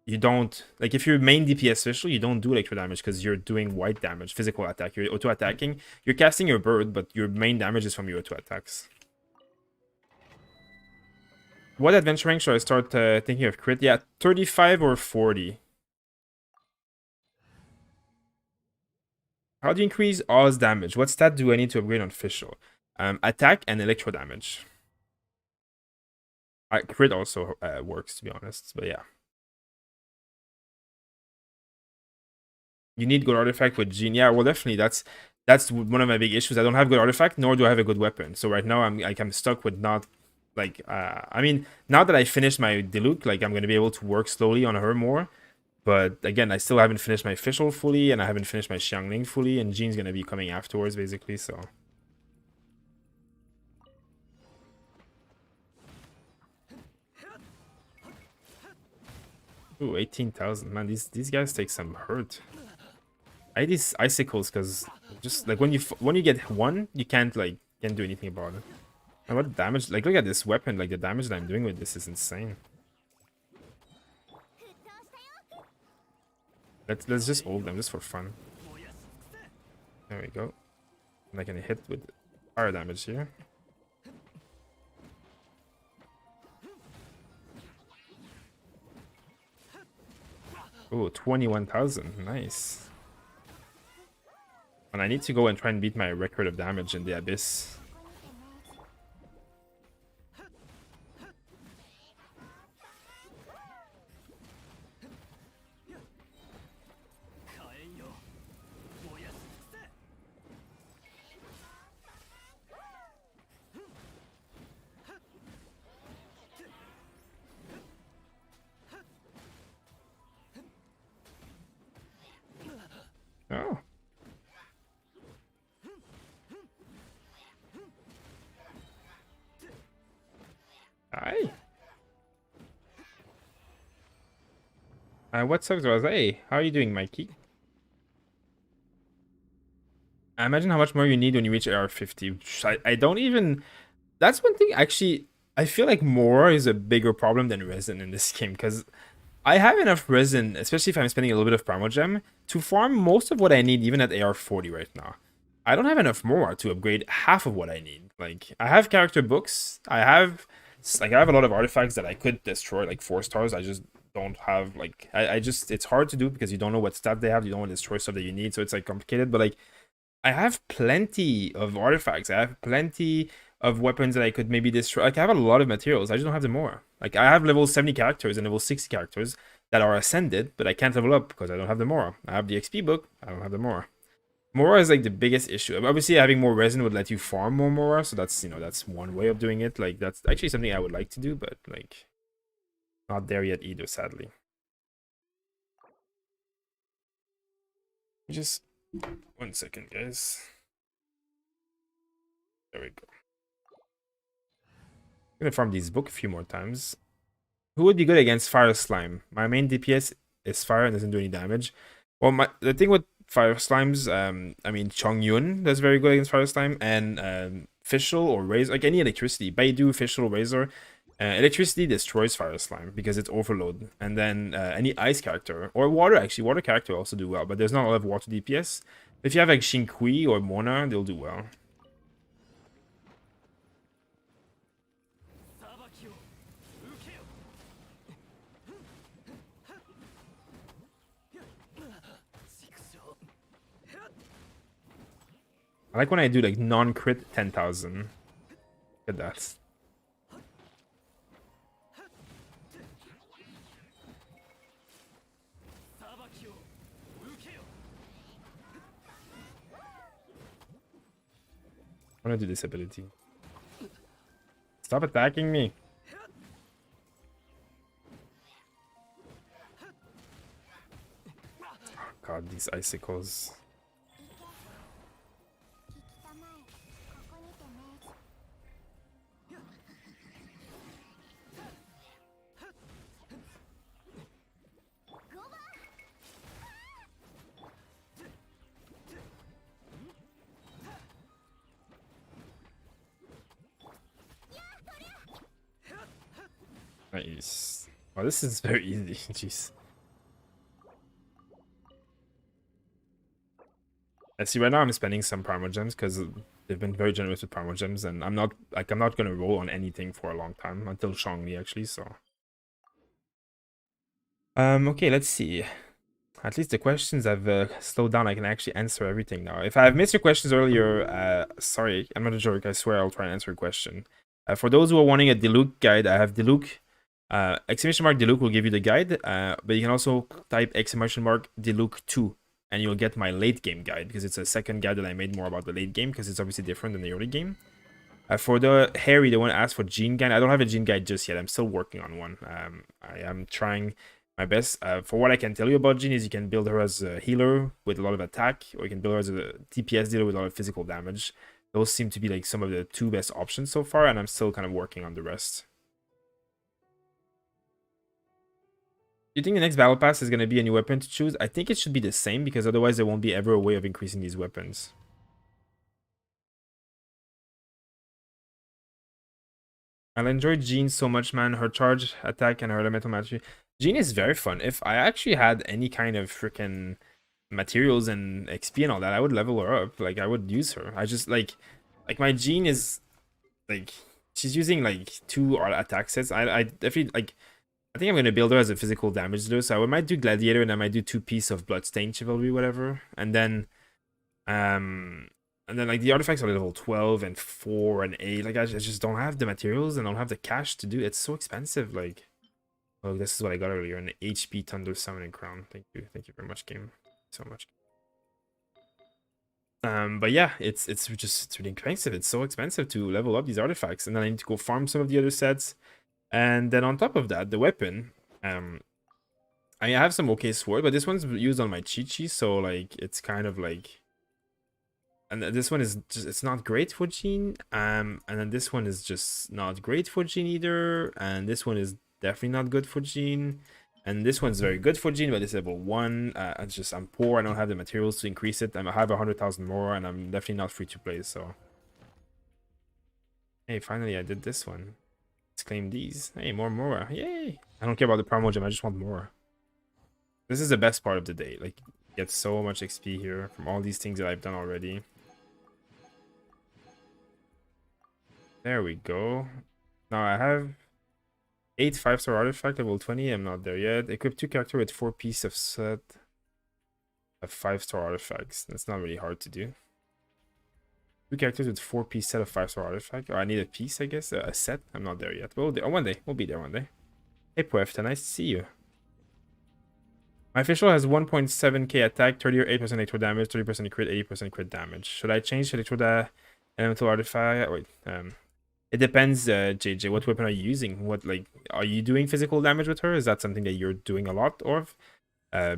you don't, like, if you're main DPS official, you don't do electro damage because you're doing white damage, physical attack. You're auto attacking. You're casting your bird, but your main damage is from your auto attacks. What adventure rank should I start thinking of crit? Yeah, 35 or 40. How do you increase Oz damage? What stat do I need to upgrade on official? Attack and electro damage. Crit also works, to be honest, but yeah. You need good artifact with Gene. Yeah, well, definitely. That's one of my big issues. I don't have good artifact, nor do I have a good weapon. So right now, I'm stuck with not, like, I mean, now that I finished my Diluc, like, I'm going to be able to work slowly on her more. But again, I still haven't finished my official fully, and I haven't finished my Xiangling fully, and Jean's going to be coming afterwards, basically, so. Ooh, 18,000. Man, these guys take some hurt. I hate these icicles because just like when you get one, you can't do anything about it. And what damage? Like, look at this weapon. Like, the damage that I'm doing with this is insane. Let's just ult them just for fun. There we go. And I can hit with fire damage here. Oh, 21,000. Nice. And I need to go and try and beat my record of damage in the Abyss. Oh. Hi. What sucks was, hey, how are you doing, Mikey? I imagine how much more you need when you reach AR50. I don't even... That's one thing, actually, I feel like more is a bigger problem than resin in this game, because I have enough resin, especially if I'm spending a little bit of Primogem, to farm most of what I need, even at AR40 right now. I don't have enough more to upgrade half of what I need. Like, I have character books, I have a lot of artifacts that I could destroy, like 4 stars. I just don't have, like, I just, it's hard to do because you don't know what stat they have, you don't want to destroy stuff that you need, so it's like complicated, but like, I have plenty of artifacts, I have plenty of weapons that I could maybe destroy. Like, I have a lot of materials, I just don't have the more. Like, I have level 70 characters and level 60 characters that are ascended, but I can't level up because I don't have the more. I have the XP book, I don't have the more. Mora is like the biggest issue. Obviously, having more resin would let you farm more Mora, so that's, you know, that's one way of doing it. Like, that's actually something I would like to do, but like, not there yet either, sadly. Just 1 second, guys. There we go. I'm gonna farm these book a few more times. Who would be good against Fire Slime? My main DPS is fire and doesn't do any damage. Well, the thing with Fire Slimes, I mean, Chongyun does very good against Fire Slime, and Fischl or Razor, like any electricity, Baidu, Fischl, Razor. Electricity destroys Fire Slime because it's overload, and then any ice character, or water, actually, water character also do well, but there's not a lot of water DPS. If you have like Shinkui or Mona, they'll do well. I like when I do like non-crit 10,000. Look at that. I want to do this ability. Stop attacking me. Oh God, these icicles. Nice. Oh, this is very easy. Jeez. I see right now I'm spending some Primal Gems because they've been very generous with Primal Gems, and I'm not gonna roll on anything for a long time until Shangli actually. So, okay, let's see. At least the questions have slowed down. I can actually answer everything now. If I've missed your questions earlier, sorry, I'm not a jerk. I swear I'll try and answer a question. For those who are wanting a Diluc guide, I have Diluc. Exclamation mark Diluc will give you the guide, but you can also type exclamation mark Diluc 2 and you'll get my late game guide because it's a second guide that I made more about the late game because it's obviously different than the early game. For the Harry, the one asked for Gene guide. I don't have a Gene guide just yet. I'm still working on one. I am trying my best. For what I can tell you about Gene is you can build her as a healer with a lot of attack, or you can build her as a TPS dealer with a lot of physical damage. Those seem to be like some of the two best options so far, and I'm still kind of working on the rest. Do you think the next battle pass is going to be a new weapon to choose? I think it should be the same because otherwise there won't be ever a way of increasing these weapons. I'll enjoy Jean so much, man. Her charge, attack, and her elemental mastery. Jean is very fun. If I actually had any kind of freaking materials and XP and all that, I would level her up. Like, I would use her. I just, like my Jean is, like, she's using, like, 2 attack sets. I definitely, like, I think I'm going to build her as a physical damage dealer. So I might do Gladiator and I might do 2 pieces of Bloodstained Chivalry, whatever. And then like the artifacts are level 12 and 4 and 8. Like I just don't have the materials and I don't have the cash to do it. It's so expensive. Like, oh, this is what I got earlier, an HP Thunder Summoning Crown. Thank you very much, game. So much. But yeah, it's really expensive. It's so expensive to level up these artifacts, and then I need to go farm some of the other sets. And then on top of that, the weapon. I have some okay sword, but this one's used on my Chi-Chi, so like it's kind of like. And this one is just, it's not great for Jean. And then this one is just not great for Jean either. And this one is definitely not good for Jean. And this one's very good for Jean, but it's level 1. I'm poor. I don't have the materials to increase it. I have 100,000 more, and I'm definitely not free to play, so. Hey, finally I did this one. Let's claim these. Hey, more Mora. Yay! I don't care about the Primal Gem, I just want more. This is the best part of the day. Like, get so much XP here from all these things that I've done already. There we go. Now I have 8 5-star artifact level 20. I'm not there yet. Equip 2 character with 4 pieces of set of 5-star artifacts. That's not really hard to do. 2 characters with 4-piece set of 5-star artifact. Or I need a piece, I guess. A set. I'm not there yet. Well, one day. We'll be there one day. Hey, Puefta. Nice to see you. My official has 1.7k attack, 38% electro damage, 30% crit, 80% crit damage. Should I change electro elemental artifact? Wait, it depends, JJ. What weapon are you using? What, like, are you doing physical damage with her? Is that something that you're doing a lot of?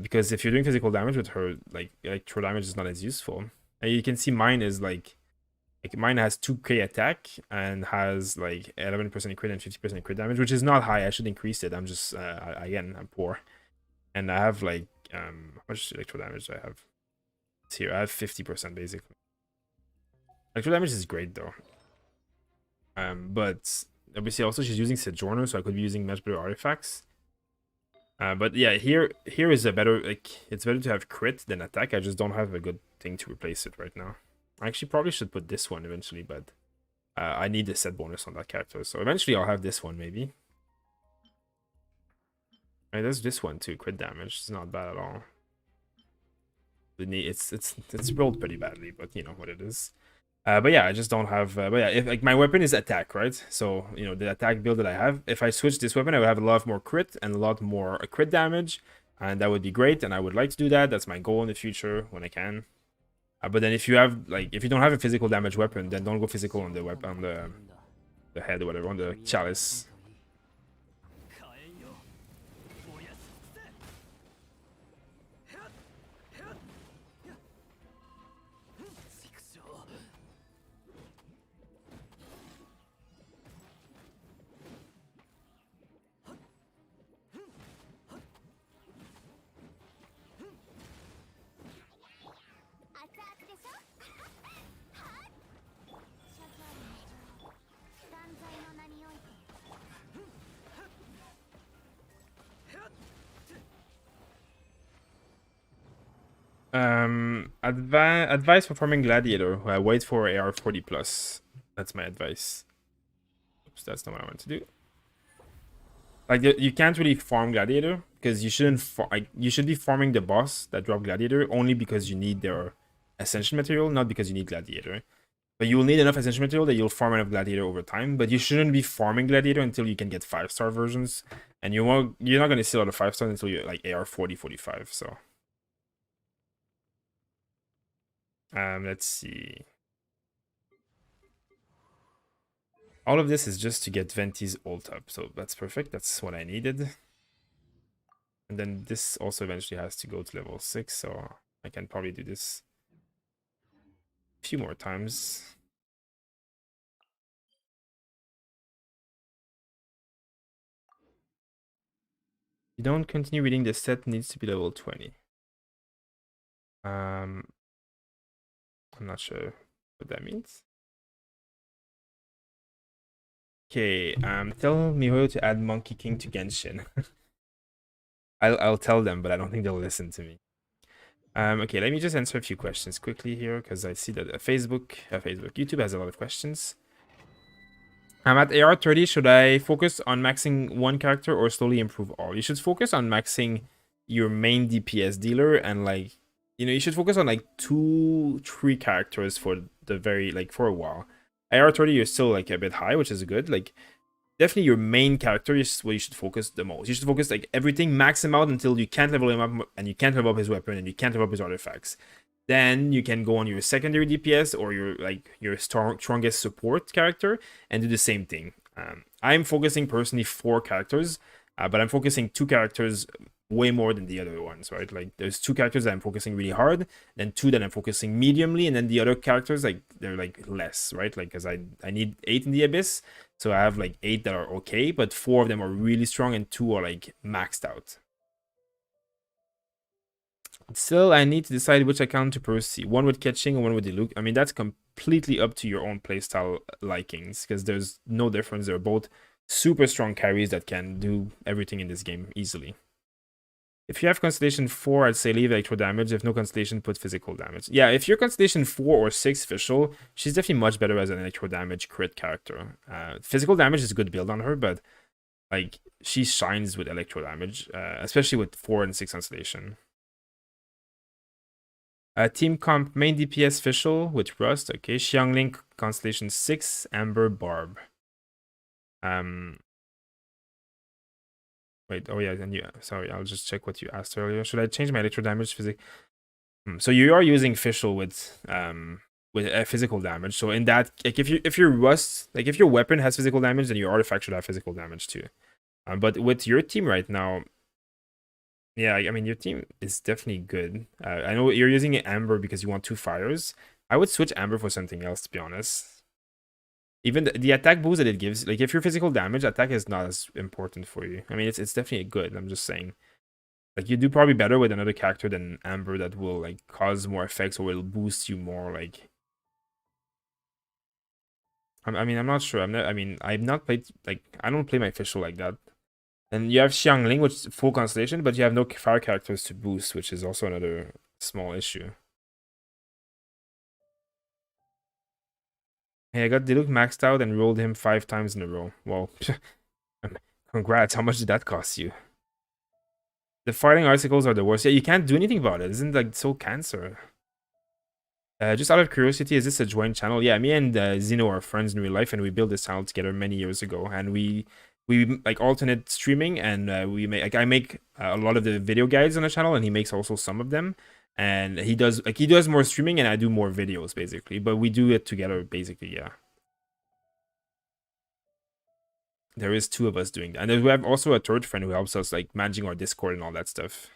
Because if you're doing physical damage with her, like, electro damage is not as useful. And you can see mine is like mine has 2k attack and has like 11% crit and 50% crit damage, which is not high. I should increase it. I'm just, again, I'm poor. And I have like, how much electro damage do I have? It's here. I have 50% basically. Electro damage is great though. But obviously also she's using Sojourner, so I could be using much better artifacts. But yeah, here is a better, like, it's better to have crit than attack. I just don't have a good thing to replace it right now. I actually probably should put this one eventually, but I need the set bonus on that character. So eventually I'll have this one maybe. Right, there's this one too, crit damage. It's not bad at all. it's rolled pretty badly, but you know what it is. But yeah, I just don't have. But yeah, if like my weapon is attack, right? So you know the attack build that I have. If I switch this weapon, I would have a lot more crit and a lot more crit damage, and that would be great. And I would like to do that. That's my goal in the future when I can. But then if you have like if you don't have a physical damage weapon, then don't go physical on the weapon on the head or whatever on the chalice. Advice for farming Gladiator. Wait for AR40 plus. That's my advice. Oops, that's not what I want to do. Like you can't really farm Gladiator because you shouldn't. Like, you should be farming the boss that drop Gladiator only because you need their ascension material, not because you need Gladiator. But you will need enough ascension material that you'll farm enough Gladiator over time. But you shouldn't be farming Gladiator until you can get 5-star versions, and you're not gonna see a lot of 5-star until you're like AR40, 45. So. Let's see. All of this is just to get Venti's ult up, so that's perfect. That's what I needed. And then this also eventually has to go to level 6, so I can probably do this a few more times. You don't continue reading the set needs to be level 20. I'm not sure what that means. Okay, tell MiHoYo to add Monkey King to Genshin. I'll tell them, but I don't think they'll listen to me. Okay, let me just answer a few questions quickly here because I see that YouTube has a lot of questions. I'm at AR30. Should I focus on maxing one character or slowly improve all? You should focus on maxing your main DPS dealer and like, you know, you should focus on like 2-3 characters for for a while. AR30, you're still like a bit high, which is good. Like, definitely your main character is what you should focus the most. You should focus like everything, max him out until you can't level him up and you can't level up his weapon and you can't level up his artifacts. Then you can go on your secondary DPS or your strongest support character and do the same thing. I'm focusing personally 4 characters, but I'm focusing 2 characters way more than the other ones, right? Like there's 2 characters that I'm focusing really hard, then 2 that I'm focusing mediumly, and then the other characters like they're like less, right? Like because I need 8 in the abyss, so I have like 8 that are okay, but 4 of them are really strong and 2 are like maxed out. Still, I need to decide which account to pursue. One with catching and one with the look. I mean, that's completely up to your own playstyle likings because there's no difference. They're both super strong carries that can do everything in this game easily. If you have Constellation 4, I'd say leave electro damage. If no Constellation, put physical damage. Yeah, if you're Constellation 4 or 6 Official, she's definitely much better as an electro damage crit character. Physical damage is a good build on her, but like she shines with electro damage, especially with 4 and 6 Constellation. Team comp main DPS Official with Rust. Okay, Xiangling Constellation 6, Amber Barb. Wait, oh yeah, and sorry, I'll just check what you asked earlier. Should I change my electro damage physique? So you are using Official with physical damage. So in that, like if your Rust, like if your weapon has physical damage, then your artifact should have physical damage too. But with your team right now, yeah, I mean, your team is definitely good. I know you're using Amber because you want 2 fires. I would switch Amber for something else, to be honest. Even the attack boost that it gives, like if you're physical damage, attack is not as important for you. I mean, it's definitely good. I'm just saying. Like, you do probably better with another character than Amber that will, like, cause more effects or will boost you more, like... I mean, I'm not sure. I've not played, like, I don't play my official like that. And you have Xiangling, which is full constellation, but you have no fire characters to boost, which is also another small issue. Hey, I got Diluc maxed out and rolled him 5 times in a row. Well, congrats. How much did that cost you? The fighting icicles are the worst. Yeah, you can't do anything about it. Isn't like so cancer? Just out of curiosity, is this a joint channel? Yeah, me and Zeno are friends in real life, and we built this channel together many years ago. And we like alternate streaming, and we make like I make a lot of the video guides on the channel, and he makes also some of them. And he does more streaming, and I do more videos basically. But we do it together basically. Yeah, there is two of us doing that, and then we have also a third friend who helps us like managing our Discord and all that stuff.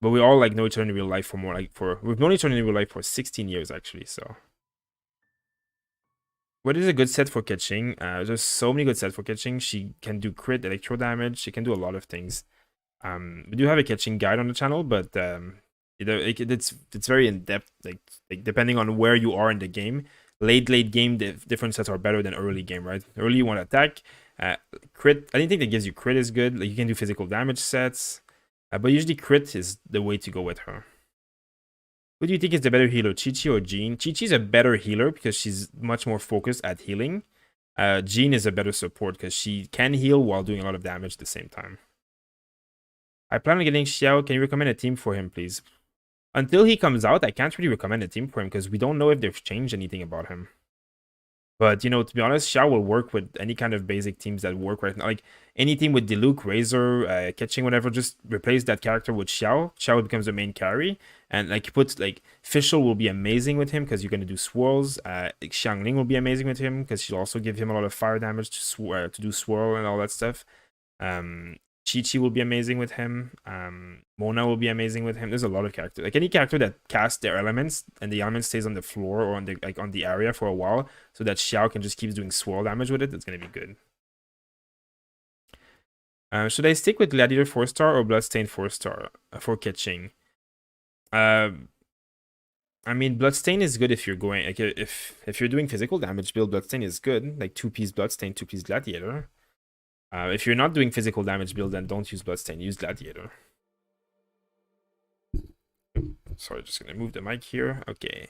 But we all like know each other in real life for more like for we've known each other in real life for 16 years actually. So what is a good set for catching? There's so many good sets for catching. She can do crit, electro damage. She can do a lot of things. We do have a catching guide on the channel, but it's very in depth. Like depending on where you are in the game, late game, different sets are better than early game, right? Early you want to attack, crit. Anything that gives you crit is good. Like you can do physical damage sets, but usually crit is the way to go with her. Who do you think is the better healer, Chi-Chi or Jean? Chi-Chi's a better healer because she's much more focused at healing. Jean is a better support because she can heal while doing a lot of damage at the same time. I plan on getting Xiao. Can you recommend a team for him, please? Until he comes out, I can't really recommend a team for him because we don't know if they've changed anything about him. But, you know, to be honest, Xiao will work with any kind of basic teams that work right now. Like, any team with Diluc, Razer, catching, whatever, just replace that character with Xiao. Xiao becomes the main carry. And, like, you put, like, Fischer will be amazing with him because you're going to do swirls. Xiangling will be amazing with him because she'll also give him a lot of fire damage to do swirl and all that stuff. Chi-Chi will be amazing with him. Mona will be amazing with him. There's a lot of characters. Like any character that casts their elements and the element stays on the floor or on the area for a while, so that Xiao can just keep doing swirl damage with it. It's gonna be good. Should I stick with Gladiator 4-star or Bloodstain 4-star for catching? I mean, Bloodstain is good if you're going like if you're doing physical damage build. Bloodstain is good, like 2-piece Bloodstain, 2-piece Gladiator. If you're not doing physical damage build, then don't use Bloodstain, use Gladiator. Sorry, just gonna move the mic here. Okay.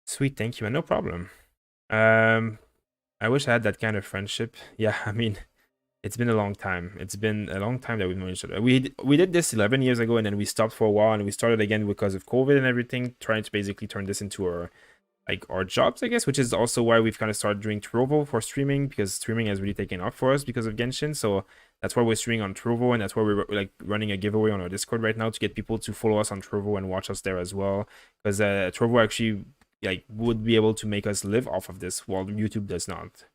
Sweet, thank you, man. No problem. I wish I had that kind of friendship. Yeah, I mean, it's been a long time. It's been a long time that we've known each other. We did this 11 years ago, and then we stopped for a while, and we started again because of COVID and everything, trying to basically turn this into our jobs, I guess, which is also why we've kind of started doing Trovo for streaming, because streaming has really taken off for us because of Genshin. So that's why we're streaming on Trovo, and that's why we're like running a giveaway on our Discord right now to get people to follow us on Trovo and watch us there as well, because Trovo actually like would be able to make us live off of this while YouTube does not.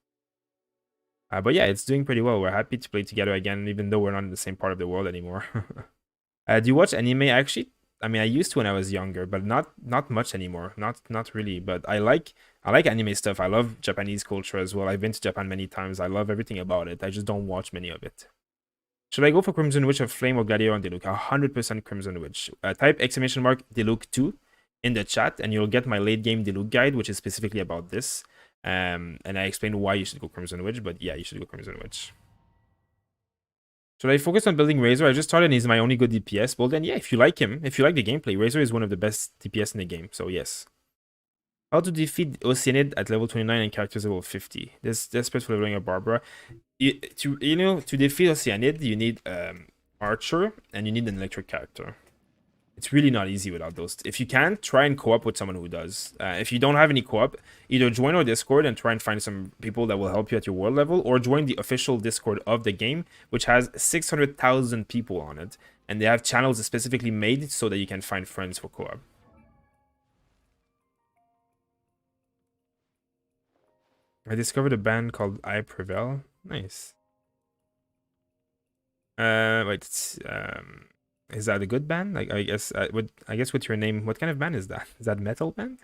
But yeah, it's doing pretty well. We're happy to play together again, even though we're not in the same part of the world anymore. Do you watch anime? Actually, I mean, I used to when I was younger, but not much anymore. Not really. But I like anime stuff. I love Japanese culture as well. I've been to Japan many times. I love everything about it. I just don't watch many of it. Should I go for Crimson Witch of Flame or Gladiator on Diluc? 100% Crimson Witch. Type !Diluc 2 in the chat, and you'll get my late game Diluc guide, which is specifically about this. And I explain why you should go Crimson Witch. But yeah, you should go Crimson Witch. Should I focus on building Razer? I just started and he's my only good DPS. Well then, yeah, if you like him, if you like the gameplay, Razer is one of the best DPS in the game, so yes. How to defeat Oceanid at level 29 and characters level 50. This desperate for leveling up Barbara. To defeat Oceanid, you need Archer and you need an electric character. It's really not easy without those. If you can, try and co-op with someone who does. If you don't have any co-op, either join our Discord and try and find some people that will help you at your world level, or join the official Discord of the game, which has 600,000 people on it. And they have channels specifically made so that you can find friends for co-op. I discovered a band called I Prevail. Nice. Wait, is that a good band? Like, I guess with your name, what kind of band is that? Is that metal band?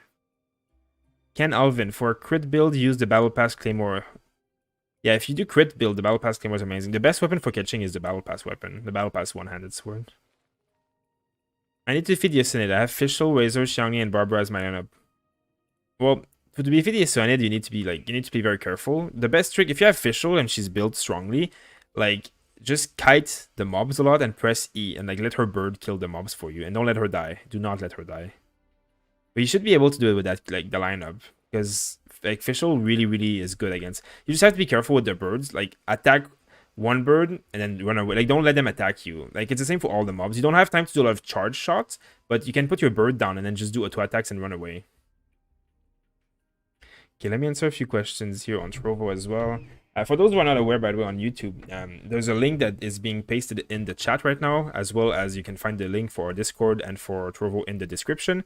Ken Alvin, for a crit build, use the Battle Pass Claymore. Yeah, if you do crit build, the Battle Pass Claymore is amazing. The best weapon for catching is the Battle Pass weapon. The Battle Pass one-handed sword. I need to defeat the Oceanid. I have Fischer, Razer, Xiangli, and Barbara as my lineup. Well, to defeat the Oceanid, you need to be very careful. The best trick, if you have Fischer and she's built strongly, like, just kite the mobs a lot and press E and like let her bird kill the mobs for you and don't let her die. Do not let her die. But you should be able to do it with that, like the lineup, because like Fischer really is good against. You just have to be careful with the birds. Like attack one bird and then run away. Like, don't let them attack you. Like, it's the same for all the mobs. You don't have time to do a lot of charge shots, but you can put your bird down and then just do auto attacks and run away. Okay, let me answer a few questions here on Trovo as well. For those who are not aware, by the way, on YouTube, there's a link that is being pasted in the chat right now, as well as you can find the link for our Discord and for Trovo in the description.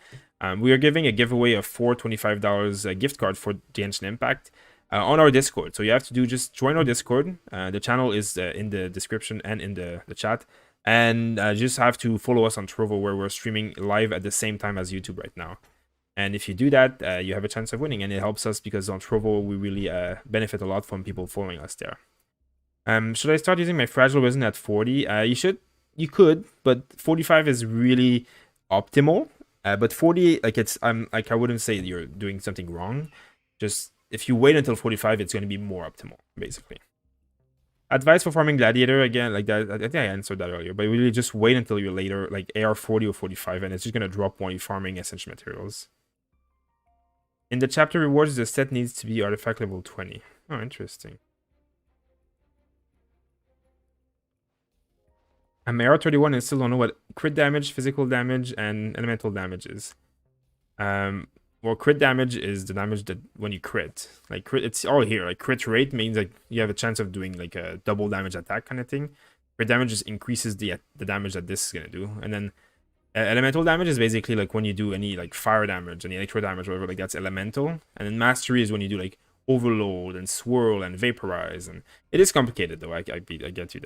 We are giving a giveaway of $4 $25 gift card for Genshin Impact on our Discord. So you have to do just join our Discord. The channel is in the description and in the chat. And just have to follow us on Trovo, where we're streaming live at the same time as YouTube right now. And if you do that, you have a chance of winning, and it helps us because on Trovo we really benefit a lot from people following us there. Should I start using my fragile resin at 40? You could, but 45 is really optimal. But 40, like I wouldn't say you're doing something wrong. Just if you wait until 45, it's going to be more optimal, basically. Advice for farming Gladiator, again, like that. I think I answered that earlier, but really just wait until you're later, like AR 40 or 45, and it's just going to drop while you're farming essential materials. In the chapter rewards, the set needs to be artifact level 20. Oh, interesting. I'm AR 31 and still don't know what crit damage, physical damage, and elemental damage is. Well, crit damage is the damage that when you crit. Like, crit, it's all here. Like, crit rate means like you have a chance of doing like a double damage attack kind of thing. Crit damage just increases the damage that this is going to do. And then elemental damage is basically like when you do any like fire damage, any electro damage, whatever, like that's elemental. And then mastery is when you do like overload and swirl and vaporize. And it is complicated though, I get you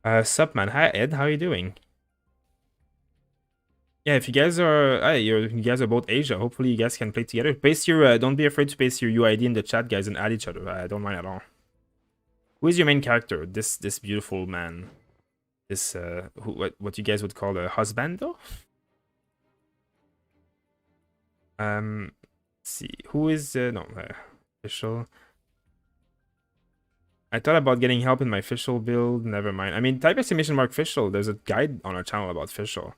that. Sup man, hi Ed, how are you doing? Yeah, if you guys are, you guys are both Asia, hopefully you guys can play together. Paste your, don't be afraid to paste your UID in the chat, guys, and add each other. I don't mind at all. Who is your main character? This beautiful man. This, what you guys would call a husbando? Let's see. Who is, official. I thought about getting help in my official build. Never mind. I mean, type !official. There's a guide on our channel about official.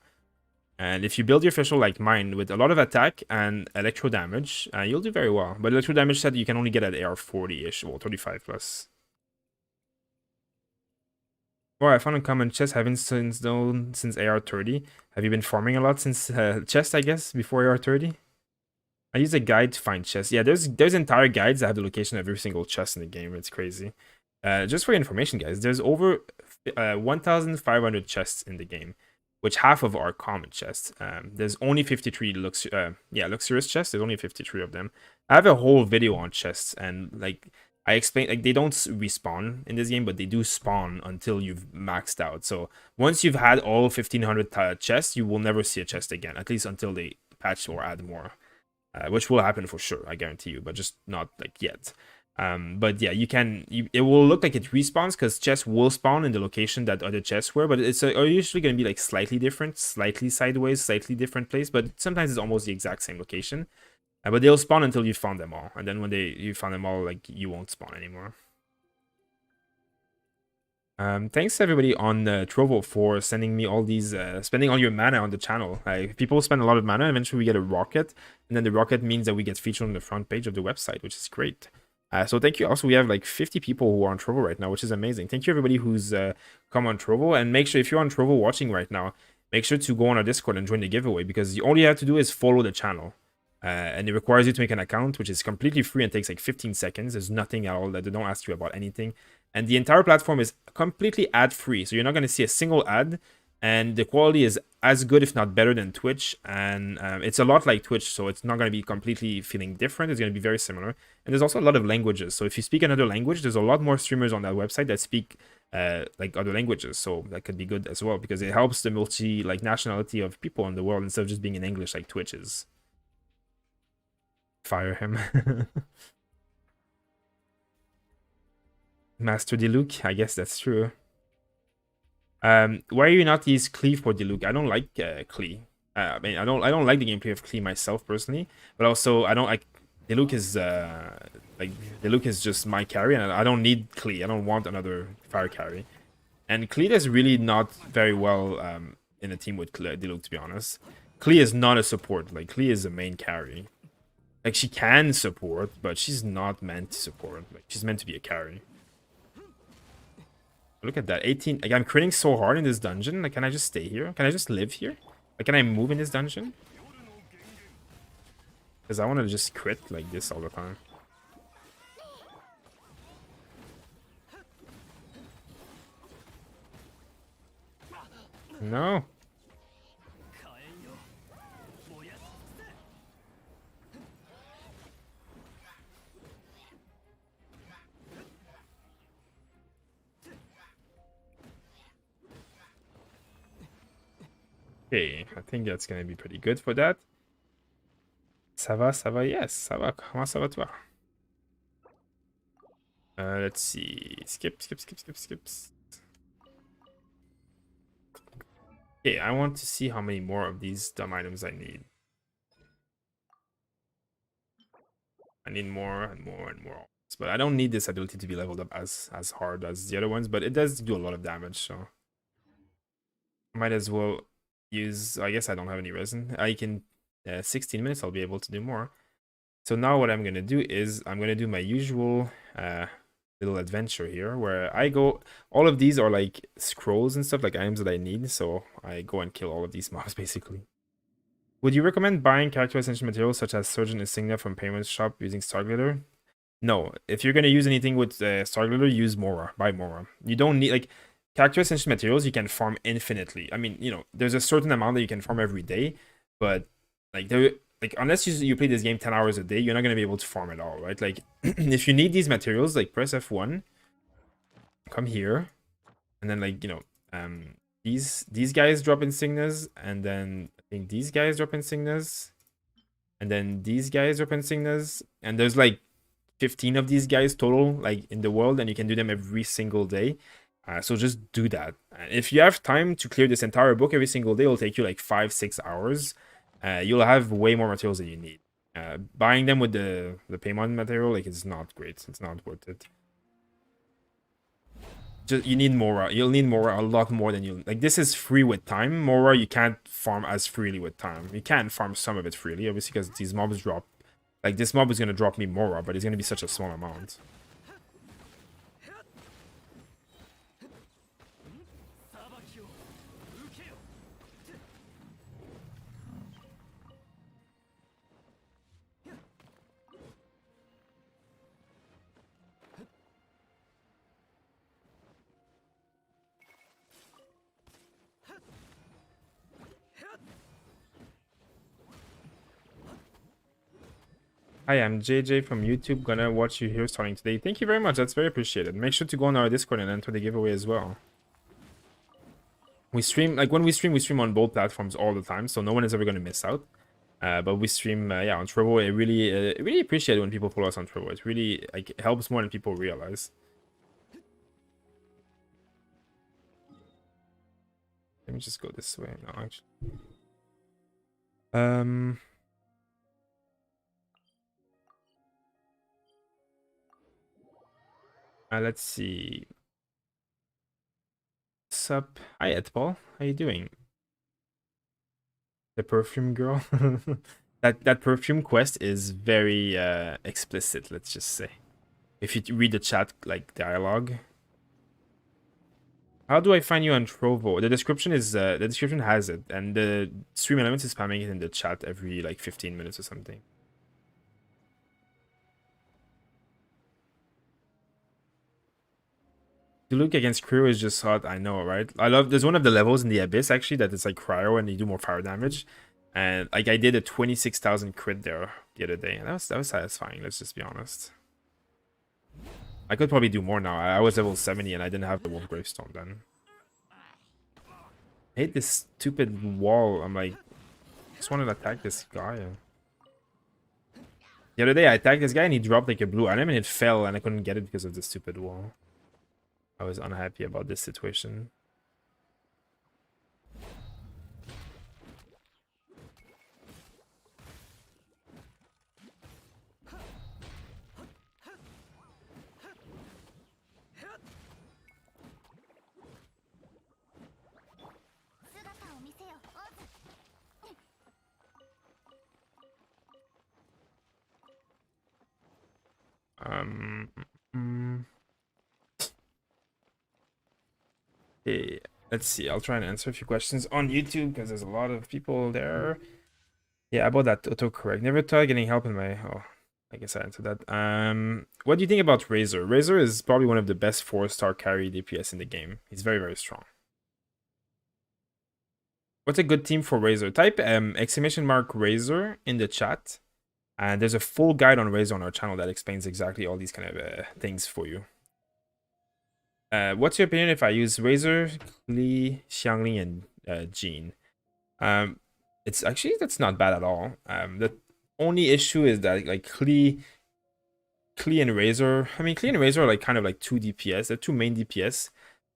And if you build your official like mine with a lot of attack and electro damage, you'll do very well. But electro damage set you can only get at AR 40-ish, well, 35 plus. Oh, I found a common chest having since AR 30. Have you been farming a lot since chest, I guess, before AR 30? I use a guide to find chests. Yeah, there's entire guides that have the location of every single chest in the game. It's crazy. Just for your information, guys, there's over 1,500 chests in the game, which half of are common chests. There's only 53 luxurious chests. There's only 53 of them. I have a whole video on chests, and like I explained, like they don't respawn in this game, but they do spawn until you've maxed out. So once you've had all 1,500 chests, you will never see a chest again, at least until they patch or add more, which will happen for sure, I guarantee you, but just not like yet. But yeah, it will look like it respawns because chests will spawn in the location that other chests were, but it's usually going to be like slightly different, slightly sideways, slightly different place, but sometimes it's almost the exact same location. But they'll spawn until you found them all, and then when you found them all, like you won't spawn anymore. Thanks everybody on Trovo for sending me all these, spending all your mana on the channel. People spend a lot of mana, eventually we get a rocket, and then the rocket means that we get featured on the front page of the website, which is great. So thank you. Also, we have like 50 people who are on Trovo right now, which is amazing. Thank you everybody who's come on Trovo, and make sure if you're on Trovo watching right now, make sure to go on our Discord and join the giveaway, because all you have to do is follow the channel. And it requires you to make an account, which is completely free and takes like 15 seconds. There's nothing at all that they don't ask you about anything. And the entire platform is completely ad-free. So you're not going to see a single ad. And the quality is as good, if not better, than Twitch. And it's a lot like Twitch, so it's not going to be completely feeling different. It's going to be very similar. And there's also a lot of languages. So if you speak another language, there's a lot more streamers on that website that speak like other languages. So that could be good as well, because it helps the nationality of people in the world instead of just being in English like Twitch is. Fire him. Master Diluc, I guess that's true. Why are you not use Klee for Diluc? I don't like Klee. I mean, I don't like the gameplay of Klee myself personally, but also I don't like Diluc is Diluc is just my carry, and I don't need Klee. I don't want another fire carry. And Klee does really not very well in a team with Diluc, to be honest. Klee is not a support. Like Klee is a main carry. Like, she can support, but she's not meant to support. Like, she's meant to be a carry. Look at that. 18. Like, I'm critting so hard in this dungeon. Like, can I just stay here? Can I just live here? Like, can I move in this dungeon? Because I want to just crit like this all the time. No. Okay, I think that's gonna be pretty good for that. Ça va, yes, ça va. Comment ça va toi? Let's see. Skip. Okay, I want to see how many more of these dumb items I need. I need more and more and more. But I don't need this ability to be leveled up as hard as the other ones, but it does do a lot of damage, so might as well use. I guess I don't have any resin. I can 16 minutes I'll be able to do more. So now what I'm gonna do is I'm gonna do my usual little adventure here where I go. All of these are like scrolls and stuff, like items that I need, so I go and kill all of these mobs basically. Would you recommend buying character essential materials such as Surgeon Insignia from Payment Shop using Star Glitter? No. If you're gonna use anything with Star Glitter, use Mora. Buy Mora. You don't need like character essential materials. You can farm infinitely. I mean, you know, there's a certain amount that you can farm every day, but like unless you play this game 10 hours a day, you're not gonna be able to farm at all, right? Like if you need these materials, like press F1, come here, and then like, you know, these guys drop insignias, and then I think these guys drop insignias, and then these guys drop insignias, and there's like 15 of these guys total like in the world, and you can do them every single day. So just do that. If you have time to clear this entire book every single day, it'll take you like 5-6 hours. You'll have way more materials than you need. Buying them with the payment material, like, it's not great. It's not worth it. Just, you need Mora. You'll need Mora a lot more than you like. This is free with time. Mora you can't farm as freely with time. You can farm some of it freely, obviously, because these mobs drop. Like, this mob is gonna drop me Mora, but it's gonna be such a small amount. Hi, I'm JJ from YouTube. Gonna watch you here starting today. Thank you very much. That's very appreciated. Make sure to go on our Discord and enter the giveaway as well. We stream, like, when we stream on both platforms all the time, so no one is ever gonna miss out. But we stream, yeah, on Trovo. I really appreciate it when people follow us on Trovo. It really, like, helps more than people realize. Let me just go this way now, actually. Let's see. Sup? Hi, Edpol. How you doing? The perfume girl. that perfume quest is very explicit. Let's just say, if you read the chat like dialogue. How do I find you on Trovo? The description is the description has it, and the Stream Elements is spamming it in the chat every like 15 minutes or something. To look against Cryo is just hot. I know, right? I love. There's one of the levels in the Abyss actually that is like Cryo and you do more fire damage, and like I did a 26,000 crit there the other day, and that was satisfying. Let's just be honest. I could probably do more now. I was level 70 and I didn't have the Wolfs Gravestone then. I hate this stupid wall. I'm like, I just wanted to attack this guy. The other day I attacked this guy and he dropped like a blue item and it fell and I couldn't get it because of the stupid wall. I was unhappy about this situation. Um, mm, okay, let's see. I'll try and answer a few questions on YouTube because there's a lot of people there. Yeah, about that autocorrect. Never thought getting help in my. Oh, I guess I answered that. What do you think about Razer? Razer is probably one of the best 4-star carry DPS in the game. He's very, very strong. What's a good team for Razer? Type exclamation mark Razer in the chat. And there's a full guide on Razer on our channel that explains exactly all these kind of things for you. What's your opinion if I use Razer, Klee, Xiangling, and Jean? It's actually, that's not bad at all. The only issue is that like Klee and Razer, I mean, Klee and Razer are like kind of like 2 DPS. They're 2 main DPS.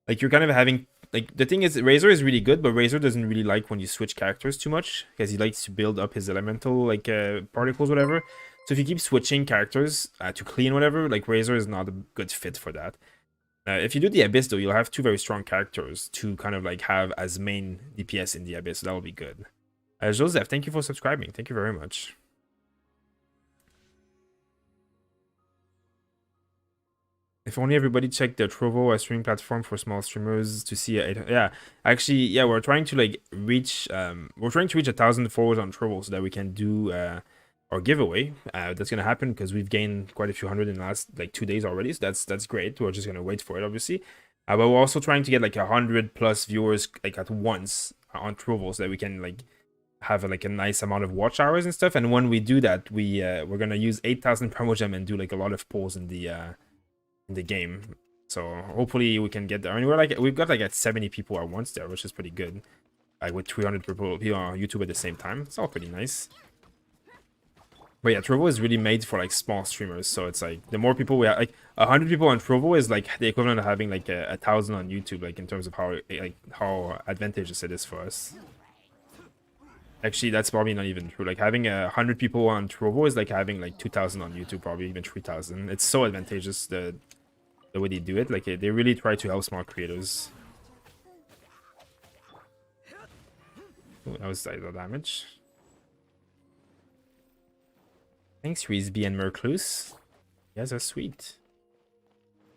Like you're kind of having, like the thing is Razer is really good, but Razer doesn't really like when you switch characters too much because he likes to build up his elemental like particles, whatever. So if you keep switching characters to Klee and whatever, like Razer is not a good fit for that. If you do the Abyss though, you'll have 2 very strong characters to kind of like have as main DPS in the Abyss. So that will be good. Joseph, thank you for subscribing. Thank you very much. If only everybody checked the Trovo, a streaming platform for small streamers, to see it. Yeah, actually, yeah, we're trying to like reach 1,000 followers on Trovo so that we can do our giveaway. That's gonna happen because we've gained quite a few hundred in the last like 2 days already. So that's great. We're just gonna wait for it, obviously. But we're also trying to get like 100+ viewers like at once on Trovo so that we can like have like a nice amount of watch hours and stuff. And when we do that, we're gonna use 8,000 Primogem and do like a lot of polls in the game. So hopefully we can get there. I mean, we've got like at 70 people at once there, which is pretty good. Like with 300 people on YouTube at the same time. It's all pretty nice. But yeah, Trovo is really made for like small streamers. So it's like the more people we have, like 100 people on Trovo is like the equivalent of having like 1,000 on YouTube, like in terms of how advantageous it is for us. Actually, that's probably not even true. Like having 100 people on Trovo is like having like 2,000 on YouTube, probably even 3,000. It's so advantageous the way they do it. Like they really try to help small creators. Ooh, that was idle damage. Thanks, Reesby and Mercluse. You guys are sweet.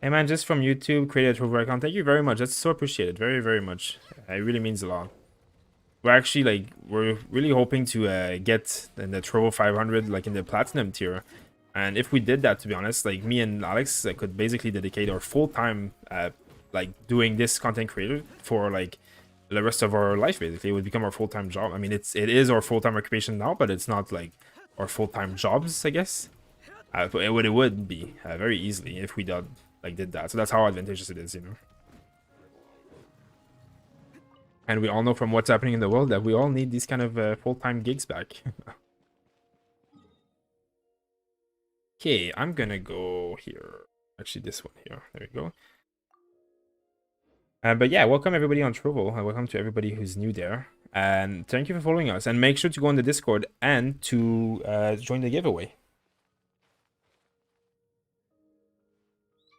Hey man, just from YouTube, create a Trovo account. Thank you very much. That's so appreciated. Very, very much. It really means a lot. We're actually like, we're really hoping to get in the Trovo 500, like in the platinum tier. And if we did that, to be honest, like me and Alex could basically dedicate our full time like doing this content creator for like the rest of our life. Basically, it would become our full-time job. I mean, it is our full-time occupation now, but it's not like our full-time jobs, I guess. But it would be very easily if we did that. So that's how advantageous it is, you know. And we all know from what's happening in the world that we all need these kind of full-time gigs back. Okay, I'm gonna go here. Actually, this one here. There we go. But yeah, welcome everybody on Trovo. Welcome to everybody who's new there. And thank you for following us. And make sure to go on the Discord and to join the giveaway.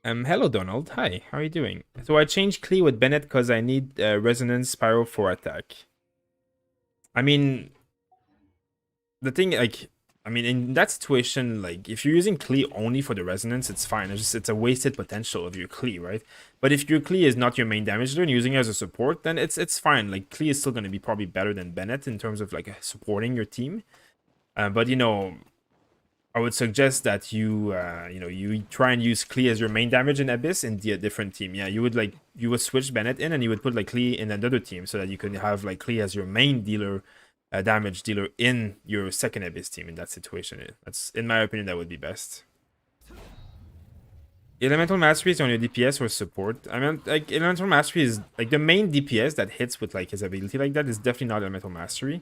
Hello, Donald. Hi, how are you doing? So I changed Klee with Bennett because I need Resonance Pyro for attack. I mean, the thing, like, I mean, in that situation, like, if you're using Klee only for the resonance, it's fine. It's a wasted potential of your Klee, right? But if your Klee is not your main damage dealer and using it as a support, then it's fine. Like, Klee is still going to be probably better than Bennett in terms of, like, supporting your team. But, you know, I would suggest that you try and use Klee as your main damage in Abyss in a different team. Yeah, you would switch Bennett in and you would put, like, Klee in another team so that you can have, like, Klee as your main dealer, damage dealer in your second Abyss team in that situation. That's, in my opinion, that would be best. Elemental Mastery is on your DPS or support. I mean, like, Elemental Mastery is, like, the main DPS that hits with, like, his ability like that is definitely not Elemental Mastery.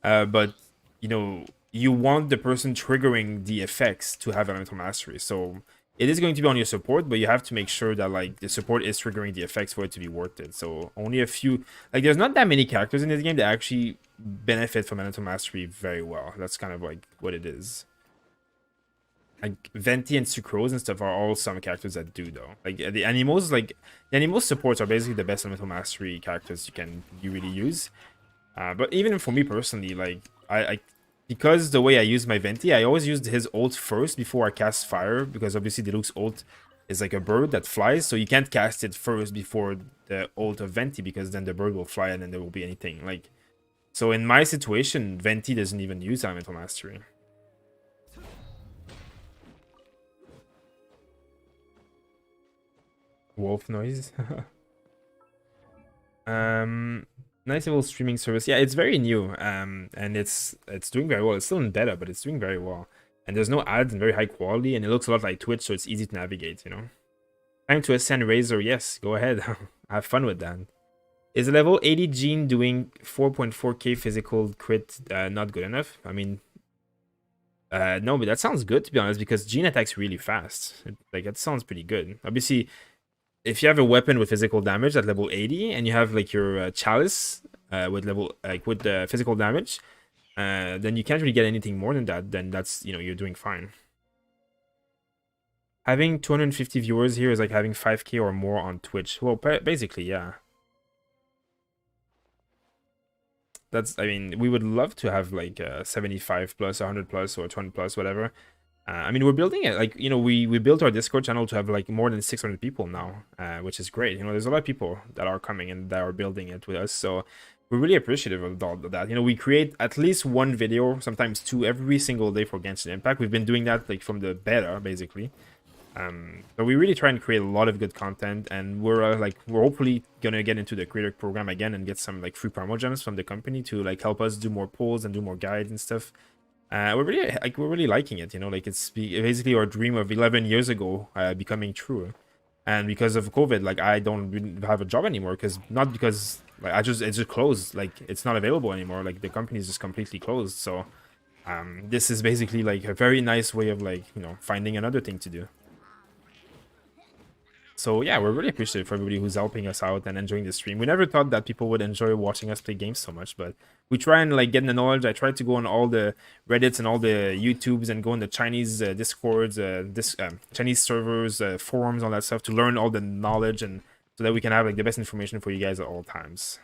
But, you know, you want the person triggering the effects to have Elemental Mastery. So it is going to be on your support, but you have to make sure that, like, the support is triggering the effects for it to be worth it. So only a few, like, there's not that many characters in this game that actually benefit from Elemental Mastery very well. That's kind of like what it is. Like Venti and Sucrose and stuff are all some characters that do though. Like the animals supports are basically the best Elemental Mastery characters you really use. But even for me personally, like because the way I use my Venti, I always used his ult first before I cast fire, because obviously Deluxe ult is like a bird that flies, so you can't cast it first before the ult of Venti, because then the bird will fly and then there will be anything. Like, so in my situation, Venti doesn't even use Elemental Mastery. Wolf noise. Nice little streaming service. Yeah, it's very new. And it's doing very well. It's still in beta, but it's doing very well. And there's no ads and very high quality, and it looks a lot like Twitch, so it's easy to navigate, you know. Time to ascend Razer. Yes, go ahead. Have fun with that. Is a level 80 Gene doing 4.4k physical crit not good enough? I mean, no, but that sounds good, to be honest, because Gene attacks really fast. Like, that sounds pretty good. Obviously, if you have a weapon with physical damage at level 80 and you have like your chalice with level with the physical damage, then you can't really get anything more than that. Then that's, you know, you're doing fine. Having 250 viewers here is like having 5k or more on Twitch. Well, basically, yeah. That's, I mean, we would love to have like 75 plus, 100 plus, or 20 plus, whatever. I mean, we're building it, like, you know, we built our Discord channel to have like more than 600 people now, which is great. You know, there's a lot of people that are coming and that are building it with us, so we're really appreciative of all of that. You know, we create at least one video, sometimes two, every single day for Genshin Impact. We've been doing that like from the beta, basically. So we really try and create a lot of good content, and we're hopefully gonna get into the creator program again and get some like free promo gems from the company to like help us do more polls and do more guides and stuff. We're really liking it, you know, like it's basically our dream of 11 years ago becoming true. And because of COVID, like I don't have a job anymore, not because like it's just closed, like it's not available anymore, like the company is just completely closed. So this is basically like a very nice way of like, you know, finding another thing to do. So yeah, we're really appreciative for everybody who's helping us out and enjoying the stream. We never thought that people would enjoy watching us play games so much, but we try and like get in the knowledge. I try to go on all the Reddits and all the YouTubes and go on the Chinese Discords, Chinese servers, forums, all that stuff to learn all the knowledge, and so that we can have like the best information for you guys at all times.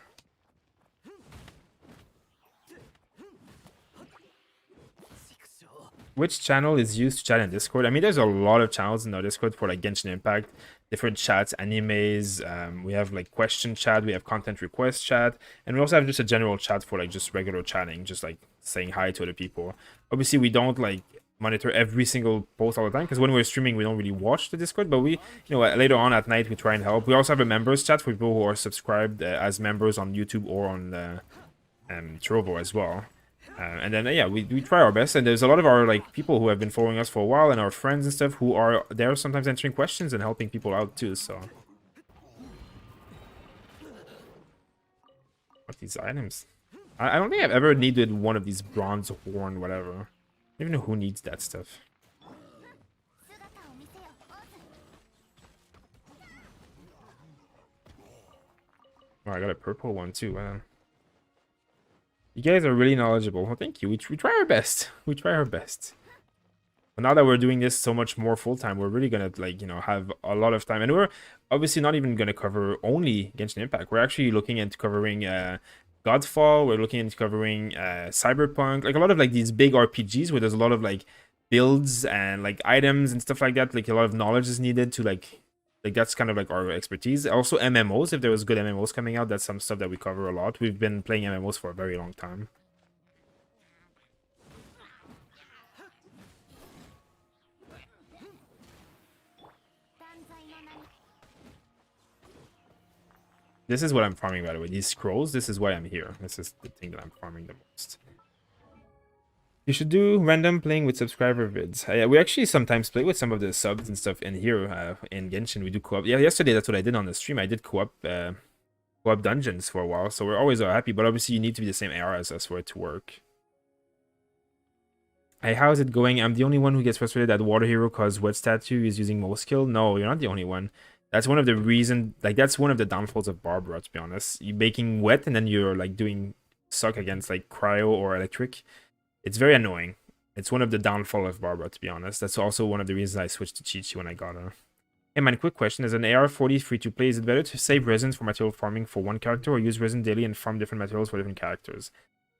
Which channel is used to chat in Discord? I mean, there's a lot of channels in our Discord for like Genshin Impact, different chats, animes. We have like question chat, we have content request chat, and we also have just a general chat for like just regular chatting, just like saying hi to other people. Obviously, we don't like monitor every single post all the time, because when we're streaming, we don't really watch the Discord, but we, you know, later on at night, we try and help. We also have a members chat for people who are subscribed as members on YouTube or on Trovo as well. And then yeah, we try our best, and there's a lot of our like people who have been following us for a while, and our friends and stuff who are there sometimes answering questions and helping people out too. So what these items? I don't think I've ever needed one of these bronze horn, whatever. I don't even know who needs that stuff. Oh, I got a purple one too. Wow. You guys are really knowledgeable. Well, thank you. We try our best. We try our best. But now that we're doing this so much more full-time, we're really gonna, like, you know, have a lot of time. And we're obviously not even gonna cover only Genshin Impact. We're actually looking into covering Godfall. We're looking into covering Cyberpunk. Like, a lot of, like, these big RPGs where there's a lot of, like, builds and, like, items and stuff like that. Like, a lot of knowledge is needed to, like that's kind of like our expertise. Also MMOs, if there was good MMOs coming out, that's some stuff that we cover a lot. We've been playing MMOs for a very long time. This is what I'm farming, by the way. These scrolls, this is why I'm here. This is the thing that I'm farming the most. You should do random playing with subscriber vids. We actually sometimes play with some of the subs and stuff in here in Genshin. We do co-op. Yeah, yesterday that's what I did on the stream. I did co-op dungeons for a while, so we're always happy. But obviously, you need to be the same era as us for it to work. Hey, how's it going? I'm the only one who gets frustrated that Water Hero cause Wet Statue is using most skill. No, you're not the only one. That's one of the reasons. Like, that's one of the downfalls of Barbara, to be honest. You're making wet and then you're like doing suck against like cryo or electric. It's very annoying. It's one of the downfall of Barbara, to be honest. That's also one of the reasons I switched to Chi-Chi when I got her. Hey man, quick question. Is an AR-40 free to play? Is it better to save resins for material farming for one character or use resin daily and farm different materials for different characters?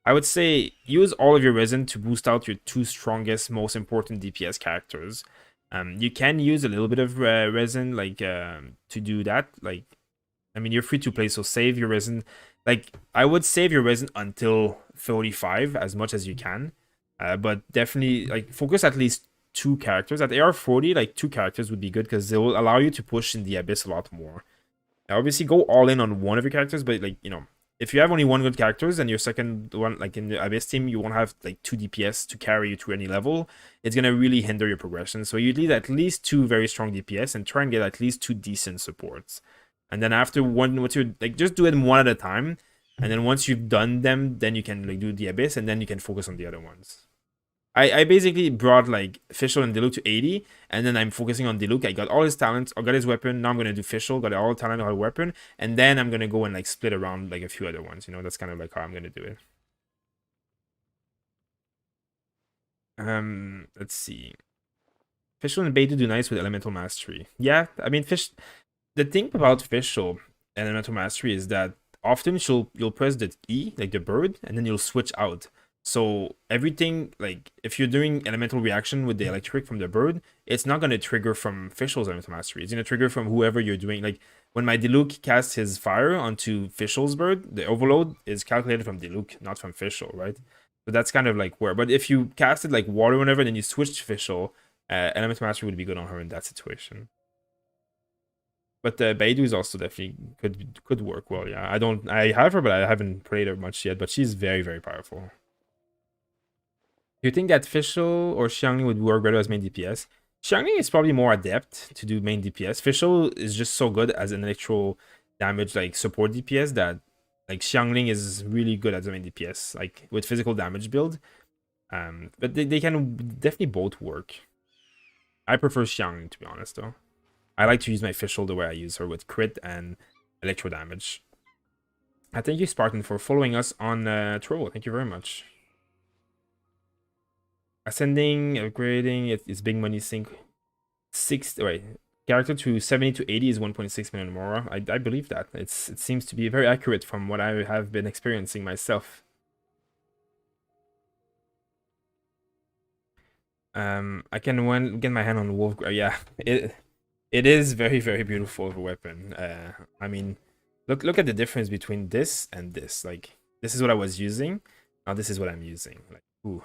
I would say use all of your resin to boost out your two strongest, most important DPS characters. You can use a little bit of resin like to do that. Like, I mean, you're free to play, so save your resin. Like, I would save your resin until 35 as much as you can. But definitely, like, focus at least two characters. At AR40, like, two characters would be good because they will allow you to push in the Abyss a lot more. Now, obviously, go all in on one of your characters, but, like, you know, if you have only one good characters and your second one, like in the Abyss team, you won't have, like, 2 DPS to carry you to any level, it's going to really hinder your progression. So you need at least 2 very strong DPS and try and get at least 2 decent supports. And then after one, once you like, just do it one at a time. And then once you've done them, then you can like do the Abyss, and then you can focus on the other ones. I basically brought like Fischl and Diluc to 80, and then I'm focusing on Diluc. I got all his talents, I got his weapon. Now I'm gonna do Fischl, got all talent, all weapon, and then I'm gonna go and like split around like a few other ones. You know, that's kind of like how I'm gonna do it. Let's see. Fischl and Beidou do nice with Elemental Mastery. Yeah, I mean the thing about Fischl and Elemental Mastery is that often you'll press the E, like the bird, and then you'll switch out. So everything, like if you're doing elemental reaction with the electric from the bird, it's not gonna trigger from Fischl's Elemental Mastery. It's gonna trigger from whoever you're doing. Like when my Diluc casts his fire onto Fischl's bird, the overload is calculated from Diluc, not from Fischl, right? So that's kind of like where. But if you cast it like water whenever, then you switch to Fischl, Elemental Mastery would be good on her in that situation. But the Beidou is also definitely could work well. Yeah, I have her, but I haven't played her much yet. But she's very, very powerful. Do you think that Fischl or Xiangling would work better as main DPS? Xiangling is probably more adept to do main DPS. Fischl is just so good as an electro damage like support DPS that like Xiangling is really good as a main DPS, like with physical damage build. But they can definitely both work. I prefer Xiangling to be honest though. I like to use my Fischl the way I use her with crit and electro damage. I thank you, Spartan, for following us on Troll. Thank you very much. Ascending, upgrading, it's big money sync. Character to 70 to 80 is 1.6 million more. I believe that. It seems to be very accurate from what I have been experiencing myself. I can get my hand on Wolf. Yeah, it is very, very beautiful of a weapon. I mean, look at the difference between this and this. Like, this is what I was using. Now this is what I'm using. Like, ooh,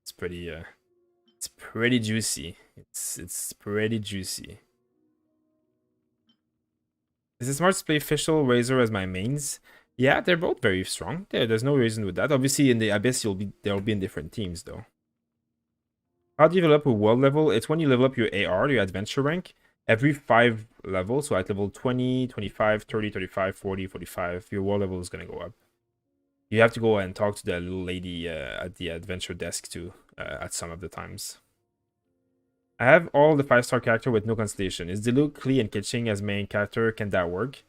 it's pretty juicy. It's pretty juicy. Is it smart to play Fischl, Razer as my mains? Yeah, they're both very strong. There's no reason with that. Obviously, in the Abyss, they'll be in different teams though. How do you level up a world level? It's when you level up your AR, your adventure rank, every 5 levels. So at level 20, 25, 30, 35, 40, 45, your world level is going to go up. You have to go and talk to the little lady at the adventure desk too, at some of the times. I have all the 5-star character with no constellation. Is Diluc, Klee, and Kitching as main character? Can that work?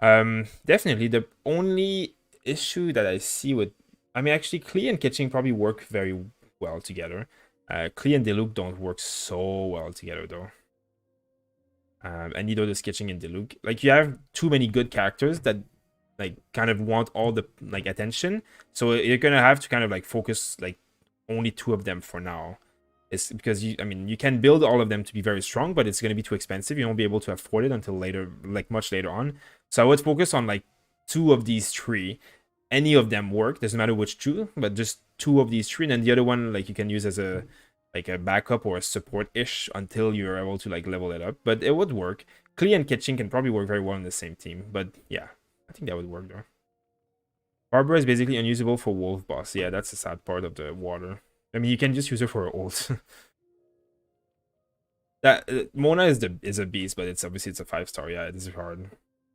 Definitely. The only issue that I see with... I mean, actually, Klee and Kitching probably work very well together. Klee and Diluc don't work so well together, though. And neither does Kitching and Diluc. Like, you have too many good characters that, like, kind of want all the, like, attention. So you're gonna have to kind of, like, focus, like, only 2 of them for now. It's because I mean, you can build all of them to be very strong, but it's going to be too expensive. You won't be able to afford it until later, like much later on. So I would focus on like 2 of these 3. Any of them work, doesn't matter which 2, but just 2 of these 3, and then the other one like you can use as a backup or a support-ish until you're able to like level it up. But it would work. Klee and Kitching can probably work very well in the same team. But yeah, I think that would work though. Barbara is basically unusable for Wolf Boss. Yeah, that's the sad part of the water. I mean, you can just use her for her ult. That Mona is a beast, but it's obviously it's a 5-star. Yeah, it is hard.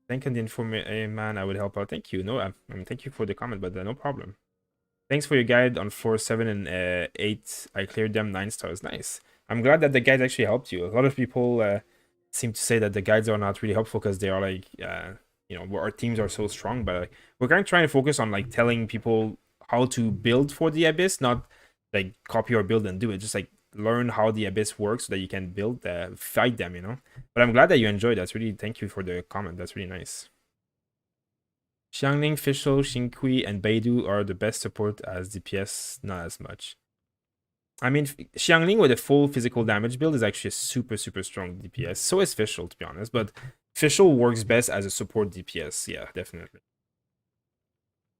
Thank you the info, man. I would help out. Thank you. No, I mean, thank you for the comment, but no problem. Thanks for your guide on 4, 7, and 8. I cleared them 9 stars. Nice. I'm glad that the guides actually helped you. A lot of people seem to say that the guides are not really helpful because they are like, you know, our teams are so strong. But we're kind of trying to focus on like telling people how to build for the Abyss, not like copy or build and do it. Just like learn how the Abyss works so that you can build, fight them, you know. But I'm glad that you enjoyed. That's really, thank you for the comment. That's really nice. Xiangling, Fischl, Xinkui, and Beidou are the best support as DPS, not as much. I mean, Xiangling with a full physical damage build is actually a super, super strong DPS. So is Fischl, to be honest, but Fischl works best as a support DPS. Yeah, definitely.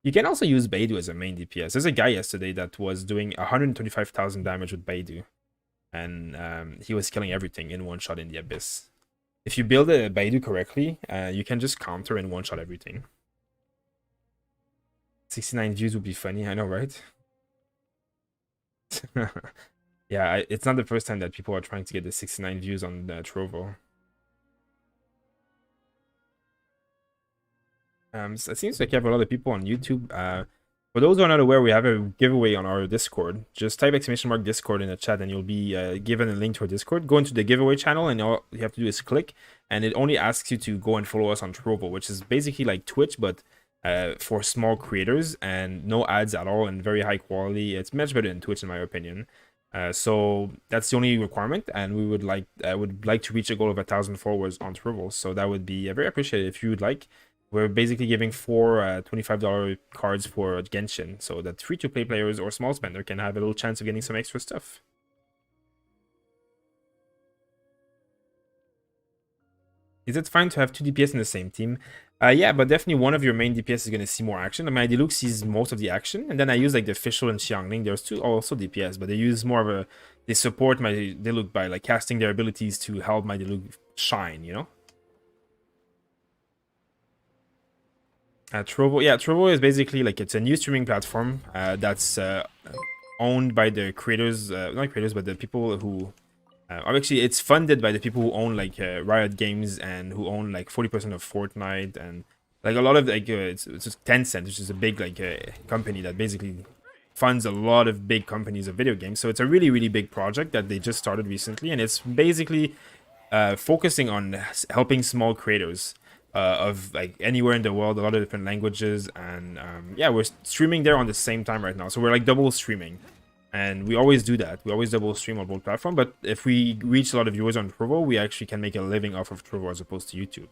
You can also use Beidou as a main DPS. There's a guy yesterday that was doing 125,000 damage with Beidou, and he was killing everything in one shot in the Abyss. If you build a Beidou correctly, you can just counter and one shot everything. 69 views would be funny, I know, right? Yeah, it's not the first time that people are trying to get the 69 views on Trovo. So it seems like you have a lot of people on YouTube. For those who are not aware, we have a giveaway on our Discord. Just type !Discord in the chat and you'll be given a link to our Discord. Go into the giveaway channel and all you have to do is click, and it only asks you to go and follow us on Trovo, which is basically like Twitch, but for small creators and no ads at all and very high quality. It's much better than Twitch in my opinion. So that's the only requirement, and we would like to reach a goal of 1,000 followers on Trovo. So that would be very appreciated if you would like. We're basically giving 4 $25 cards for Genshin, so that free-to-play players or small spender can have a little chance of getting some extra stuff. Is it fine to have 2 DPS in the same team? Yeah, but definitely one of your main DPS is going to see more action. I mean, my Deluxe sees most of the action, and then I use like the Fischl and Xiangling. There's 2 also DPS, but they use more of a... They support my Deluxe by like casting their abilities to help my Deluxe shine, you know? Trovo, yeah, Trovo is basically like it's a new streaming platform that's owned by the creators, not creators, but the people who actually it's funded by the people who own like Riot Games and who own like 40% of Fortnite, and like a lot of like it's just Tencent, which is a big like company that basically funds a lot of big companies of video games. So it's a really, really big project that they just started recently, and it's basically focusing on helping small creators of like anywhere in the world, a lot of different languages, and yeah, we're streaming there on the same time right now, so we're like double streaming, and we always do that. We always double stream on both platforms, but if we reach a lot of viewers on Trovo, we actually can make a living off of Trovo as opposed to YouTube.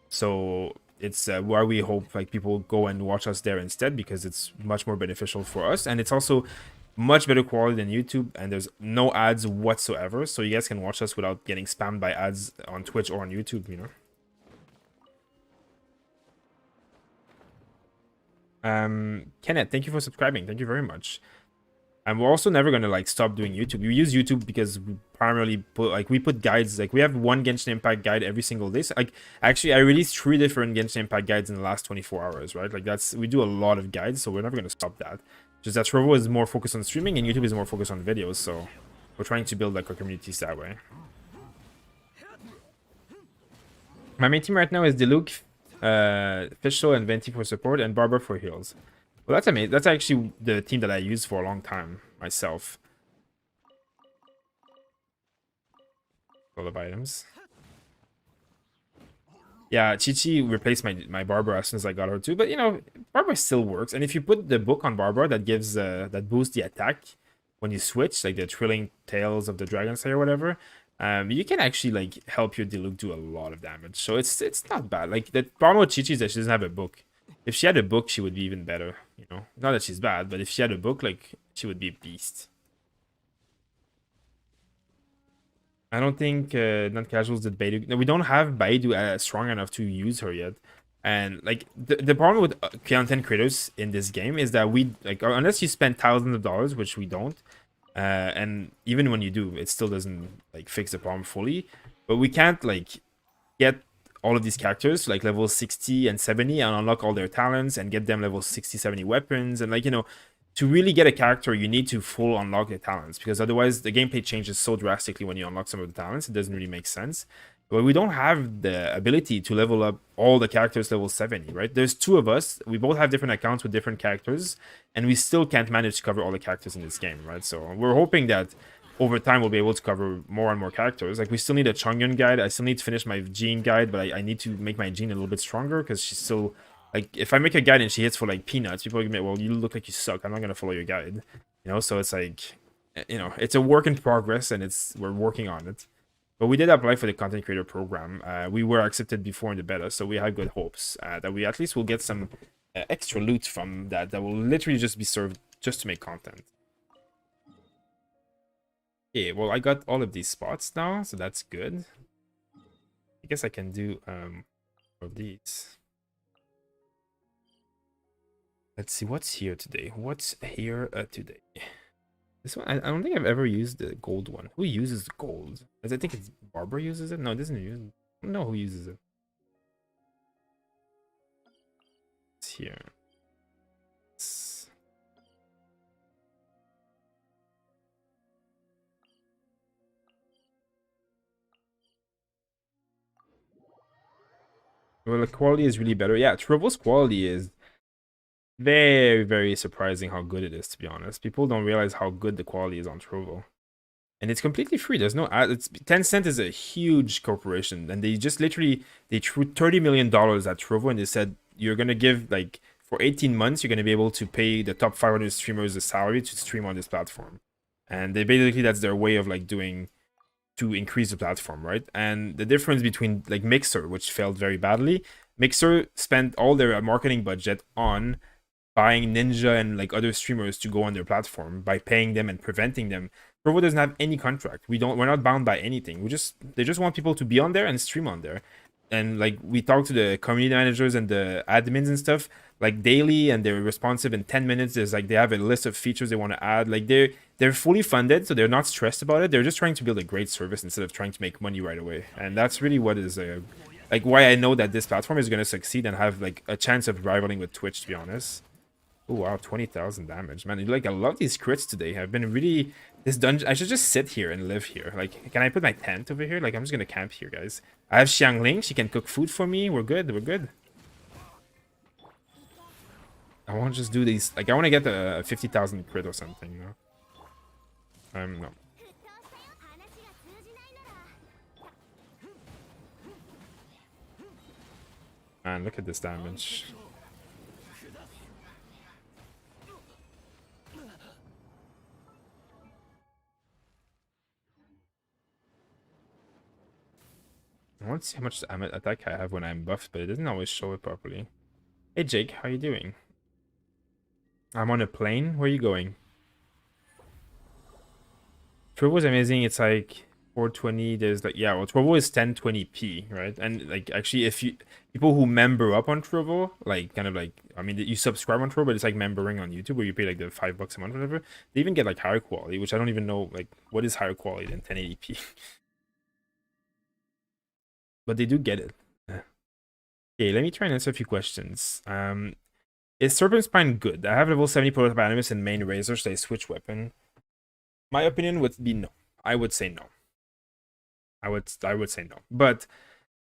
So it's why we hope like people go and watch us there instead, because it's much more beneficial for us, and it's also much better quality than YouTube, and there's no ads whatsoever, so you guys can watch us without getting spammed by ads on Twitch or on YouTube, you know. Kenneth, thank you for subscribing. Thank you very much. And we're also never gonna like stop doing YouTube. We use YouTube because we primarily put guides. Like we have one Genshin Impact guide every single day. So like actually I released 3 different Genshin Impact guides in the last 24 hours, right? Like we do a lot of guides, so we're never gonna stop that. Just that Trovo is more focused on streaming and YouTube is more focused on videos, so we're trying to build like our communities that way. My main team right now is Diluc, Fischl and Venti for support, and Barber for heals. Well, that's amazing. That's actually the team that I used for a long time myself. Full of items. Yeah, Chi-Chi replaced my Barber as soon as I got her too, but you know, Barber still works. And if you put the book on Barber that gives that boosts the attack when you switch, like the Trilling Tales of the Dragon Slayer or whatever, you can actually like help your Diluc do a lot of damage. So it's not bad. Like the problem with Chi-Chi is that she doesn't have a book. If she had a book, she would be even better. You know, not that she's bad, but if she had a book, like she would be a beast. I don't think non-casuals did Beidou. No, we don't have Beidou strong enough to use her yet. And like the problem with content creators in this game is that we like unless you spend thousands of dollars, which we don't, and even when you do, it still doesn't like fix the problem fully. But we can't like get all of these characters like level 60 and 70 and unlock all their talents and get them level 60, 70 weapons, and like, you know, to really get a character, you need to full unlock the talents, because otherwise the gameplay changes so drastically when you unlock some of the talents. It doesn't really make sense. But we don't have the ability to level up all the characters level 70, right? There's 2 of us. We both have different accounts with different characters, and we still can't manage to cover all the characters in this game, right? So we're hoping that over time we'll be able to cover more and more characters. Like we still need a Chongyun guide. I still need to finish my Jean guide, but I need to make my Jean a little bit stronger, because she's still... Like, if I make a guide and she hits for, like, peanuts, people are gonna be, well, you look like you suck. I'm not gonna follow your guide. You know, so it's like, you know, it's a work in progress, and we're working on it. But we did apply for the content creator program. We were accepted before in the beta, so we had good hopes that we at least will get some extra loot from that will literally just be served just to make content. Okay, well, I got all of these spots now, so that's good. I guess I can do of these. Let's see what's here today. What's here today? This one, I don't think I've ever used the gold one. Who uses gold? I think it's Barbara uses it. No, it doesn't use it. I don't know who uses it. It's here. Well, the quality is really better. Yeah, Trovo's quality is very, very surprising how good it is, to be honest. People don't realize how good the quality is on Trovo. And it's completely free. There's no ad. It's Tencent is a huge corporation, and they just literally they threw $30 million at Trovo, and they said you're gonna give like for 18 months you're gonna be able to pay the top 500 streamers a salary to stream on this platform, and they basically that's their way of like doing to increase the platform, right? And the difference between like Mixer, which failed very badly, Mixer spent all their marketing budget on buying Ninja and like other streamers to go on their platform by paying them and preventing them. Trovo doesn't have any contract. We're not bound by anything. They just want people to be on there and stream on there. And like we talk to the community managers and the admins and stuff like daily, and they're responsive in 10 minutes. There's like they have a list of features they want to add. Like they're fully funded, so they're not stressed about it. They're just trying to build a great service instead of trying to make money right away. And that's really what is like why I know that this platform is going to succeed and have like a chance of rivaling with Twitch, to be honest. Oh wow, 20,000 damage, man. Like I love these crits today. I've been really this dungeon. I should just sit here and live here. Like, can I put my tent over here? Like, I'm just gonna camp here, guys. I have Xiangling. She can cook food for me. We're good. We're good. I want to just do these. Like, I want to get a 50,000 crit or something. You know? No. Man, look at this damage. I want to see how much attack I have when I'm buffed, but it doesn't always show it properly. Hey Jake, how you doing? I'm on a plane. Where are you going? Trovo is amazing. It's like 420. There's like well, Trovo is 1020p, right? And like actually, if you people who member up on Trovo, like kind of like I mean, you subscribe on Trovo, but it's like membering on YouTube where you pay like the $5 a month, or whatever. They even get like higher quality, which I don't even know like what is higher quality than 1080p. But they do get it. Okay, let me try and answer a few questions. Is Serpent Spine good? I have level 70 prototype Animus and main Razer, so I switch weapon. My opinion would be no. I would say no. I would say no. But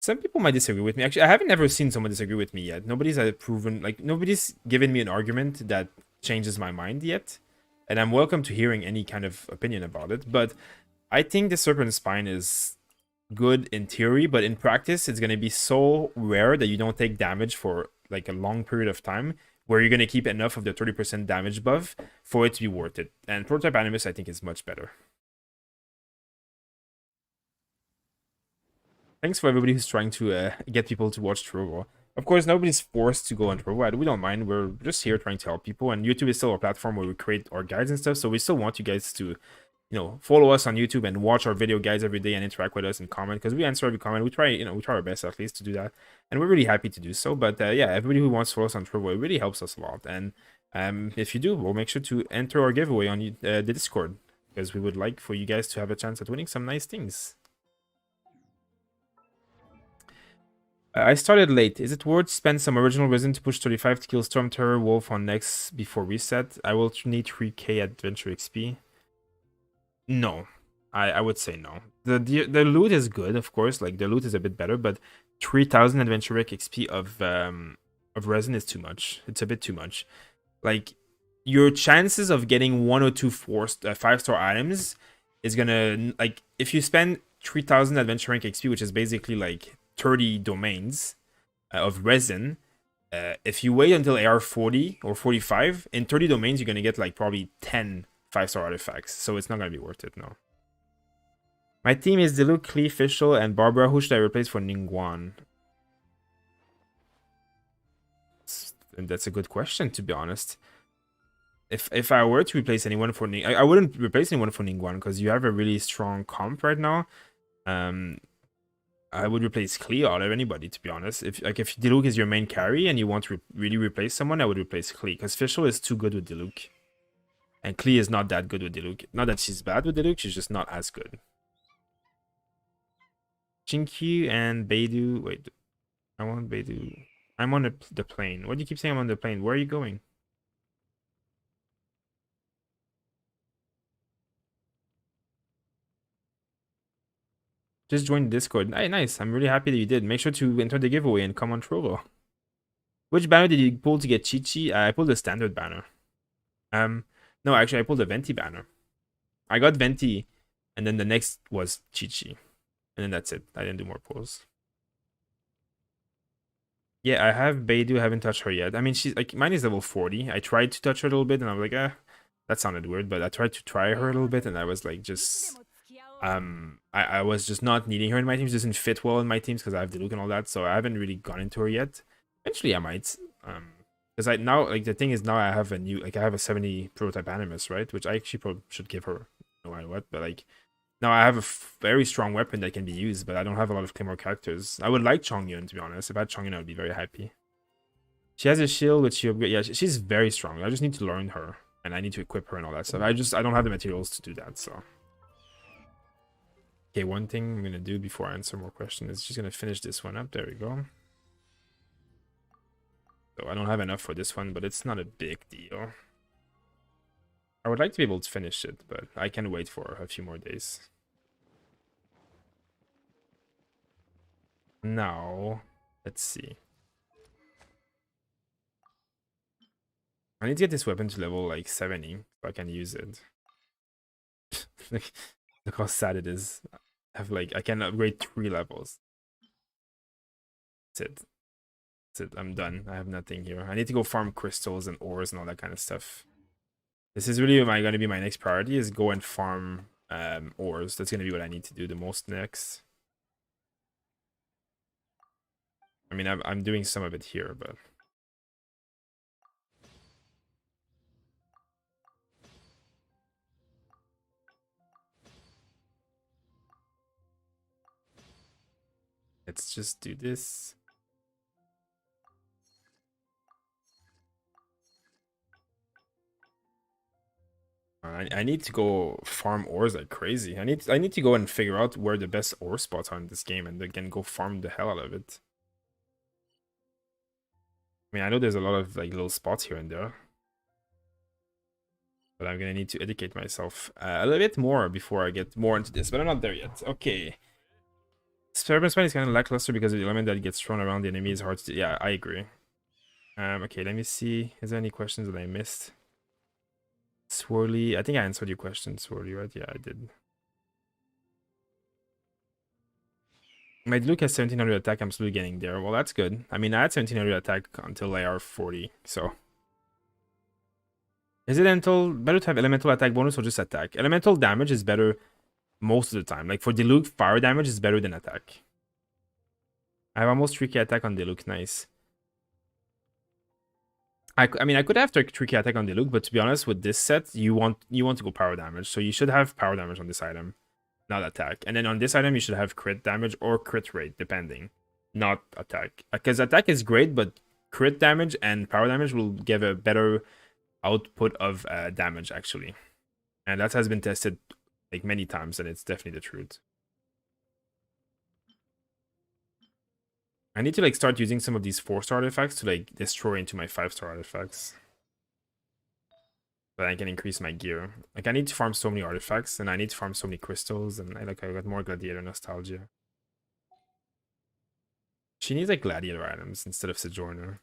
some people might disagree with me. Actually, I haven't ever seen someone disagree with me yet. Nobody's nobody's given me an argument that changes my mind yet. And I'm welcome to hearing any kind of opinion about it. But I think the Serpent Spine is good in theory, but in practice it's going to be so rare that you don't take damage for like a long period of time where you're going to keep enough of the 30% damage buff for it to be worth it. And Prototype Animus I think is much better. Thanks for everybody who's trying to get people to watch Trovo. Of course, nobody's forced to go on Trovo. We don't mind. We're just here trying to help people, and YouTube is still a platform where we create our guides and stuff, so we still want you guys to follow us on YouTube and watch our video guides every day and interact with us and comment, because we answer every comment. We try our best at least to do that, and we're really happy to do so. But yeah, everybody who wants to follow us on Trovo, it really helps us a lot. And if you do, we'll make sure to enter our giveaway on the Discord, because we would like for you guys to have a chance at winning some nice things. I started late. Is it worth spend some original resin to push 35 to kill Storm Terror Wolf on next before reset? I will need 3k adventure XP. No, I would say no. The loot is good, of course. Like the loot is a bit better, but 3,000 adventure XP of resin is too much. It's a bit too much. Like your chances of getting 1 or 2 5-star items is gonna like if you spend 3,000 adventure rank XP, which is basically like 30 domains of resin. If you wait until AR 40 or 45, in 30 domains you're gonna get like probably 10 5-star artifacts, so it's not gonna be worth it. No. My team is Diluc, Klee, Fischer, and Barbara. Who should I replace for Ningguang? and that's a good question, to be honest. If I were to replace anyone for Ning, I wouldn't replace anyone for Ningguang because you have a really strong comp right now. I would replace Klee out of anybody, to be honest. If Diluc is your main carry and you want to really replace someone, I would replace Klee because Fischer is too good with Diluc. And Klee is not that good with Diluc. Not that she's bad with Diluc, she's just not as good. Jinkyu and Beidou. Wait, I want Beidou. I'm on the plane. What do you keep saying I'm on the plane? Where are you going? Just joined Discord. Hey, nice. I'm really happy that you did. Make sure to enter the giveaway and come on Trovo. Which banner did you pull to get Chi-Chi? I pulled the standard banner. No, actually, I pulled the Venti banner. I got Venti, and then the next was Chi-Chi. And then that's it. I didn't do more pulls. Yeah, I have Beidou. Haven't touched her yet. I mean, she's like, mine is level 40. I tried to touch her a little bit, and I was like, that sounded weird. But I tried to try her a little bit, and I was like, just I was just not needing her in my teams. She doesn't fit well in my teams because I have Diluc and all that. So I haven't really gone into her yet. Eventually, I might. Because I now, like, the thing is, now I have a new, like, I have a 70 prototype Animus, right? Which I actually probably should give her no matter what. But like, now I have a very strong weapon that can be used, but I don't have a lot of Claymore characters. I would like Chongyun, to be honest. If I had Chongyun, I would be very happy. She has a shield, which she upgrade. Yeah, she's very strong. I just need to learn her, and I need to equip her and all that stuff. I don't have the materials to do that, so. Okay, one thing I'm gonna do before I answer more questions is just gonna finish this one up. There we go. So I don't have enough for this one, but it's not a big deal. I would like to be able to finish it, but I can wait for a few more days. Now, let's see. I need to get this weapon to level like 70 so I can use it. Look how sad it is. I can upgrade 3 levels. That's it. That's it. I'm done. I have nothing here. I need to go farm crystals and ores and all that kind of stuff. This is really going to be my next priority, is go and farm ores. That's going to be what I need to do the most next. I mean, I'm doing some of it here, but let's just do this. I need to go farm ores like crazy. I need to go and figure out where the best ore spots are in this game, and again go farm the hell out of it. I mean, I know there's a lot of like little spots here and there, but I'm gonna need to educate myself a little bit more before I get more into this. But I'm not there yet. Okay. Experiment Spine is kind of lackluster because of the element that gets thrown around the enemy is hard to. Yeah, I agree. Okay, let me see. Is there any questions that I missed? Swirly, I think I answered your question, Swirly, right? Yeah, I did. My Luke has 1700 attack. I'm slowly getting there. Well, that's good. I mean, I had 1700 attack until AR 40, so. Is it better to have elemental attack bonus or just attack? Elemental damage is better most of the time. Like for Diluc, fire damage is better than attack. I have almost 3k attack on Diluc. Nice. I mean, I could have 3k attack on Diluc, but to be honest, with this set, you want to go power damage. So you should have power damage on this item, not attack. And then on this item, you should have crit damage or crit rate, depending. Not attack. Because attack is great, but crit damage and power damage will give a better output of damage, actually. And that has been tested like many times, and it's definitely the truth. I need to like start using some of these 4-star artifacts to like destroy into my 5-star artifacts. But I can increase my gear. Like I need to farm so many artifacts, and I need to farm so many crystals, and I got more gladiator nostalgia. She needs like gladiator items instead of sojourner.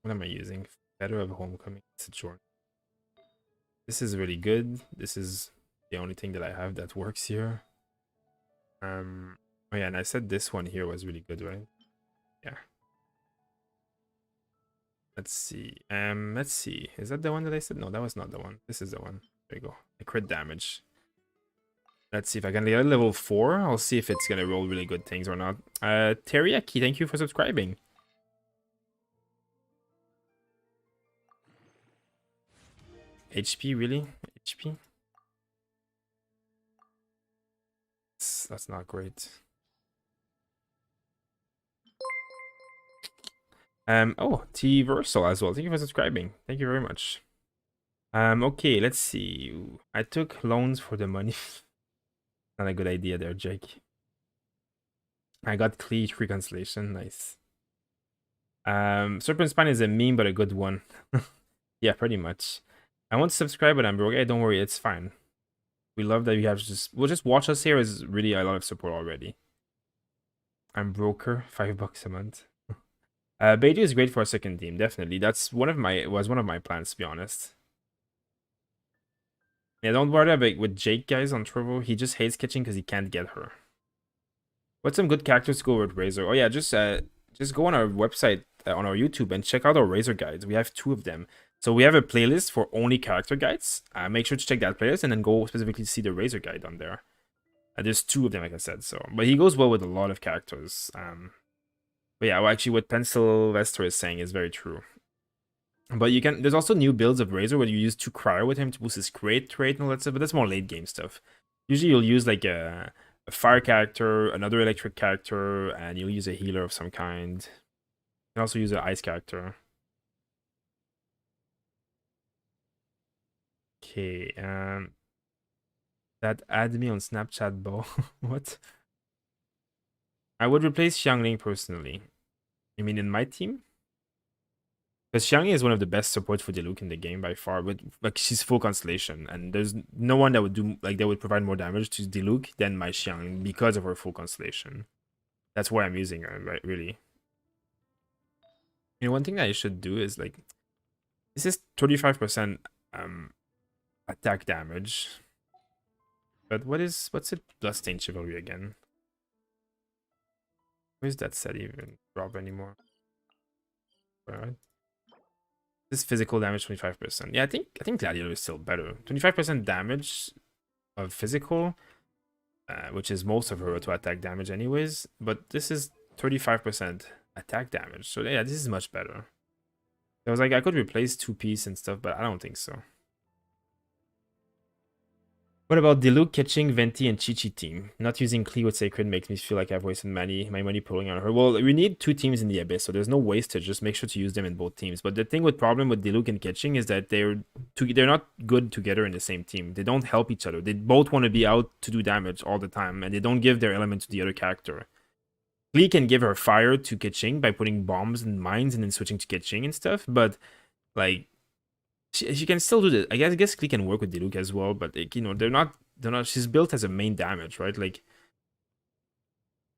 What am I using? Better of Homecoming, sojourner. This is really good. This is the only thing that I have that works here. Oh yeah, and I said this one here was really good, right? Yeah. Let's see. Let's see. Is that the one that I said? No, that was not the one. This is the one. There you go. The crit damage. Let's see if I can get a level 4. I'll see if it's gonna roll really good things or not. Teriyaki, thank you for subscribing. HP, really? HP? That's not great. Oh, T-Versal as well. Thank you for subscribing. Thank you very much. Okay, let's see. I took loans for the money. Not a good idea there, Jake. I got Cleach reconciliation. Nice. Serpent Spine is a meme, but a good one. Yeah, pretty much. I want to subscribe, but I'm broke. Hey, don't worry, it's fine. We love that you have just watch us here is really a lot of support already. I'm broker, $5 a month. Beidou is great for a second team, definitely. That's one of my plans, to be honest. Yeah, don't worry about with Jake, guys, on Trovo. He just hates catching because he can't get her. What's some good characters to go with Razer? Oh yeah, just go on our website on our YouTube and check out our Razer guides. We have 2 of them. So we have a playlist for only character guides. Make sure to check that playlist and then go specifically see the Razer guide on there. There's 2 of them, like I said. So, but he goes well with a lot of characters. But yeah, well, actually, what Pencil Vester is saying is very true. But you can. There's also new builds of Razer where you use 2 cryo with him to boost his crate trait and all that stuff. But that's more late game stuff. Usually, you'll use like a fire character, another electric character, and you'll use a healer of some kind. You can also use an ice character. Okay, that add me on Snapchat, Bo. What? I would replace Xiangling personally. You mean in my team? Because Xiangling is one of the best support for Diluc in the game by far, but like she's full constellation, and there's no one that would do like that would provide more damage to Diluc than my Xiangling because of her full constellation. That's why I'm using her, right? Really. You know, one thing that I should do is like this is 35% attack damage. But what's it Bloodstained Chivalry again? Where's that set even drop anymore? Alright. This physical damage 25%. Yeah, I think Gladiator is still better. 25% damage of physical, which is most of her auto attack damage anyways, but this is 35% attack damage. So yeah, this is much better. I was like, I could replace 2-piece and stuff, but I don't think so. What about Diluc catching Venti and Chi-Chi team? Not using Klee with Sacred makes me feel like I've wasted my money pulling on her. Well, we need 2 teams in the Abyss, so there's no wastage. Just make sure to use them in both teams. But the problem with Diluc and catching is that they're not good together in the same team. They don't help each other. They both want to be out to do damage all the time, and they don't give their element to the other character. Klee can give her fire to Keqing by putting bombs and mines and then switching to Keqing and stuff, but like she can still do this. I guess Klee can work with Diluc as well, but like, you know, they're not she's built as a main damage, right? Like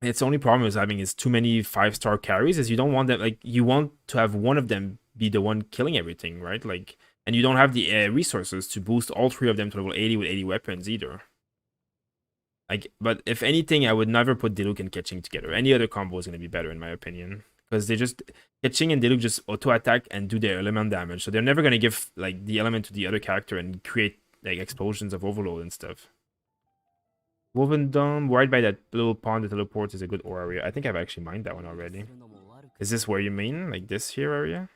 its only problem is having is too many 5-star carries, is you don't want them, like you want to have one of them be the one killing everything, right? Like, and you don't have the resources to boost all 3 of them to level 80 with 80 weapons either. Like, but if anything, I would never put Diluc and Keqing together. Any other combo is going to be better in my opinion. Because they just Keqing and Diluc just auto attack and do their element damage, so they're never gonna give like the element to the other character and create like explosions of overload and stuff. Woven Dome, right by that little pond that teleports, is a good ore area. I think I've actually mined that one already. Is this where you mean, like this here area,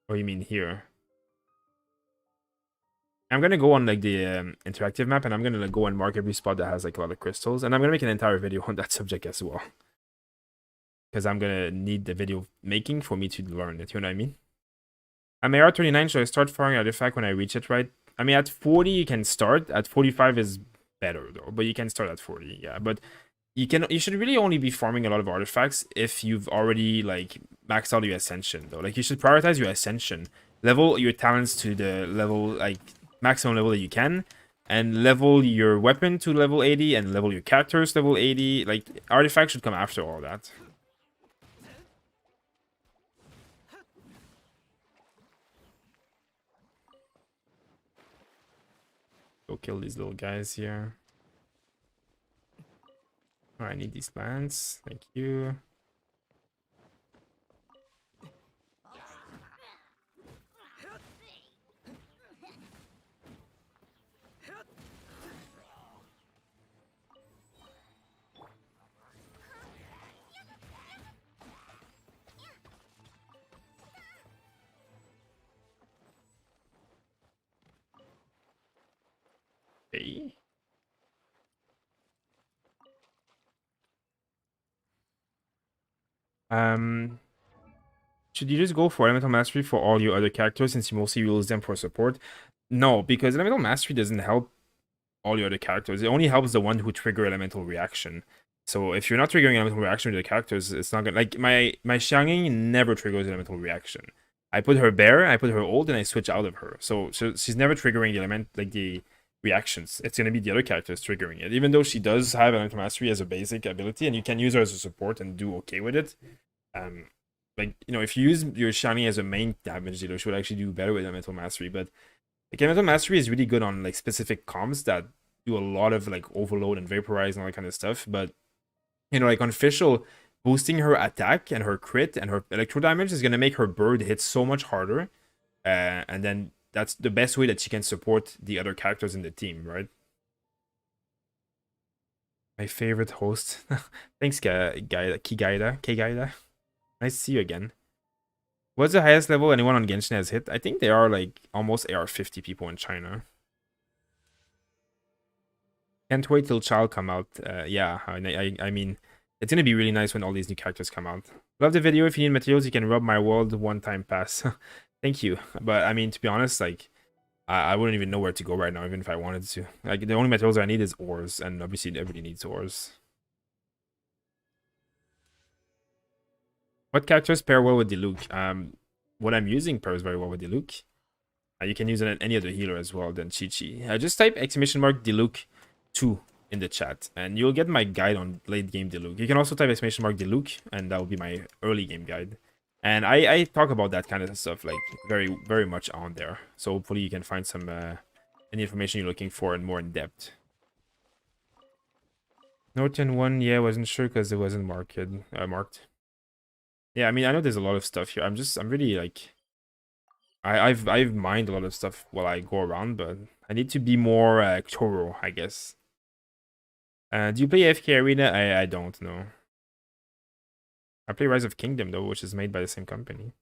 or you mean here? I'm gonna go on like the interactive map, and I'm gonna like, go and mark every spot that has like a lot of crystals, and I'm gonna make an entire video on that subject as well. Because I'm gonna need the video making for me to learn it, you know what I mean? I'm AR 39, so I start firing artifact when I reach it, right? I mean, at 40 you can start. At 45 is better though, but you can start at 40, yeah. But you should really only be farming a lot of artifacts if you've already like maxed out your ascension though. Like you should prioritize your ascension, level your talents to the level like maximum level that you can, and level your weapon to level 80 and level your characters to level 80. Like artifacts should come after all that. Go kill these little guys here. Oh, I need these plants. Thank you. Okay. Should you just go for Elemental Mastery for all your other characters since you mostly use them for support? No, because Elemental Mastery doesn't help all your other characters. It only helps the one who trigger Elemental Reaction. So if you're not triggering Elemental Reaction to the characters, it's not gonna... Like, my Xiangling never triggers Elemental Reaction. I put her Bear, I put her ult, and I switch out of her. So she's never triggering the element, like the reactions. It's gonna be the other characters triggering it. Even though she does have Elemental Mastery as a basic ability, and you can use her as a support and do okay with it. Like, you know, if you use your Shiny as a main damage dealer, she would actually do better with Elemental Mastery. But like, Elemental Mastery is really good on like specific comps that do a lot of like overload and vaporize and all that kind of stuff. But you know, like on Fischl, boosting her attack and her crit and her electro damage is gonna make her bird hit so much harder. And then that's the best way that she can support the other characters in the team, right? My favorite host. Thanks, Kigaida. Nice to see you again. What's the highest level anyone on Genshin has hit? I think they are like almost AR50 people in China. Can't wait till Child come out. Yeah, I mean, it's gonna be really nice when all these new characters come out. Love the video. If you need materials, you can rub my world one-time pass. Thank you. But I mean, to be honest, like, I wouldn't even know where to go right now, even if I wanted to. Like, the only materials I need is ores, and obviously everybody needs ores. What characters pair well with Diluc? What I'm using pairs very well with Diluc. You can use it on any other healer as well than Chi-Chi. Just type !Diluc 2 in the chat, and you'll get my guide on late game Diluc. You can also type !Diluc, and that will be my early game guide. And I talk about that kind of stuff like very, very much on there. So hopefully you can find some any information you're looking for and more in depth. Norton 1, yeah, wasn't sure because it wasn't marked. Yeah, I mean, I know there's a lot of stuff here. I'm really like, I've mined a lot of stuff while I go around, but I need to be more thorough, I guess. Do you play FK Arena? I don't know. I play Rise of Kingdom though, which is made by the same company.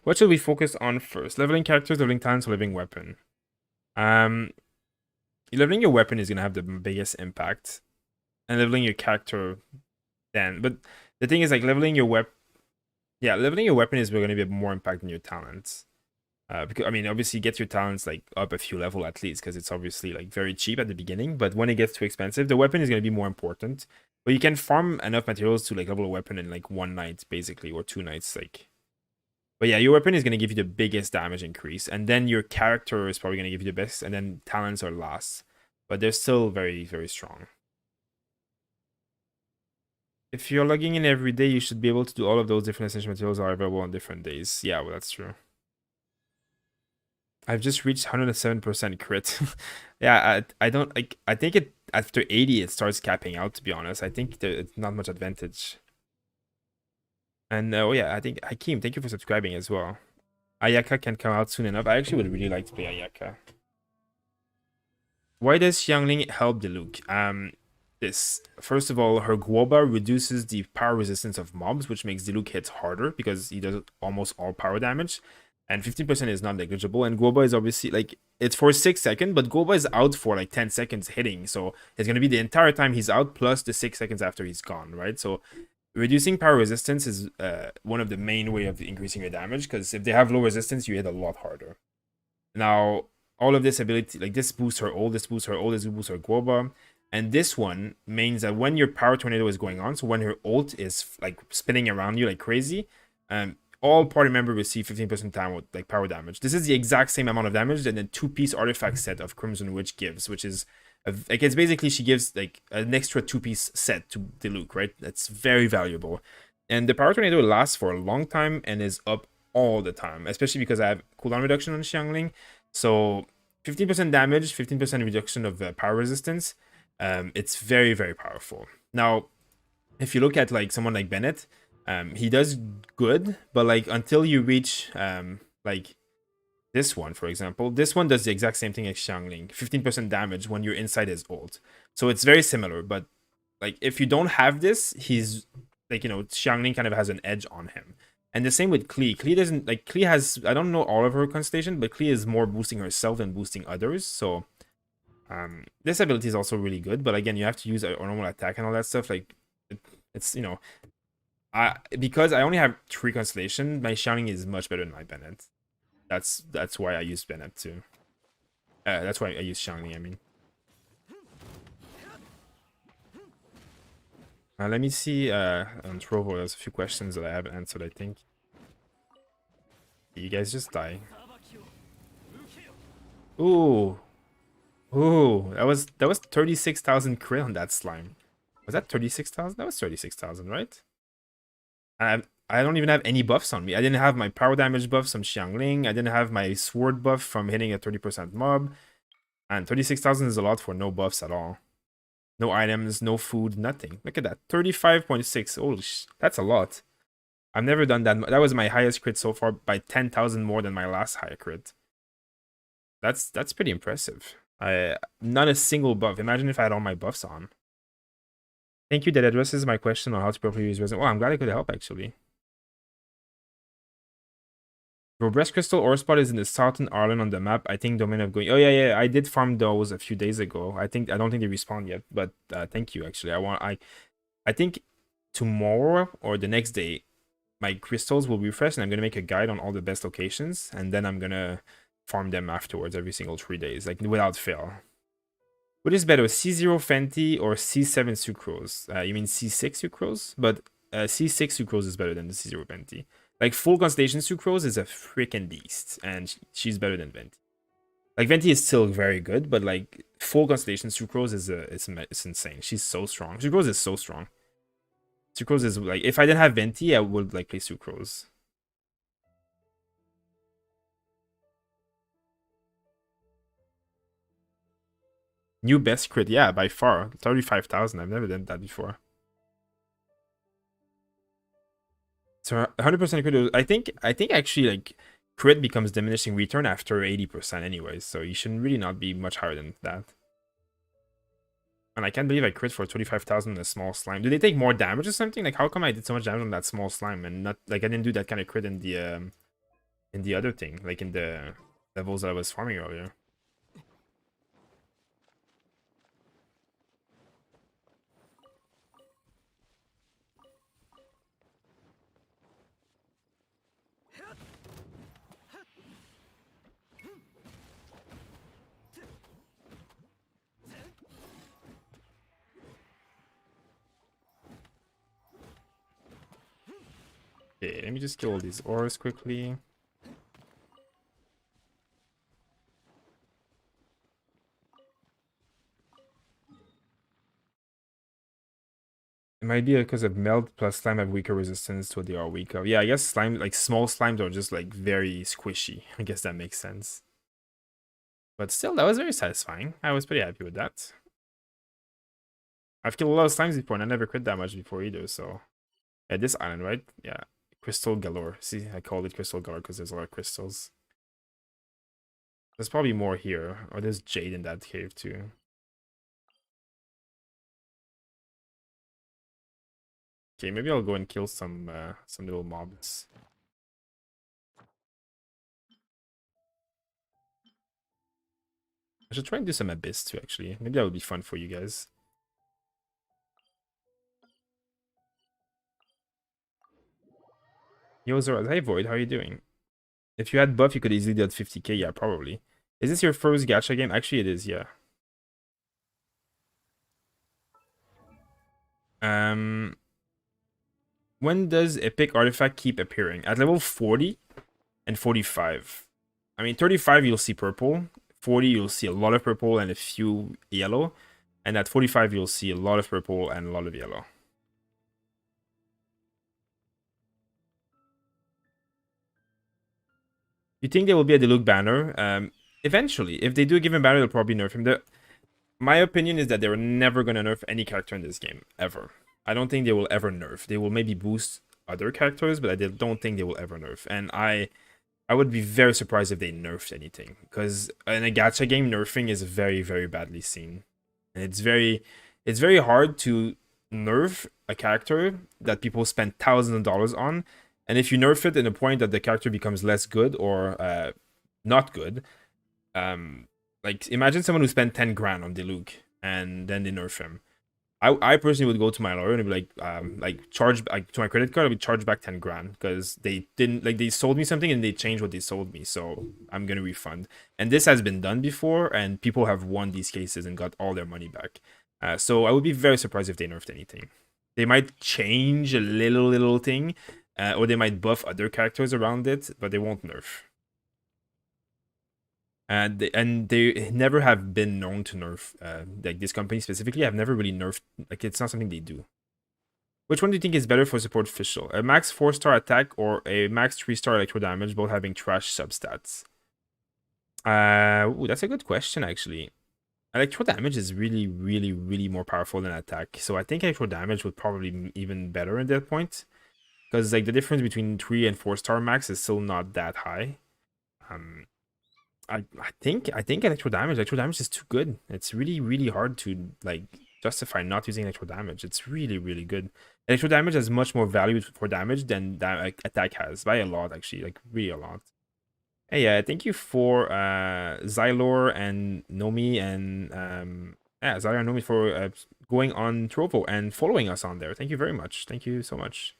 What should we focus on first? Leveling characters, leveling talents, or leveling weapon? Leveling your weapon is gonna have the biggest impact, and leveling your character then. But the thing is, like, leveling your weapon is going to be more impact than your talents. Because I mean, obviously, get your talents like up a few level at least, because it's obviously like very cheap at the beginning. But when it gets too expensive, the weapon is going to be more important. But you can farm enough materials to like level a weapon in like one night, basically, or 2 nights, like. But yeah, your weapon is going to give you the biggest damage increase, and then your character is probably going to give you the best, and then talents are last. But they're still very, very strong. If you're logging in every day, you should be able to do all of those different essential materials are available on different days. Yeah, well, that's true. I've just reached 107% crit. Yeah, I don't like. I think it after 80 it starts capping out. To be honest, I think it's not much advantage. And oh yeah, I think Hakeem, thank you for subscribing as well. Ayaka can come out soon enough. I actually would really like to play Ayaka. Why does Xiangling help Diluc? This. First of all, her Guoba reduces the power resistance of mobs, which makes Diluc hits harder because he does almost all power damage. And 15% is not negligible. And Guoba is obviously like, it's for 6 seconds, but Guoba is out for like 10 seconds hitting. So it's going to be the entire time he's out plus the 6 seconds after he's gone, right? So reducing power resistance is one of the main way of increasing your damage, because if they have low resistance, you hit a lot harder. Now, all of this ability, like this boosts her ult, this boosts her ult, this boosts her Guoba. And this one means that when your power tornado is going on, so when her ult is like spinning around you like crazy, all party members receive 15% time with like power damage. This is the exact same amount of damage that the 2-piece artifact set of Crimson Witch gives, which is like, it's basically she gives like an extra 2-piece set to Diluc, right? That's very valuable. And the power tornado lasts for a long time and is up all the time, especially because I have cooldown reduction on Xiangling. So 15% damage, 15% reduction of power resistance. It's very, very powerful. Now, if you look at like someone like Bennett, he does good, but like until you reach like this one, for example, this one does the exact same thing as Xiangling, 15% damage when you're inside his ult. So it's very similar, but like if you don't have this, he's like, you know, Xiangling kind of has an edge on him. And the same with Klee. Klee doesn't like Klee has, I don't know all of her constellation, but Klee is more boosting herself than boosting others. So this ability is also really good, but again, you have to use a normal attack and all that stuff. Like it's, you know, because I only have 3 constellation, my Xiangling is much better than my Bennett. That's why I use Bennett too. That's why I use Xiangling, I mean. Let me see on Trovo, there's a few questions that I haven't answered, I think. You guys just die. Ooh. Ooh, that was 36,000 crit on that slime. Was that 36,000? That was 36,000, right? I don't even have any buffs on me. I didn't have my power damage buff from Xiangling. I didn't have my sword buff from hitting a 30% mob. And 36,000 is a lot for no buffs at all. No items, no food, nothing. Look at that. 35.6. Holy that's a lot. I've never done that. That was my highest crit so far by 10,000 more than my last high crit. That's pretty impressive. Not a single buff. Imagine if I had all my buffs on. Thank you. That addresses my question on how to properly use resin. Oh, I'm glad I could help actually. Bro, Breast Crystal Ore Spot is in the southern Ireland on the map. I think Domain of Going. Oh yeah, I did farm those a few days ago. I don't think they respawned yet, but thank you actually. I think tomorrow or the next day, my crystals will refresh, and I'm gonna make a guide on all the best locations, and then I'm gonna farm them afterwards every single 3 days, like without fail. What is better, C0 Venti or C7 Sucrose? You mean C6 Sucrose? But C6 Sucrose is better than the C0 Venti. Like full constellation Sucrose is a freaking beast, and she's better than Venti. Like Venti is still very good, but like full constellation Sucrose is it's insane. She's so strong. Sucrose is so strong. Sucrose is like, if I didn't have Venti, I would like play Sucrose. New best crit, yeah, by far. 35,000. I've never done that before. So 100% crit. I think actually like crit becomes diminishing return after 80% anyways, so you shouldn't really not be much higher than that. And I can't believe I crit for 25,000 in a small slime. Do they take more damage or something? Like how come I did so much damage on that small slime and not like I didn't do that kind of crit in the other thing, like in the levels that I was farming earlier? Okay, let me just kill all these ores quickly. It might be because of melt plus slime have weaker resistance to what they are weak of. Yeah, I guess slime, like small slimes are just like very squishy. I guess that makes sense. But still, that was very satisfying. I was pretty happy with that. I've killed a lot of slimes before and I never crit that much before either, so. Yeah, this island, right? Yeah. Crystal galore. See, I called it crystal galore because there's a lot of crystals. There's probably more here. Or there's jade in that cave too. Okay, maybe I'll go and kill some little mobs. I should try and do some abyss too, actually. Maybe that would be fun for you guys. Yo, Zora, hey Void, how are you doing? If you had buff, you could easily do 50k. Yeah, probably. Is this your first gacha game? Actually, it is, yeah. When does epic artifact keep appearing? At level 40 and 45. I mean, 35 you'll see purple. 40 you'll see a lot of purple and a few yellow. And at 45 you'll see a lot of purple and a lot of yellow. You think there will be a Diluc banner? Eventually, if they do give him banner, they'll probably nerf him. My opinion is that they're never going to nerf any character in this game, ever. I don't think they will ever nerf. They will maybe boost other characters, but I don't think they will ever nerf. And I would be very surprised if they nerfed anything, because in a gacha game, nerfing is very, very badly seen. And it's very hard to nerf a character that people spend thousands of dollars on And if you nerf it in a point that the character becomes less good or not good, like imagine someone who spent 10 grand on Diluc and then they nerf him. I personally would go to my lawyer and be like charge like to my credit card, I would charge back 10 grand because they didn't like they sold me something and they changed what they sold me, so I'm gonna refund. And this has been done before, and people have won these cases and got all their money back. So I would be very surprised if they nerfed anything. They might change a little thing, or they might buff other characters around it, but they won't nerf. And they never have been known to nerf, like this company specifically have never really nerfed, like it's not something they do. Which one do you think is better for support Fischl? A max 4-star attack or a max 3-star electro damage, both having trash substats? Ooh, that's a good question actually. Electro damage is really more powerful than attack, so I think electro damage would probably be even better at that point, because like the difference between 3 and 4-star max is still not that high. I think electro damage is too good. It's really hard to like justify not using electro damage. It's really good. Electro damage has much more value for damage than that like, attack has, by a lot actually, like really a lot. Hey, yeah, thank you for Xylor and Nomi and yeah, Xylor and Nomi for going on Trovo and following us on there. Thank you very much. Thank you so much.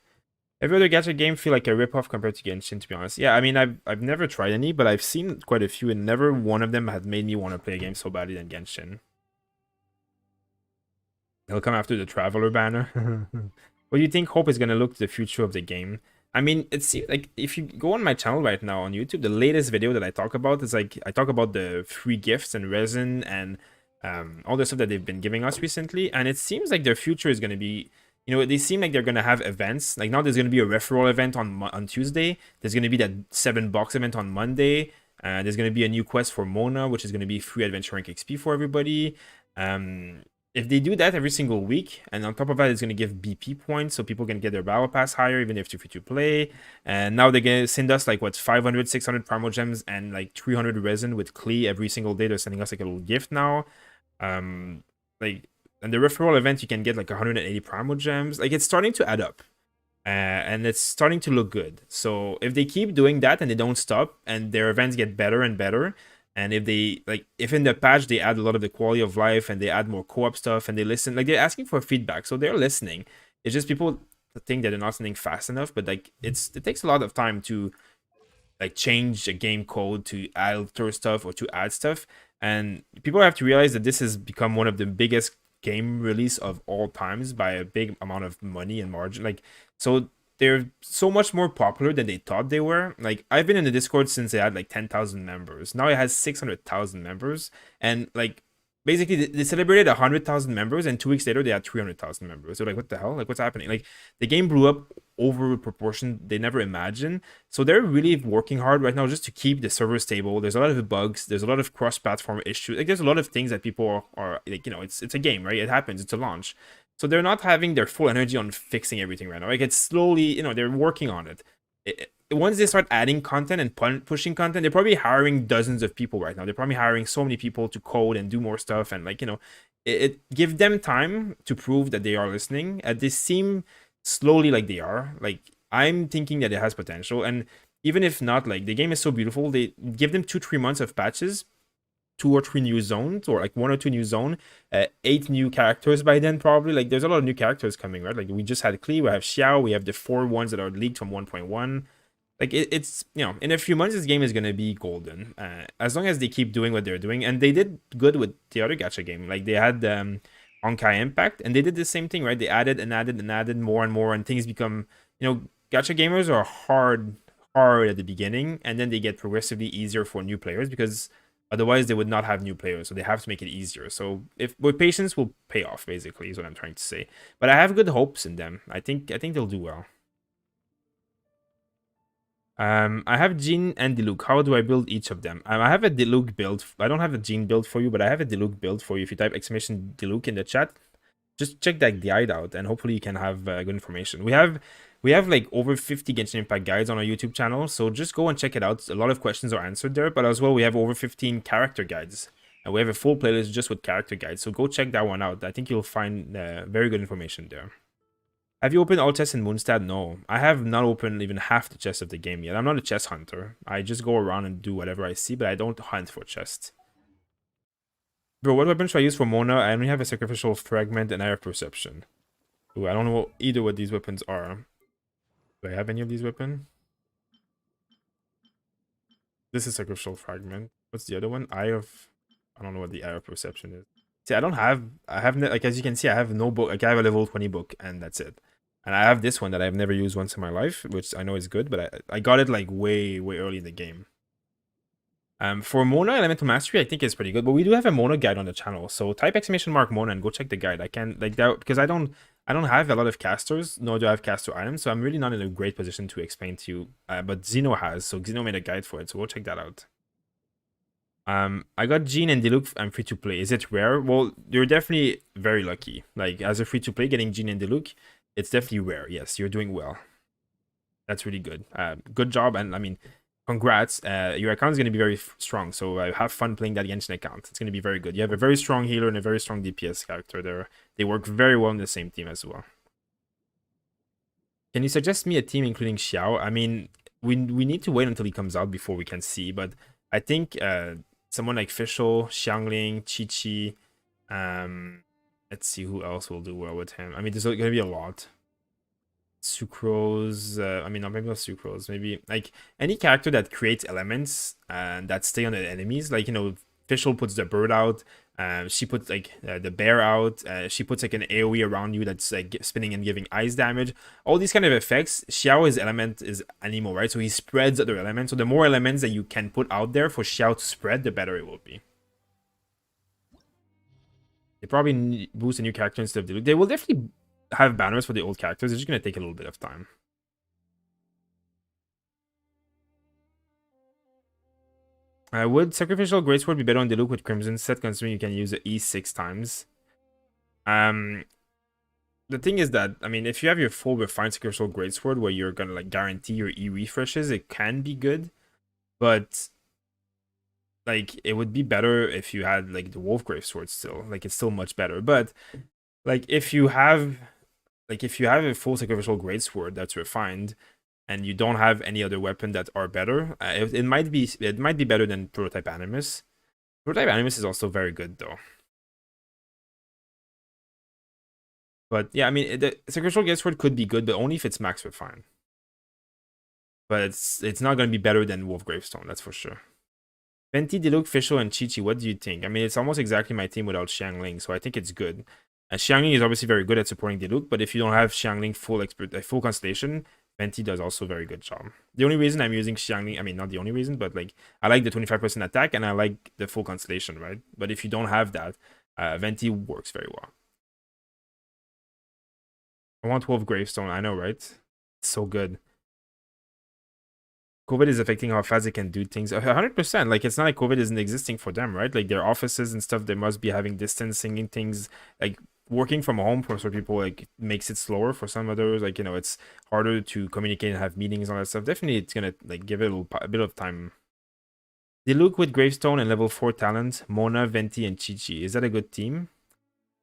Every other gacha game feel like a ripoff compared to Genshin, to be honest. Yeah, I mean, I've never tried any, but I've seen quite a few, and never one of them had made me want to play a game so badly than Genshin. He'll come after the Traveler banner. What do you think Hope is going to look to the future of the game? I mean, it's like, if you go on my channel right now on YouTube, the latest video that I talk about is like, I talk about the free gifts and Resin and all the stuff that they've been giving us recently, and it seems like their future is going to be, you know, they seem like they're going to have events. Like now there's going to be a referral event on Tuesday. There's going to be that 7-box event on Monday. There's going to be a new quest for Mona, which is going to be free adventure rank XP for everybody. If they do that every single week, and on top of that, it's going to give BP points, so people can get their battle pass higher, even if they're free to play. And now they're going to send us like what 500, 600 Primal Gems and like 300 Resin with Klee every single day. They're sending us like a little gift now. Like, and the referral event, you can get like 180 Primal Gems. Like, it's starting to add up. And it's starting to look good. So if they keep doing that and they don't stop, and their events get better and better, and if they like, if in the patch they add a lot of the quality of life and they add more co-op stuff and they listen, like they're asking for feedback, so they're listening. It's just people think that they're not listening fast enough, but like it takes a lot of time to like change a game code, to alter stuff or to add stuff, and people have to realize that this has become one of the biggest game release of all times by a big amount of money and margin. Like, so they're so much more popular than they thought they were. Like, I've been in the Discord since they had like 10,000 members. Now it has 600,000 members, and like basically they celebrated 100,000 members, and 2 weeks later they had 300,000 members. So like, what the hell? Like, what's happening? Like, the game blew up over proportion they never imagined. So they're really working hard right now just to keep the server stable. There's a lot of bugs. There's a lot of cross-platform issues. Like, there's a lot of things that people are like, you know, it's a game, right? It happens. It's a launch. So they're not having their full energy on fixing everything right now. Like, it's slowly, you know, they're working on it. Once they start adding content and pushing content, they're probably hiring dozens of people right now. They're probably hiring so many people to code and do more stuff. And like, you know, it gives them time to prove that they are listening. They seem slowly like they are. Like, I'm thinking that it has potential. And even if not, like, the game is so beautiful, they give them 2-3 months of patches, 2 or 3 new zones, or like 1 or 2 new zone, 8 new characters by then probably. Like, there's a lot of new characters coming, right? Like, we just had Klee, we have Xiao, we have the 4 ones that are leaked from 1.1. Like, it's, you know, in a few months this game is going to be golden, as long as they keep doing what they're doing. And they did good with the other gacha game. Like, they had Genshin Impact, and they did the same thing, right? They added and added and added more and more, and things become, you know, gacha gamers are hard at the beginning, and then they get progressively easier for new players, because otherwise they would not have new players, so they have to make it easier. So if with patience will pay off, basically, is what I'm trying to say. But I have good hopes in them. I think they'll do well. I have Jean and Diluc. How do I build each of them? I have a Diluc build. I don't have a Jean build for you, but I have a Diluc build for you. If you type exclamation Diluc in the chat, just check that guide out, and hopefully you can have good information. We have like over 50 Genshin Impact guides on our YouTube channel, so just go and check it out. A lot of questions are answered there, but as well we have over 15 character guides, and we have a full playlist just with character guides. So go check that one out. I think you'll find very good information there. Have you opened all chests in Moonstad? No. I have not opened even half the chests of the game yet. I'm not a chest hunter. I just go around and do whatever I see, but I don't hunt for chests. Bro, what weapon should I use for Mona? I only have a sacrificial fragment and I have perception. Ooh, I don't know either what these weapons are. Do I have any of these weapons? This is sacrificial fragment. What's the other one? Eye of... I don't know what the eye of perception is. See, I have, like, as you can see, I have no book. Like, I have a level 20 book, and that's it. And I have this one that I've never used once in my life, which I know is good, but I got it, like, way early in the game. For Mona Elemental Mastery, I think it's pretty good, but we do have a Mona guide on the channel, so type !Mona and go check the guide. I can, like, that, because I don't have a lot of casters, nor do I have caster items, so I'm really not in a great position to explain to you, but Xeno has, so Xeno made a guide for it, so go check that out. I got Jean and Diluc. I'm free to play. Is it rare? Well, you're definitely very lucky. Like, as a free to play, getting Jean and Diluc, it's definitely rare. Yes, you're doing well. That's really good. Good job, and I mean, congrats. Your account is going to be very strong, so have fun playing that Genshin account. It's going to be very good. You have a very strong healer and a very strong DPS character there. They work very well in the same team as well. Can you suggest me a team including Xiao? I mean, we need to wait until he comes out before we can see, but I think someone like Fischer, Xiangling, Chi-Chi, let's see who else will do well with him. I mean, there's going to be a lot. Sucrose, I mean, not maybe not Sucrose, maybe like any character that creates elements and that stay on the enemies. Like, you know, Fischl puts the bird out, she puts like the bear out, she puts like an AoE around you that's like spinning and giving ice damage. All these kind of effects. Xiao's element is Anemo, right? So he spreads other elements. So the more elements that you can put out there for Xiao to spread, the better it will be. They probably boost a new character instead of Diluc. They will definitely have banners for the old characters. It's just going to take a little bit of time. Would Sacrificial Greatsword be better on Diluc with Crimson set, considering you can use the E 6 times? The thing is that, I mean, if you have your full refined Sacrificial Greatsword where you're going to like guarantee your E refreshes, it can be good. But like, it would be better if you had like the Wolf Gravestone still. Like, it's still much better. But like, if you have a full Sacrificial Greatsword that's refined, and you don't have any other weapon that are better, it might be better than Prototype Animus. Prototype Animus is also very good though. But yeah, I mean, the Sacrificial Greatsword could be good, but only if it's max refined. But it's not going to be better than Wolf Gravestone, that's for sure. Venti, Diluc, Fischer, and Chi-Chi, what do you think? I mean, it's almost exactly my team without Xiangling, so I think it's good. And Xiangling is obviously very good at supporting Diluc, but if you don't have Xiangling full Constellation, Venti does also a very good job. The only reason I'm using Xiangling, I mean, not the only reason, but like, I like the 25% attack and I like the full Constellation, right? But if you don't have that, Venti works very well. I want Wolf Gravestone, I know, right? It's so good. COVID is affecting how fast they can do things. 100%. Like, it's not like COVID isn't existing for them, right? Like, their offices and stuff, they must be having distancing and things. Like, working from home for some people, like, makes it slower. For some others, like, you know, it's harder to communicate and have meetings and all that stuff. Definitely, it's gonna, like, give it a bit of time. Diluc with Gravestone and level 4 talent. Mona, Venti, and Chi-Chi. Is that a good team?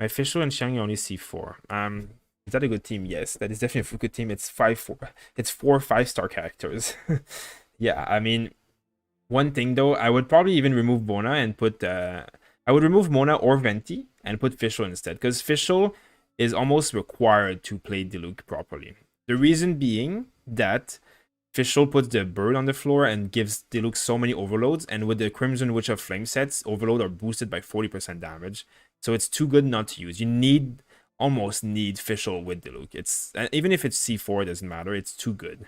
My Fisher and Xiangling only C4. Is that a good team? Yes, that is definitely a good team. It's 5-4. It's 4 5-star characters. Yeah, I mean, one thing though, I would probably even remove Mona and put I would remove Mona or Venti and put Fischl instead, because Fischl is almost required to play Diluc properly. The reason being that Fischl puts the bird on the floor and gives Diluc so many overloads, and with the Crimson Witch of Flame sets, overload are boosted by 40% damage. So it's too good not to use. You almost need Fischl with Diluc. It's even if it's C4, it doesn't matter. It's too good.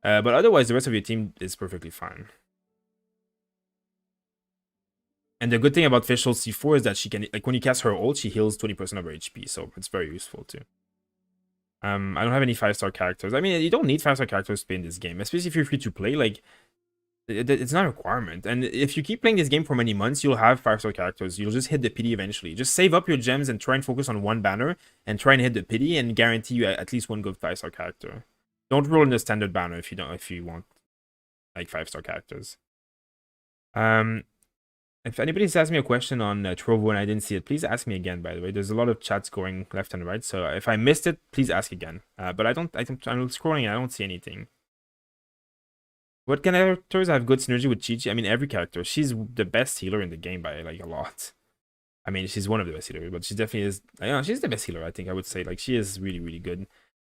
But otherwise, the rest of your team is perfectly fine. And the good thing about Fischl C4 is that she can, like, when you cast her ult, she heals 20% of her HP, so it's very useful too. I don't have any 5-star characters. I mean, you don't need 5-star characters to play in this game, especially if you're free to play. Like, it's not a requirement. And if you keep playing this game for many months, you'll have 5-star characters. You'll just hit the pity eventually. Just save up your gems and try and focus on one banner and try and hit the pity, and guarantee you at least one good 5-star character. Don't roll in the standard banner if you want like 5-star characters. If anybody's asked me a question on Trovo and I didn't see it, please ask me again. By the way, there's a lot of chats going left and right, so if I missed it, please ask again. But I'm scrolling and I don't see anything. What characters have good synergy with Chi-Chi? I mean, every character. She's the best healer in the game by like a lot. I mean, she's one of the best healers, but she definitely is. I know she's the best healer. I think I would say like she is really really good.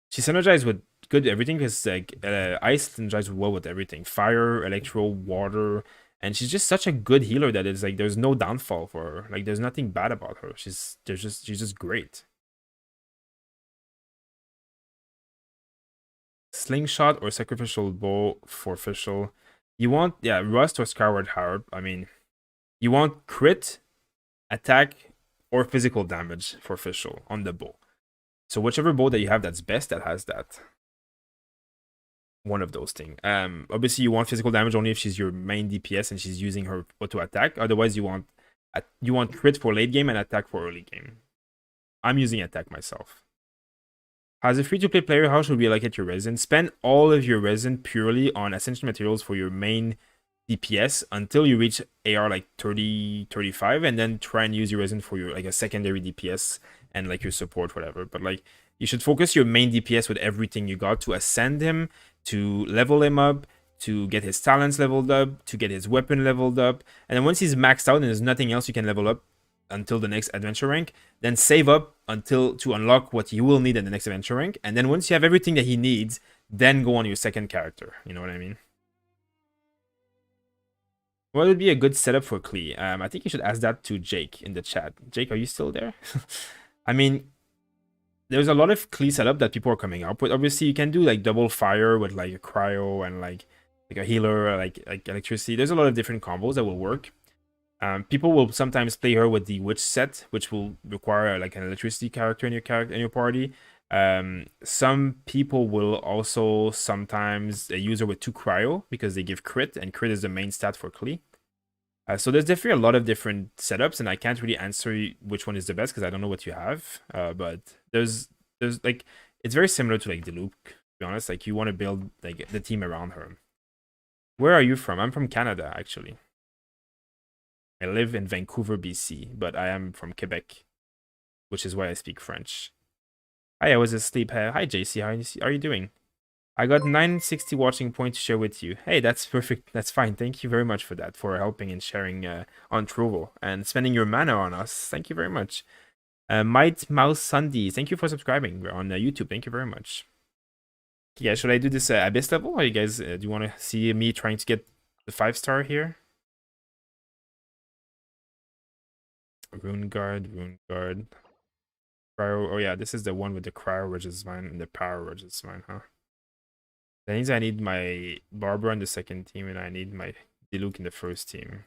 She's synergized with good everything because like ice synergizes well with everything, fire, electro, water, and she's just such a good healer that it's like there's no downfall for her. Like there's nothing bad about her. She's just great. Slingshot or sacrificial bow for Fischl. You want rust or skyward harp. I mean, you want crit, attack, or physical damage for Fischl on the bow. So whichever bow that you have that's best, that has that. One of those things. Obviously you want physical damage only if she's your main DPS and she's using her auto attack. Otherwise you want crit for late game and attack for early game. I'm using attack myself. As a free-to-play player, how should we allocate your resin? Spend all of your resin purely on essential materials for your main DPS until you reach AR like 30, 35, and then try and use your resin for your like a secondary DPS and like your support, whatever. But like you should focus your main DPS with everything you got to ascend him, to level him up, to get his talents leveled up, to get his weapon leveled up. And then once he's maxed out and there's nothing else you can level up until the next adventure rank, then save up until to unlock what you will need in the next adventure rank. And then once you have everything that he needs, then go on your second character. You know what I mean? What would be a good setup for Klee? I think you should ask that to Jake in the chat. Jake, are you still there? I mean, there's a lot of Klee setup that people are coming up with. Obviously, you can do like double fire with like a cryo and like a healer, like electricity. There's a lot of different combos that will work. People will sometimes play her with the witch set, which will require like an electricity character in your party. Some people will also sometimes use her with 2 cryo because they give crit, and crit is the main stat for Klee. So there's definitely a lot of different setups, and I can't really answer which one is the best because I don't know what you have. But there's like it's very similar to like Diluc, to be honest. Like you want to build like the team around her. Where are you from? I'm from Canada, actually. I live in Vancouver, BC, but I am from Quebec, which is why I speak French. Hi, I was asleep. Hi, JC. How are you doing? I got 960 watching points to share with you. Hey, that's perfect. That's fine. Thank you very much for that, for helping and sharing on Trovo and spending your mana on us. Thank you very much. Might Mouse Sunday, thank you for subscribing on YouTube. Thank you very much. Yeah, should I do this Abyss level? Or you guys, do you want to see me trying to get the 5-star here? Rune Guard. Cryo. Oh yeah, this is the one with the Cryo Registmine and the Power Registmine, huh? That means I need my Barbara in the second team and I need my Diluc in the first team.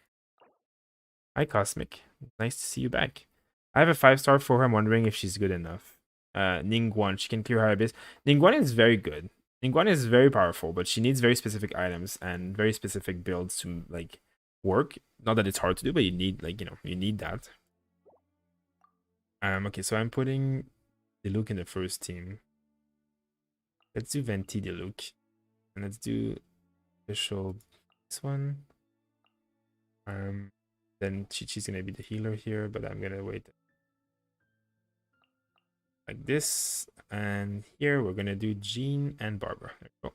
Hi Cosmic, nice to see you back. I have a 5-star for her. I'm wondering if she's good enough. Ningguang, she can clear her abyss. Ningguang is very good. Ningguang is very powerful, but she needs very specific items and very specific builds to like work. Not that it's hard to do, but you need like, you know, you need that. Okay, so I'm putting Diluc in the first team. Let's do Venti Diluc. And let's do official this one. Then Chi-Chi's gonna be the healer here, but I'm gonna wait like this. And here we're gonna do Jean and Barbara. There we go.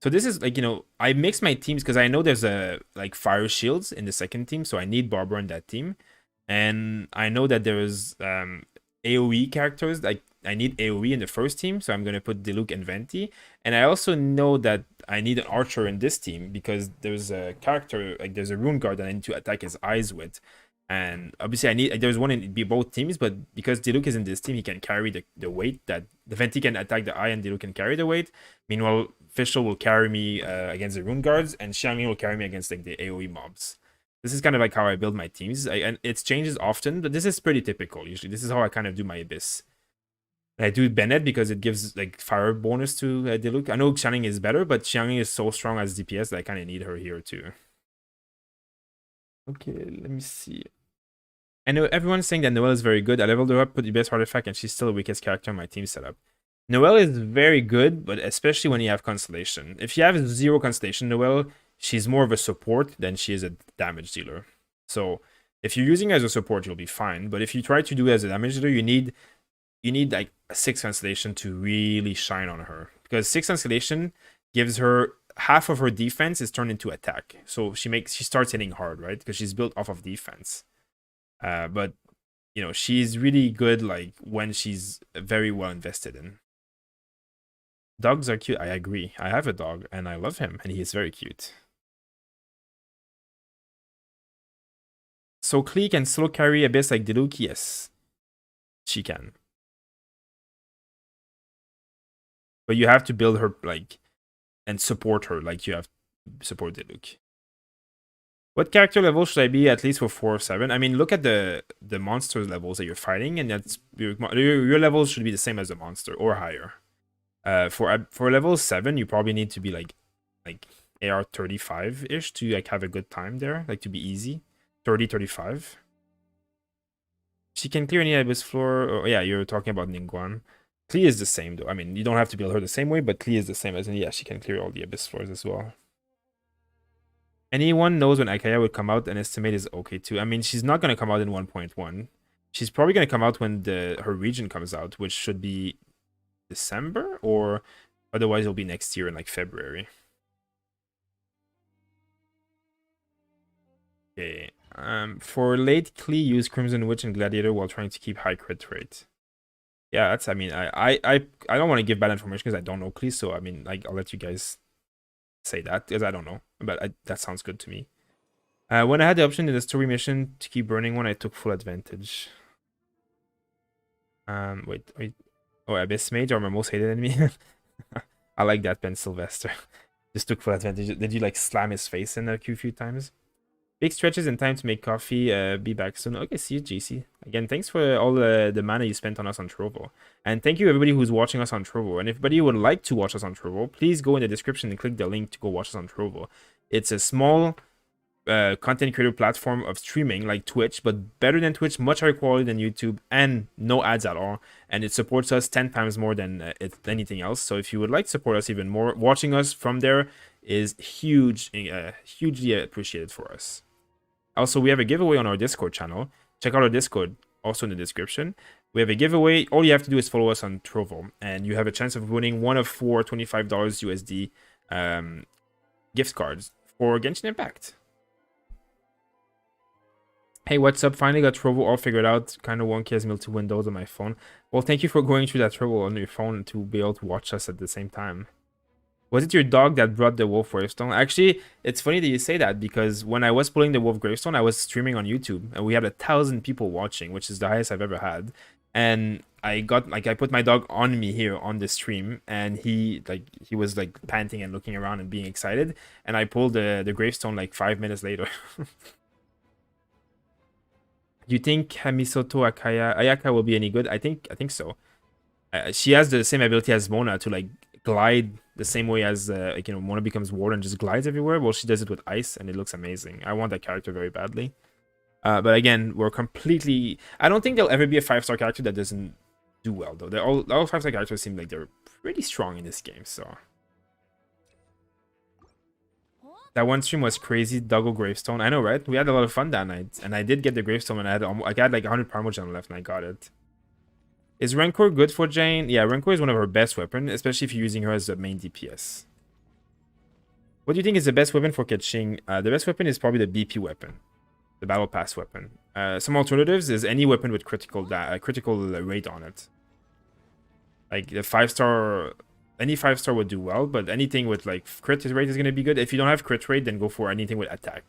So this is like, you know, I mix my teams because I know there's a like fire shields in the second team, so I need Barbara in that team. And I know that there's AoE characters, like I need AoE in the first team, so I'm going to put Diluc and Venti. And I also know that I need an archer in this team because there's a character, like there's a rune guard that I need to attack his eyes with. And obviously I need, there's one in both teams, but because Diluc is in this team, he can carry the weight that the Venti can attack the eye and Diluc can carry the weight. Meanwhile, Fischer will carry me against the rune guards and Xiangling will carry me against like the AoE mobs. This is kind of like how I build my teams. And it changes often, but this is pretty typical. Usually, this is how I kind of do my Abyss. And I do Bennett because it gives like fire bonus to Diluc. I know Xiangling is better, but Xiangling is so strong as DPS that I kind of need her here too. Okay, let me see. I know everyone's saying that Noelle is very good. I leveled her up, put the best artifact, and she's still the weakest character in my team setup. Noelle is very good, but especially when you have Constellation. If you have 0 Constellation Noelle, she's more of a support than she is a damage dealer. So if you're using it as a support, you'll be fine. But if you try to do it as a damage dealer, you need like a 6 cancellation to really shine on her, because 6 cancellation gives her half of her defense is turned into attack. So she starts hitting hard, right? Because she's built off of defense. But you know, she's really good like when she's very well invested in. Dogs are cute. I agree. I have a dog and I love him and he is very cute. So Klee can slow carry Abyss like Diluc? Yes, she can. But you have to build her like and support her like you have to support Diluc. What character level should I be at least for 4 or 7? I mean, look at the monster levels that you're fighting, and that's your levels should be the same as the monster or higher. For level 7, you probably need to be like AR 35-ish to like have a good time there, like to be easy. 30, 35. She can clear any abyss floor. Oh, yeah, you're talking about Ningguang. Klee is the same though. I mean, you don't have to build her the same way, but Klee is the same as in, yeah, she can clear all the abyss floors as well. Anyone knows when Akaya would come out, an estimate is okay too. I mean, she's not going to come out in 1.1. She's probably going to come out when her region comes out, which should be December, or otherwise it'll be next year in like February. Okay. For late Klee, use Crimson Witch and Gladiator while trying to keep high crit rate. Yeah, that's. I mean, I don't want to give bad information because I don't know Klee, so I mean, like, I'll let you guys say that because I don't know, but that sounds good to me. When I had the option in the story mission to keep burning one, I took full advantage. Wait. Oh, Abyss Mage, or my most hated enemy. I like that, Ben Sylvester. Just took full advantage. Did you like slam his face in a few times? Big stretches in time to make coffee. Be back soon. Okay, see you, JC. Again, thanks for all the mana you spent on us on Trovo. And thank you everybody who's watching us on Trovo. And if anybody would like to watch us on Trovo, please go in the description and click the link to go watch us on Trovo. It's a small content creator platform of streaming like Twitch, but better than Twitch, much higher quality than YouTube, and no ads at all. And it supports us 10 times more than anything else. So if you would like to support us even more, watching us from there is hugely appreciated for us. Also, we have a giveaway on our Discord channel. Check out our Discord, also in the description. We have a giveaway. All you have to do is follow us on Trovo, and you have a chance of winning one of 4 $25 USD gift cards for Genshin Impact. Hey, what's up? Finally got Trovo all figured out. Kind of wonky as multi-windows on my phone. Well, thank you for going through that Trovo on your phone to be able to watch us at the same time. Was it your dog that brought the Wolf Gravestone? Actually, it's funny that you say that, because when I was pulling the Wolf Gravestone, I was streaming on YouTube, and we had 1,000 people watching, which is the highest I've ever had. And I put my dog on me here on the stream, and he was like panting and looking around and being excited, and I pulled the Gravestone like 5 minutes later. Do you think Hamisoto Ayaka will be any good? I think so. She has the same ability as Mona to like glide the same way as Mona becomes water and just glides everywhere. Well, she does it with ice, and it looks amazing. I want that character very badly. But again, we're completely. I don't think there'll ever be a 5-star character that doesn't do well, though. All 5-star characters seem like they're pretty strong in this game. So that one stream was crazy. Doggo Gravestone. I know, right? We had a lot of fun that night, and I did get the Gravestone, and I had like 100 Parmesan left, and I got it. Is Rancor good for Jane? Yeah, Rancor is one of her best weapons, especially if you're using her as the main DPS. What do you think is the best weapon for catching? The best weapon is probably the BP weapon, the Battle Pass weapon. Some alternatives is any weapon with critical rate on it. Like the 5-star, any 5-star would do well, but anything with like crit rate is going to be good. If you don't have crit rate, then go for anything with attack.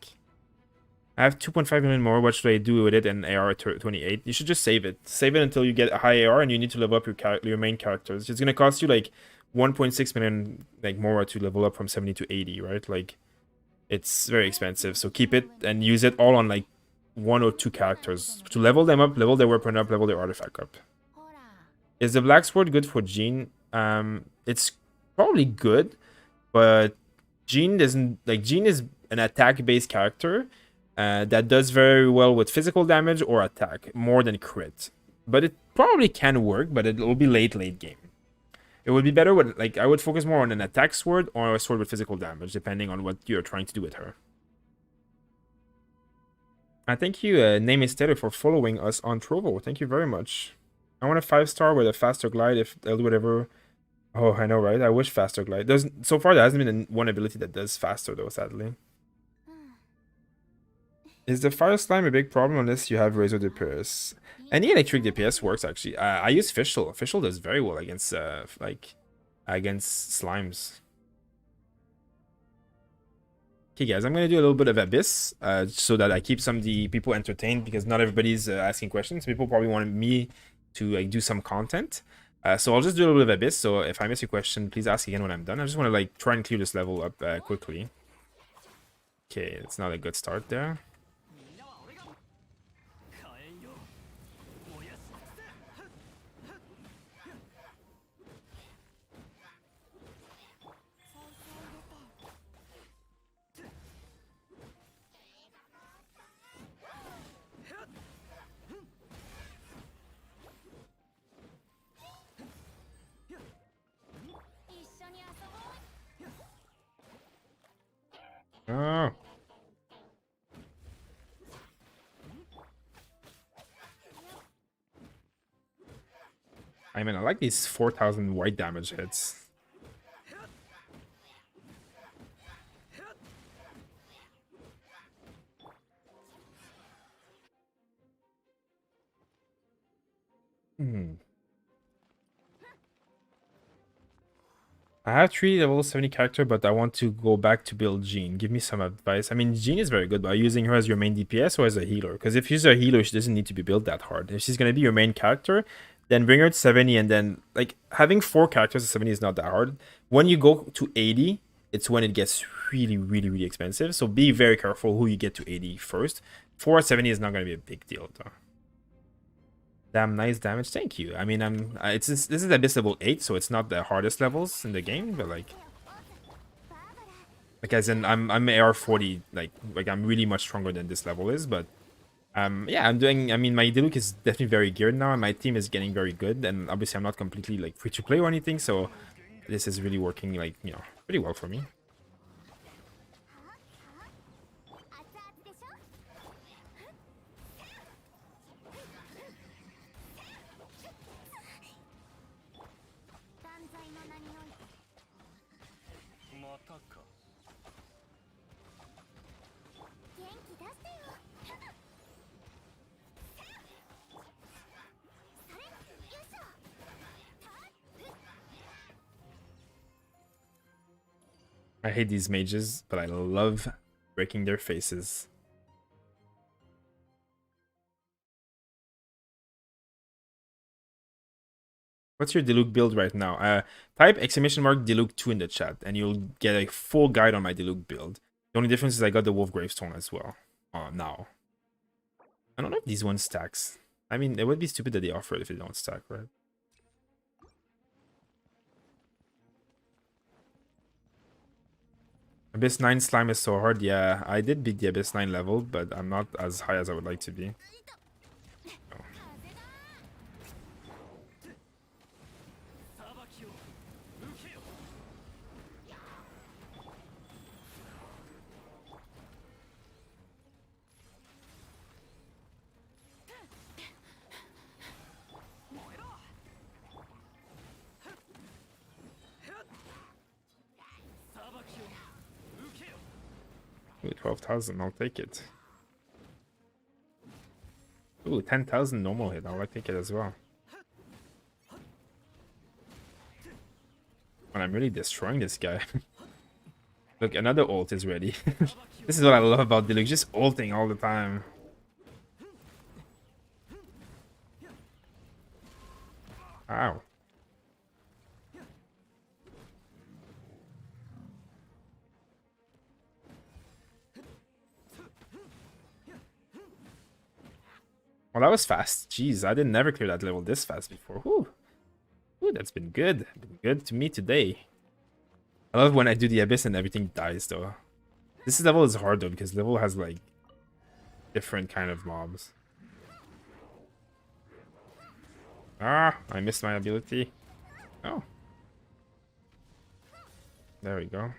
I have 2.5 million more. What should I do with it in AR 28? You should just save it. Save it until you get a high AR, and you need to level up your main characters. It's gonna cost you like 1.6 million like more to level up from 70 to 80, right? Like, it's very expensive. So keep it and use it all on like 1 or 2 characters to level them up, level their weapon up, level their artifact up. Is the Black Sword good for Jean? It's probably good, but Jean doesn't like. Jean is an attack-based character. That does very well with physical damage or attack, more than crit. But it probably can work, but it will be late game. It would be better with, like, I would focus more on an attack sword or a sword with physical damage, depending on what you're trying to do with her. I thank you, Name is Taylor, for following us on Trovo. Thank you very much. I want a 5-star with a faster glide if they'll do whatever. Oh, I know, right? I wish faster glide. So far there hasn't been one ability that does faster though, sadly. Is the fire slime a big problem unless you have Razer DPS? Any electric DPS works actually. I use Fischer. Fischer does very well against against slimes. Okay, guys, I'm gonna do a little bit of Abyss, so that I keep some of the people entertained because not everybody's asking questions. People probably wanted me to like do some content, so I'll just do a little bit of Abyss. So if I miss your question, please ask again when I'm done. I just want to like try and clear this level up quickly. Okay, it's not a good start there. Oh. I mean, I like these 4,000 white damage hits. I have 3 level 70 character, but I want to go back to build Jean. Give me some advice. I mean, Jean is very good, but are you using her as your main DPS or as a healer? Because if she's a healer, she doesn't need to be built that hard. If she's going to be your main character, then bring her to 70, and then, like, having 4 characters at 70 is not that hard. When you go to 80, it's when it gets really, really, really expensive. So be very careful who you get to 80 first. 4 at 70 is not going to be a big deal, though. Damn nice damage, thank you. I mean, this is Abyss level 8, so it's not the hardest levels in the game, but like as in I'm AR40, like I'm really much stronger than this level is, but yeah, I mean, my Diluc is definitely very geared now, and my team is getting very good, and obviously I'm not completely like free to play or anything, so this is really working, like, you know, pretty well for me. I hate these mages, but I love breaking their faces. What's your Diluc build right now? Type !Diluc 2 in the chat, and you'll get a full guide on my Diluc build. The only difference is I got the Wolfs Gravestone as well. Now. I don't know if these ones stacks. I mean, it would be stupid that they offer it if they don't stack, right? Abyss 9 slime is so hard. Yeah, I did beat the Abyss 9 level, but I'm not as high as I would like to be. Oh. Ooh, 12,000, I'll take it. Ooh, 10,000 normal hit, I'll take it as well. And I'm really destroying this guy. Look, another ult is ready. This is what I love about Diluc, just ulting all the time. Ow. Well, that was fast. Jeez, I didn't never clear that level this fast before. Whew. Ooh, that's been good. Been good to me today. I love when I do the Abyss and everything dies, though. This level is hard, though, because level has, like, different kind of mobs. Ah, I missed my ability. Oh. There we go.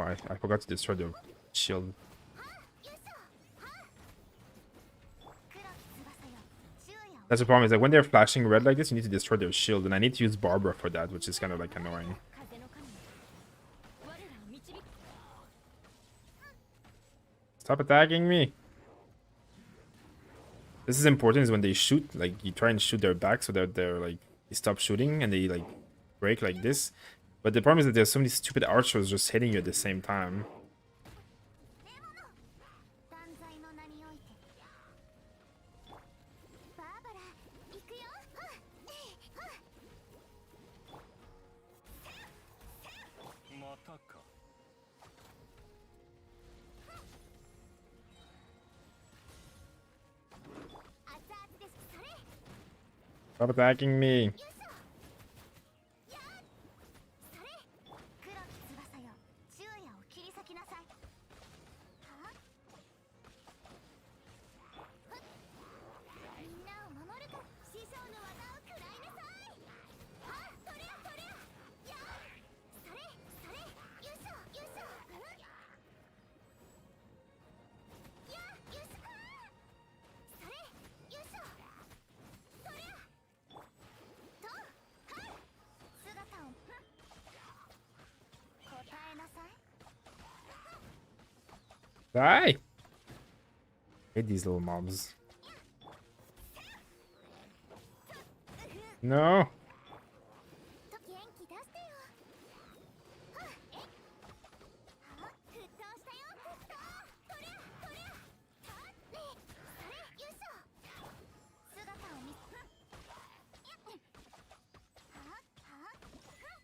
I forgot to destroy the shield. That's the problem, is that when they're flashing red like this, you need to destroy their shield, and I need to use Barbara for that, which is kind of like annoying. Stop attacking me! This is important, is when they shoot, like, you try and shoot their back so that they're like, they stop shooting and they like break like this. But the problem is that there's so many stupid archers just hitting you at the same time. Stop attacking me. Die! I hate these little mobs. No!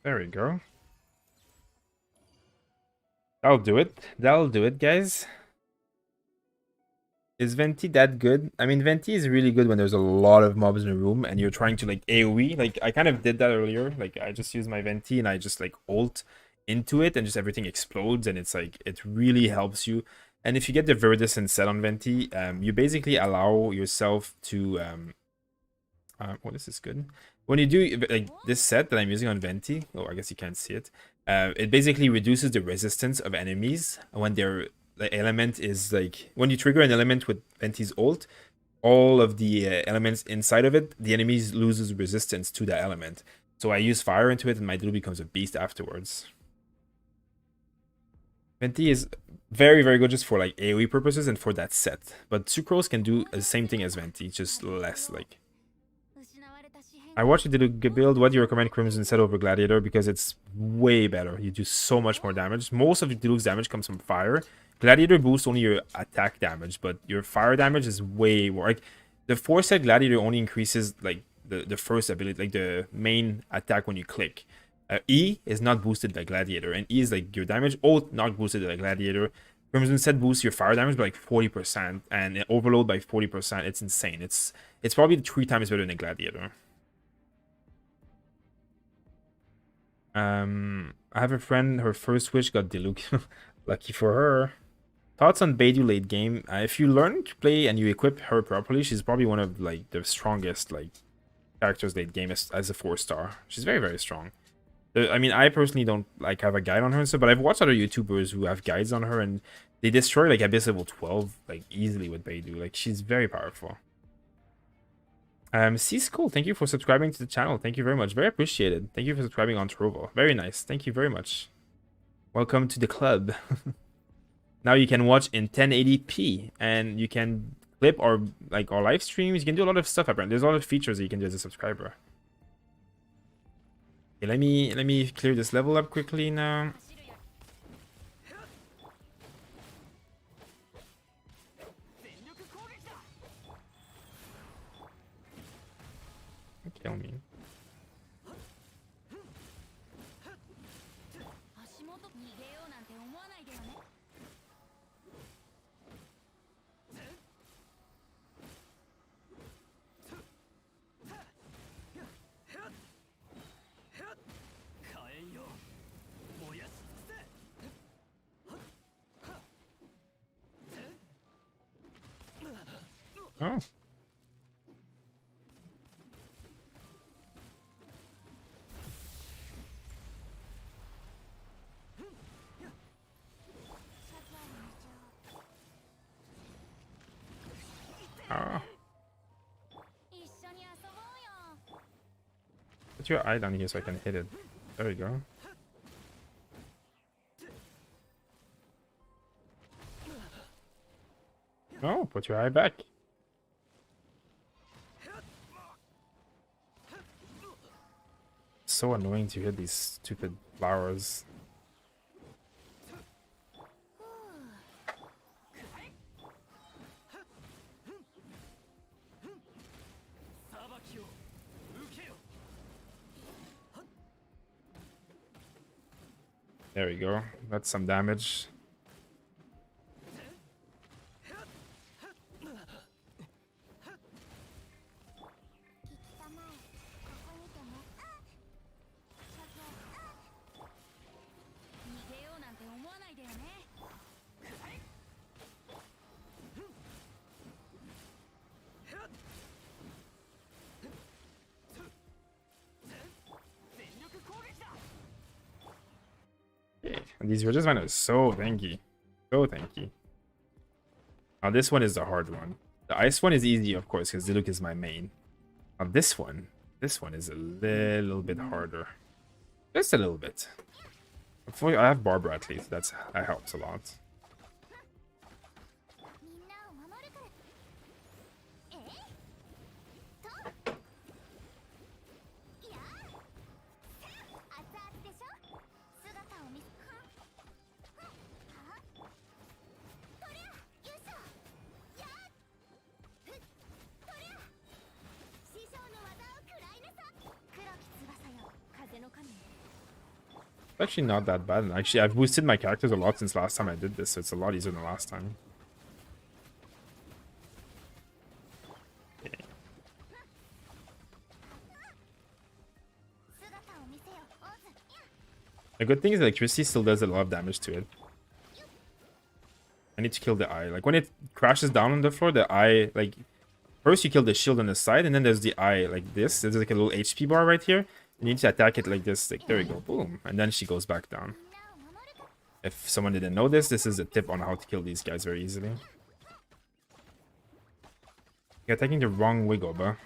There we go. That'll do it. That'll do it, guys. Is Venti that good? I mean, Venti is really good when there's a lot of mobs in a room and you're trying to like AoE. Like, I kind of did that earlier. Like, I just use my Venti and I just like ult into it and just everything explodes, and it's like, it really helps you. And if you get the Viridescent set on Venti, you basically allow yourself to... well, this is good. When you do like this set that I'm using on Venti, oh, I guess you can't see it. It basically reduces the resistance of enemies when they're... The element is like, when you trigger an element with Venti's ult, all of the elements inside of it, the enemies loses resistance to that element. So I use fire into it and my dude becomes a beast afterwards. Venti is very, very good just for like AoE purposes and for that set. But Sucrose can do the same thing as Venti, just less like. I watched you do a build. What do you recommend Crimson set over Gladiator? Because it's way better. You do so much more damage. Most of Diluc's damage comes from fire. Gladiator boosts only your attack damage, but your fire damage is way more. Like, the 4-set Gladiator only increases like the first ability, like the main attack when you click. E is not boosted by Gladiator, and E is like your damage. Ult not boosted by Gladiator. Crimson set boosts your fire damage by like 40%, and overload by 40%. It's insane. It's probably 3 times better than Gladiator. I have a friend, her first wish got Diluc. Lucky for her. Thoughts on Beidou late game? If you learn to play and you equip her properly, she's probably one of like the strongest like characters late game as a 4-star. She's very, very strong. I mean, I personally don't like have a guide on her and stuff, but I've watched other YouTubers who have guides on her and they destroy like Abyss level 12 like easily with Beidou. Like, she's very powerful. C-School, thank you for subscribing to the channel. Thank you very much. Very appreciated. Thank you for subscribing on Trovo. Very nice. Thank you very much. Welcome to the club. Now you can watch in 1080p and you can clip our live streams. You can do a lot of stuff apparently. There's a lot of features that you can do as a subscriber. Okay, let me clear this level up quickly now. Kill me. Oh. Oh. Put your eye down here so I can hit it. There we go. Oh, put your eye back. So annoying to hit these stupid flowers. There we go. That's some damage. And these Regis mine are so tanky. So tanky. Now this one is the hard one. The ice one is easy, of course, because Diluc is my main. Now this one is a little bit harder. Just a little bit. Hopefully I have Barbara at least. That helps a lot. Actually not that bad. Actually, I've boosted my characters a lot since last time I did this, so it's a lot easier than last time. Okay. The good thing is electricity still does a lot of damage to it. I need to kill the eye. Like when it crashes down on the floor, the eye, like first you kill the shield on the side, and then there's the eye like this. There's like a little HP bar right here. You need to attack it like this. Like, there we go. Boom. And then she goes back down. If someone didn't know this, this is a tip on how to kill these guys very easily. You're attacking the wrong wiggle, bro.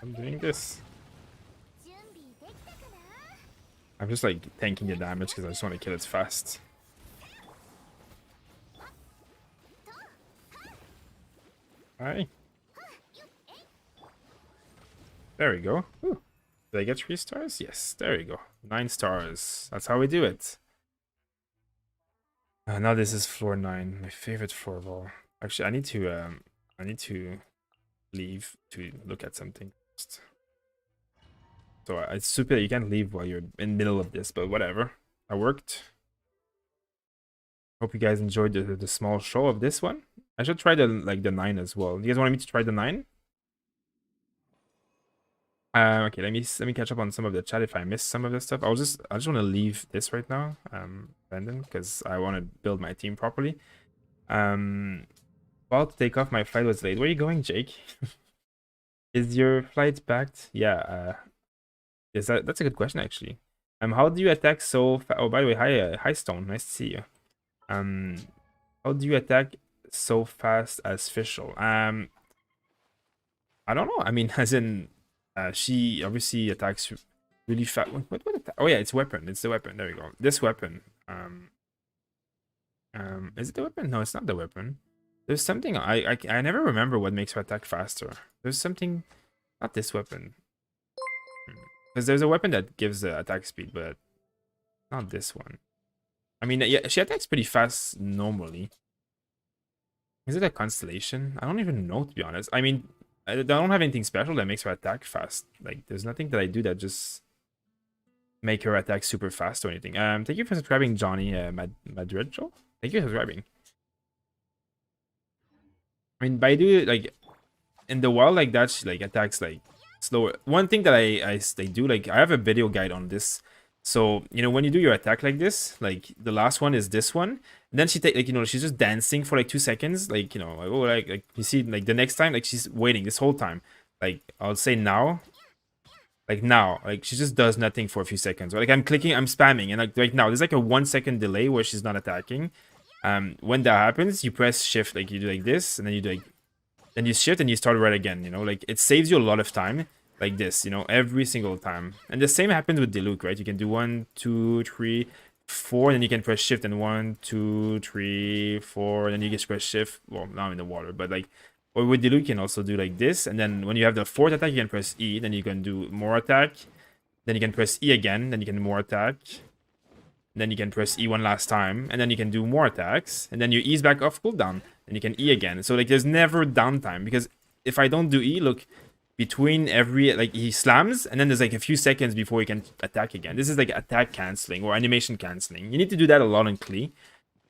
I'm doing this. I'm just like tanking the damage because I just want to kill it fast. Hi. There we go. Ooh. Did I get 3 stars? Yes, there we go. 9 stars. That's how we do it. Now this is floor 9, my favorite floor of all. Actually, I need to leave to look at something. So it's stupid you can't leave while you're in the middle of this, but whatever. That worked. Hope you guys enjoyed the small show of this one. I should try the 9 as well. You guys want me to try the 9? Okay, let me catch up on some of the chat if I missed some of this stuff. I just want to leave this right now, Brandon, because I want to build my team properly. About to take off, my flight was late. Where are you going, Jake? Is your flight packed? Yeah. That's a good question actually. How do you attack so fast? Oh, by the way, hi Stone, nice to see you. How do you attack so fast as Fischer? I don't know. I mean, as in, she obviously attacks really fast. What oh yeah, it's weapon. It's the weapon. There we go. This weapon. Is it the weapon? No, it's not the weapon. There's something I never remember what makes her attack faster. There's something, not this weapon. Because there's a weapon that gives the attack speed, but not this one. I mean, yeah, she attacks pretty fast normally. Is it a constellation? I don't even know, to be honest. I mean, I don't have anything special that makes her attack fast. Like, there's nothing that I do that just make her attack super fast or anything. Thank you for subscribing, Johnny Madrid. Thank you for subscribing. I mean, Baidu, like, in the wild, like, that, she, like, attacks, like, slower. One thing that I do, like, I have a video guide on this. So, you know, when you do your attack like this, like, the last one is this one. And then she take, like, you know, she's just dancing for, like, 2 seconds. Like, you know, like, oh, like, you see, like, the next time, like, she's waiting this whole time. Like, I'll say now. Like, now. Like, she just does nothing for a few seconds. Or, like, I'm clicking, I'm spamming. And, like, right now, there's, like, a 1 second delay where she's not attacking. When that happens, you press shift, like, you do, like, this. And then you do, like, then you shift and you start right again, you know, like it saves you a lot of time like this, you know, every single time. And the same happens with Diluc, right? You can do 1, 2, 3, 4, and then you can press shift and 1, 2, 3, 4, and then you just press shift. Well, now in the water, but like, or with Diluc you can also do like this, and then when you have the fourth attack, you can press E, then you can do more attack, then you can press E again, then you can do more attack. Then you can press E one last time, and then you can do more attacks, and then you ease back off cooldown, and you can E again. So like there's never downtime, because if I don't do E, look, between every, like, he slams, and then there's like a few seconds before he can attack again. This is like attack canceling or animation canceling. You need to do that a lot on Klee,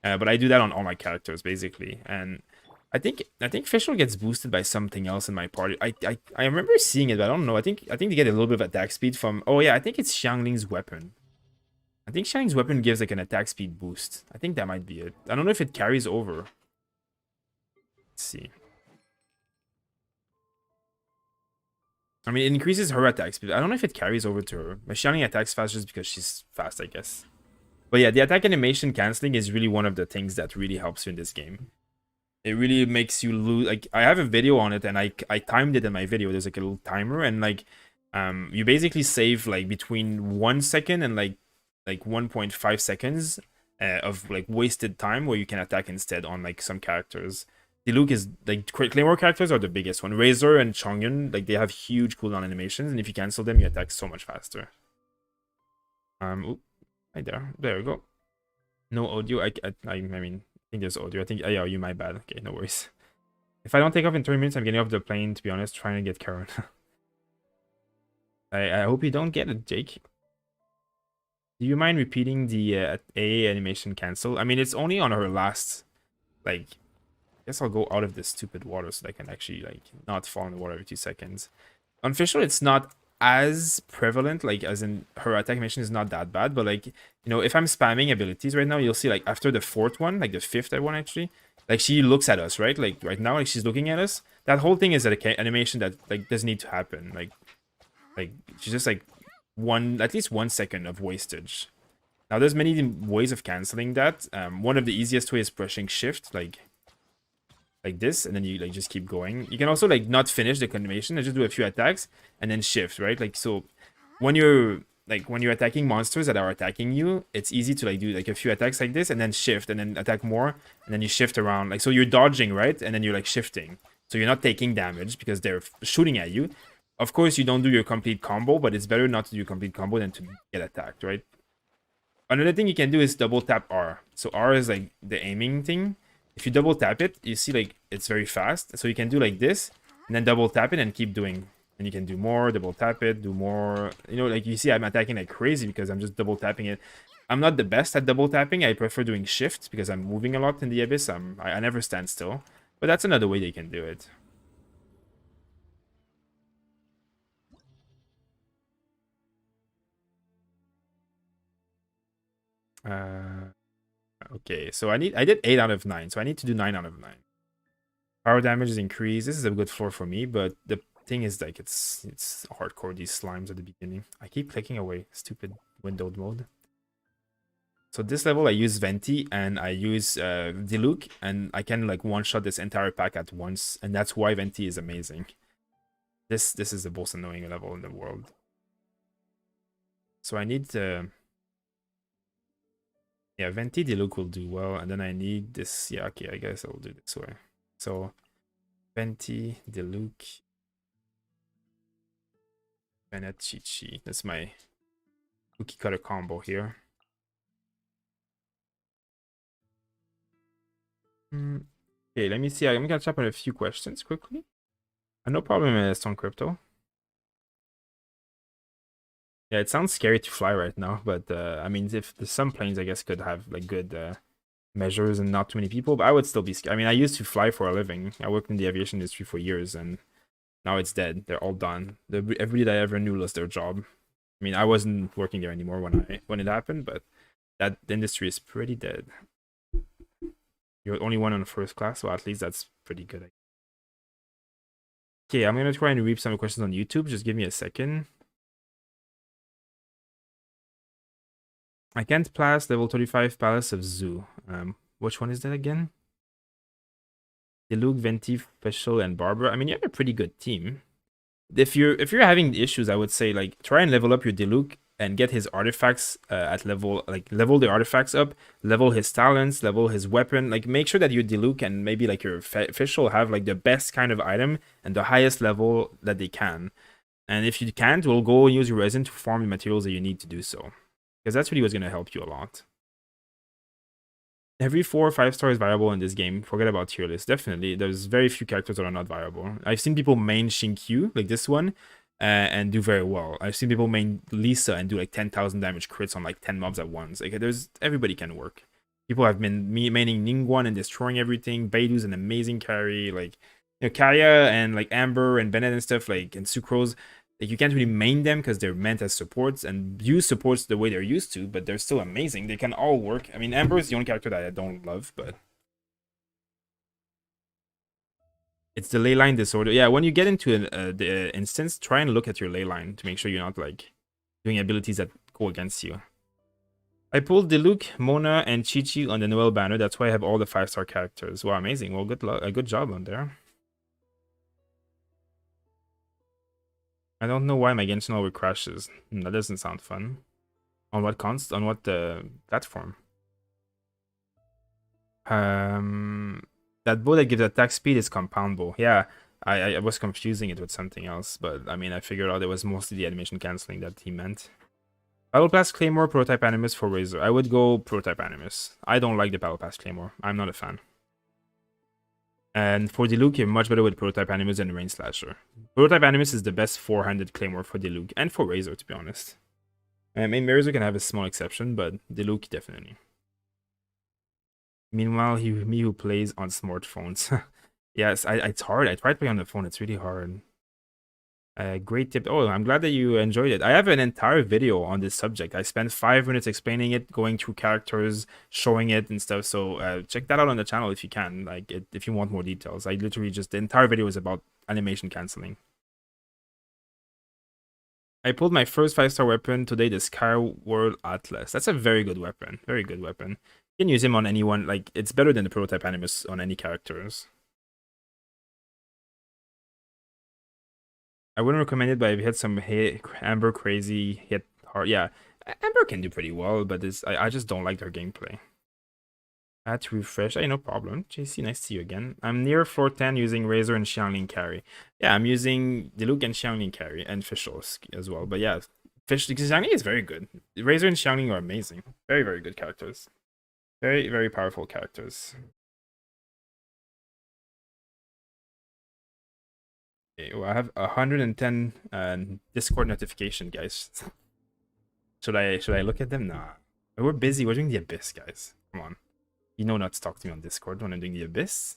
but I do that on all my characters basically. And I think Fischer gets boosted by something else in my party. I remember seeing it, but I don't know. I think they get a little bit of attack speed from. Oh yeah, I think it's Xiangling's weapon. I think Xiangling's weapon gives like an attack speed boost. I think that might be it. I don't know if it carries over. Let's see. I mean, it increases her attack speed. I don't know if it carries over to her. But Xiangling attacks fast just because she's fast, I guess. But yeah, the attack animation canceling is really one of the things that really helps you in this game. It really makes you lose. Like, I have a video on it, and I timed it in my video. There's like a little timer, and like, you basically save like between 1 second and like 1.5 seconds of like wasted time where you can attack instead on like some characters. Diluc is like Claymore characters are the biggest one. Razer and Chongyun, like they have huge cooldown animations, and if you cancel them, you attack so much faster. Oop, right there we go. No audio. I mean, I think there's audio. I think yeah, you my bad. Okay, no worries. If I don't take off in 30 minutes, I'm getting off the plane. To be honest, trying to get Karen. I hope you don't get it, Jake. Do you mind repeating the A animation cancel? I mean, it's only on her last, like, I guess I'll go out of this stupid water so that I can actually, like, not fall in the water every 2 seconds. On Fischer, it's not as prevalent, like, as in her attack animation is not that bad, but, like, you know, if I'm spamming abilities right now, you'll see, like, after the fourth one, like, the fifth one, actually, like, she looks at us, right? Like, right now, like, she's looking at us. That whole thing is an animation that, like, doesn't need to happen. Like, she's just, like, at least 1 second of wastage. Now there's many ways of canceling that. One of the easiest ways is pressing shift, like this, and then you like just keep going. You can also like not finish the animation and just do a few attacks and then shift, right? Like, so when you're attacking monsters that are attacking you, it's easy to like do like a few attacks like this and then shift and then attack more, and then you shift around, like, so you're dodging, right? And then you're like shifting, so you're not taking damage because they're shooting at you. Of course, you don't do your complete combo, but it's better not to do your complete combo than to get attacked, right? Another thing you can do is double tap R. So R is like the aiming thing. If you double tap it, you see like it's very fast. So you can do like this, and then double tap it and keep doing. And you can do more, double tap it, do more. You know, like you see I'm attacking like crazy because I'm just double tapping it. I'm not the best at double tapping. I prefer doing shift because I'm moving a lot in the abyss. I never stand still. But that's another way they can do it. Okay, so I did 8 out of 9, so I need to do 9 out of 9. Power damage is increased. This is a good floor for me, but the thing is, like, it's hardcore, these slimes at the beginning. I keep clicking away. Stupid windowed mode. So this level I use Venti and I use Diluc, and I can like one-shot this entire pack at once, and that's why Venti is amazing. This is the most annoying level in the world. So I need to... Yeah, Venti Diluc will do well, and then I need this. Yeah, okay, I guess I'll do this way. So Venti Diluc Bennett Chi. That's my cookie cutter combo here. Okay, let me see. I'm gonna catch up on a few questions quickly. No problem, Stone Crypto. Yeah, it sounds scary to fly right now, but I mean, if some planes, I guess, could have like good measures and not too many people, but I would still be scared. I mean, I used to fly for a living. I worked in the aviation industry for years, and now it's dead. They're all done. Everybody that I ever knew lost their job. I mean, I wasn't working there anymore when it happened, but that industry is pretty dead. You're only one on first class, so at least that's pretty good. Okay, I'm gonna try and read some questions on YouTube. Just give me a second. I can't pass level 35 Palace of Zoo. Which one is that again? Diluc, Venti, Fischer, and Barber. I mean, you have a pretty good team. If you're having issues, I would say like try and level up your Diluc and get his artifacts at level, like level the artifacts up, level his talents, level his weapon. Like make sure that your Diluc and maybe like your Fischer have like the best kind of item and the highest level that they can. And if you can't, we'll go and use your resin to farm the materials that you need to do so. Because that's really what's going to help you a lot. Every 4 or 5 star is viable in this game. Forget about tier list. Definitely. There's very few characters that are not viable. I've seen people main Shinkyu, like this one, and do very well. I've seen people main Lisa and do like 10,000 damage crits on like 10 mobs at once. Like everybody can work. People have been maining Ningguang and destroying everything. Beidou's an amazing carry. Like, you know, Kaya and like Amber and Bennett and stuff, like, and Sucrose. Like, you can't really main them because they're meant as supports and use supports the way they're used to, but they're still amazing. They can all work. I mean, Amber is the only character that I don't love, but it's the ley line disorder. Yeah, when you get into the instance, try and look at your ley line to make sure you're not like doing abilities that go against you. I pulled Diluc, Mona, and Chi-Chi on the Noel banner. That's why I have all the 5-star characters. Wow, amazing. Well, good luck. Good job on there. I don't know why my Genshin always crashes. That doesn't sound fun. On what platform? That bow that gives attack speed is compound bow. Yeah, I was confusing it with something else, but I mean, I figured out it was mostly the animation canceling that he meant. Battle Pass Claymore, Prototype Animus for Razer. I would go Prototype Animus. I don't like the Battle Pass Claymore. I'm not a fan. And for Diluc, you're much better with Prototype Animus than Rain Slasher. Prototype Animus is the best 4-handed Claymore for Diluc, and for Razer, to be honest. I mean, Razer can have a small exception, but Diluc, definitely. Meanwhile, me who plays on smartphones. Yes, it's hard. I tried playing on the phone. It's really hard. Great tip. Oh, I'm glad that you enjoyed it. I have an entire video on this subject. I spent 5 minutes explaining it, going through characters, showing it and stuff. So check that out on the channel if you can. Like, if you want more details. I literally the entire video is about animation canceling. I pulled my first 5-star weapon today, the Skyward Atlas. That's a very good weapon. Very good weapon. You can use him on anyone. Like, it's better than the Prototype Animus on any characters. I wouldn't recommend it, but if you had some Amber crazy hit hard, yeah, Amber can do pretty well, but I just don't like their gameplay. I had to refresh. Hey, no problem. JC, nice to see you again. I'm near floor 10 using Razer and Xiangling carry. Yeah, I'm using Diluc and Xiangling carry and Fischer as well. But yeah, Xiangling is very good. Razer and Xiangling are amazing. Very, very good characters. Very, very powerful characters. Okay, well, I have 110 Discord notification, guys. Should I look at them? Nah. We're busy. We're doing the Abyss, guys. Come on. You know not to talk to me on Discord when I'm doing the Abyss.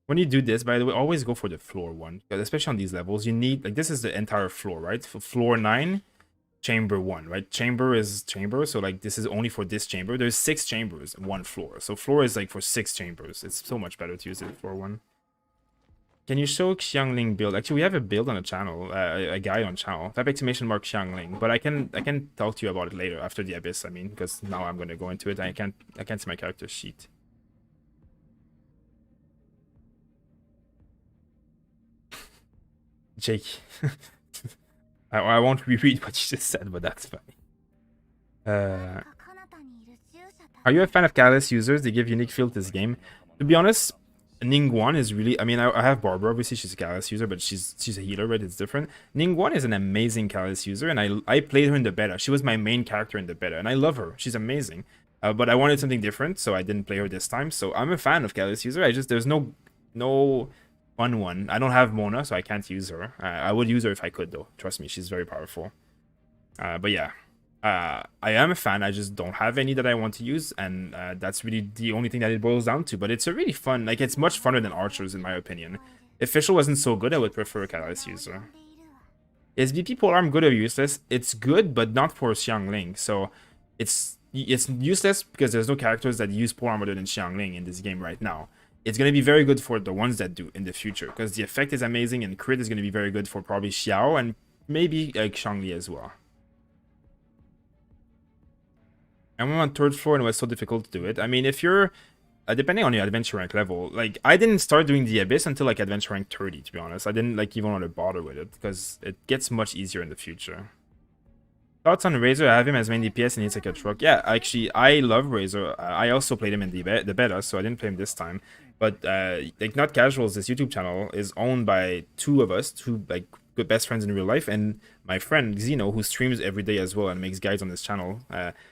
When you do this, by the way, always go for the floor one. Because especially on these levels, you need... Like, this is the entire floor, right? For floor 9, chamber 1, right? Chamber is chamber, so, like, this is only for this chamber. There's 6 chambers in 1 floor. So floor is, like, for 6 chambers. It's so much better to use it floor 1. Can you show Xiangling build? Actually, we have a build on the channel, a guide on channel. Type !_ Xiangling. But I can talk to you about it later after the Abyss. I mean, because now I'm gonna go into it. I can't see my character sheet. Jake, I won't reread what you just said, but that's funny. Are you a fan of Catalyst users? They give unique feel to this game. To be honest, Ningguang is really... I mean, I have Barbara, obviously she's a Catalyst user, but she's a healer, right? It's different. Ningguang is an amazing Catalyst user, and I played her in the beta. She was my main character in the beta, and I love her. She's amazing. But I wanted something different, so I didn't play her this time. So I'm a fan of Catalyst user. There's no fun one. I don't have Mona, so I can't use her. I would use her if I could, though. Trust me, she's very powerful. But yeah. I am a fan. I just don't have any that I want to use, and that's really the only thing that it boils down to. But it's a really fun, like it's much funner than archers in my opinion. If Fischer wasn't so good, I would prefer a Catalyst user. Is BP polearm good or useless? It's good, but not for Xiangling. So it's useless because there's no characters that use polearm other than Xiangling in this game right now. It's going to be very good for the ones that do in the future because the effect is amazing and crit is going to be very good for probably Xiao and maybe like Shangli as well. I went on third floor and it was so difficult to do it. I mean, if you're depending on your adventure rank level, like I didn't start doing the abyss until like adventure rank 30, to be honest. I didn't like even want to bother with it because it gets much easier in the future. Thoughts on Razer? I have him as main DPS and he's like a truck. Yeah, actually, I love Razer. I also played him in the beta, so I didn't play him this time. But like Not Casuals, this YouTube channel is owned by two of us, two like good best friends in real life, and my friend Xeno, who streams every day as well and makes guides on this channel.